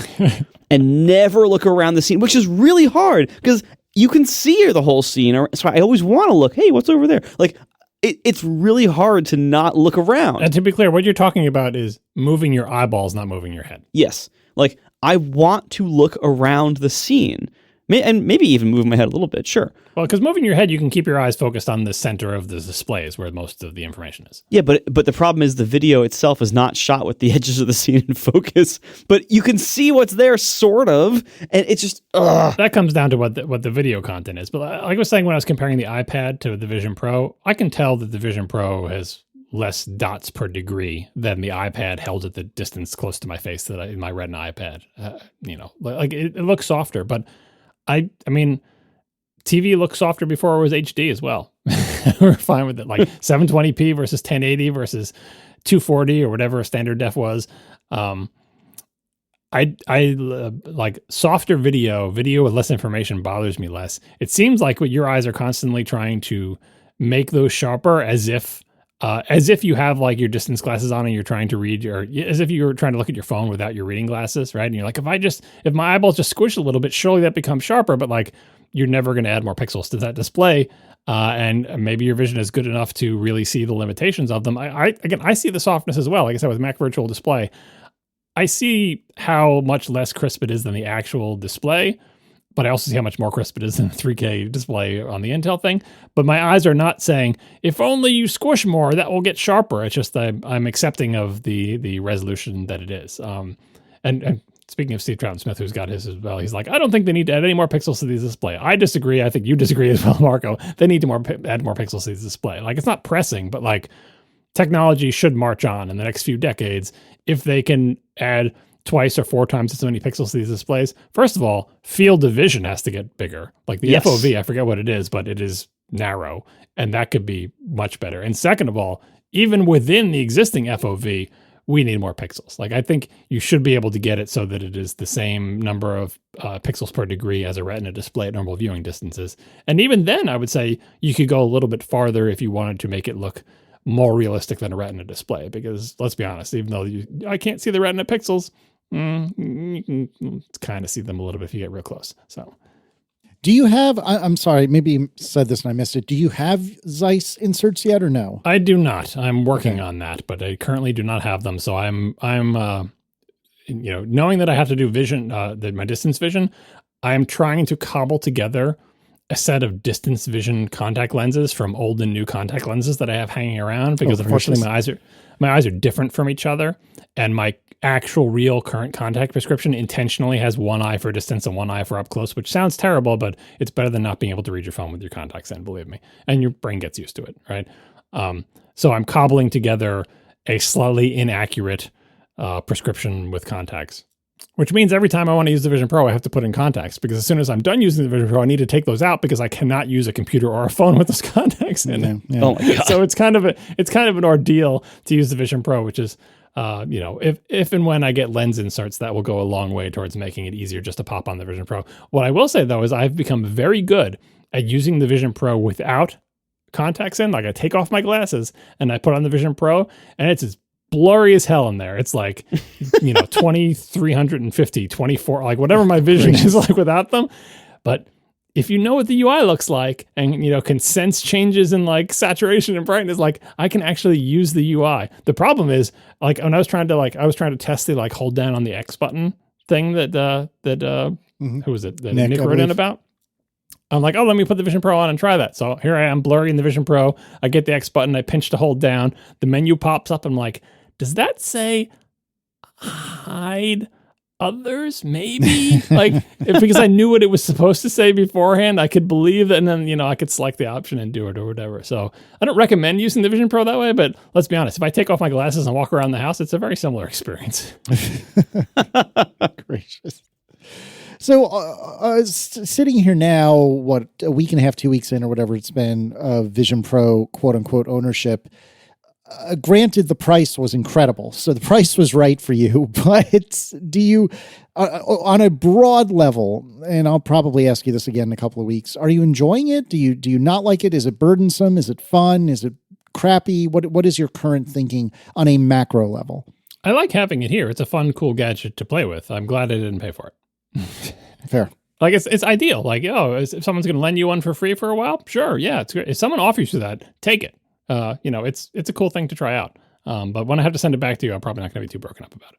and never look around the scene, which is really hard because you can see the whole scene, so I always want to look, hey, what's over there? Like, it's really hard to not look around. And to be clear, what you're talking about is moving your eyeballs, not moving your head. Yes. Like, I want to look around the scene. And maybe even move my head a little bit, sure. Well, because moving your head, you can keep your eyes focused on the center of the displays where most of the information is. Yeah, but the problem is the video itself is not shot with the edges of the scene in focus, but you can see what's there, sort of, and it's just, ugh. That comes down to what the video content is. But like I was saying when I was comparing the iPad to the Vision Pro, I can tell that the Vision Pro has less dots per degree than the iPad held at the distance close to my face that in my Retina iPad. It looks softer, but I mean, TV looked softer before it was HD as well. We're fine with it. Like 720p versus 1080 versus 240 or whatever standard def was. I like softer video with less information bothers me less. It seems like what your eyes are constantly trying to make those sharper as if you have like your distance glasses on and you're trying to read as if you were trying to look at your phone without your reading glasses, right? And you're like, if my eyeballs just squish a little bit, surely that becomes sharper, but like you're never going to add more pixels to that display. And maybe your vision is good enough to really see the limitations of them. I see the softness as well. Like I said, with Mac Virtual Display, I see how much less crisp it is than the actual display, but I also see how much more crisp it is than the 3K display on the Intel thing. But my eyes are not saying, if only you squish more, that will get sharper. It's just I'm accepting of the resolution that it is. And speaking of Steve Troughton-Smith, who's got his as well, he's like, I don't think they need to add any more pixels to this display. I disagree. I think you disagree as well, Marco. They need to add more pixels to this display. Like, it's not pressing, but like technology should march on in the next few decades if they can add twice or 4 times as many pixels to these displays. First of all, field of vision has to get bigger. Like the Yes. FOV, I forget what it is, but it is narrow, and that could be much better. And second of all, even within the existing FOV, we need more pixels. Like I think you should be able to get it so that it is the same number of pixels per degree as a Retina display at normal viewing distances. And even then, I would say you could go a little bit farther if you wanted to make it look more realistic than a Retina display. Because let's be honest, even though I can't see the Retina pixels, you can kind of see them a little bit if you get real close. So. Do you have, I'm sorry, maybe you said this and I missed it. Do you have Zeiss inserts yet or no? I do not. I'm working on that, but I currently do not have them. So I'm knowing that I have to do vision, my distance vision, I'm trying to cobble together a set of distance vision contact lenses from old and new contact lenses that I have hanging around because unfortunately my eyes are different from each other, and my actual real current contact prescription intentionally has one eye for distance and one eye for up close, which sounds terrible, but it's better than not being able to read your phone with your contacts in, believe me. And your brain gets used to it, right? So I'm cobbling together a slightly inaccurate prescription with contacts, which means every time I want to use the Vision Pro, I have to put in contacts, because as soon as I'm done using the Vision Pro, I need to take those out because I cannot use a computer or a phone with those contacts in it. Yeah. Oh my God. So it's kind of an ordeal to use the Vision Pro, which is, if and when I get lens inserts, that will go a long way towards making it easier just to pop on the Vision Pro. What I will say though is I've become very good at using the Vision Pro without contacts in. Like I take off my glasses and I put on the Vision Pro, and it's as blurry as hell in there. It's like, 2350, 24, like whatever my vision is like without them. But if you know what the UI looks like and, can sense changes in like saturation and brightness, like I can actually use the UI. The problem is like when I was trying to test the like hold down on the X button thing that who was it? That Nick wrote in about. I'm like, let me put the Vision Pro on and try that. So here I am blurring the Vision Pro. I get the X button. I pinch to hold down. The menu pops up. I'm like, does that say hide others? Maybe because I knew what it was supposed to say beforehand. I could believe that, and then I could select the option and do it or whatever. So I don't recommend using the Vision Pro that way, but let's be honest, if I take off my glasses and walk around the house, it's a very similar experience. Gracious. So sitting here now, a week and a half, 2 weeks in or whatever it's been, Vision Pro quote unquote ownership. Granted, the price was incredible, so the price was right for you. But do you, on a broad level, and I'll probably ask you this again in a couple of weeks, are you enjoying it? Do you not like it? Is it burdensome? Is it fun? Is it crappy? What is your current thinking on a macro level? I like having it here. It's a fun, cool gadget to play with. I'm glad I didn't pay for it. Fair. Like it's ideal. Like, if someone's going to lend you one for free for a while, sure, yeah, it's great. If someone offers you that, take it. It's a cool thing to try out. But when I have to send it back to you, I'm probably not going to be too broken up about it.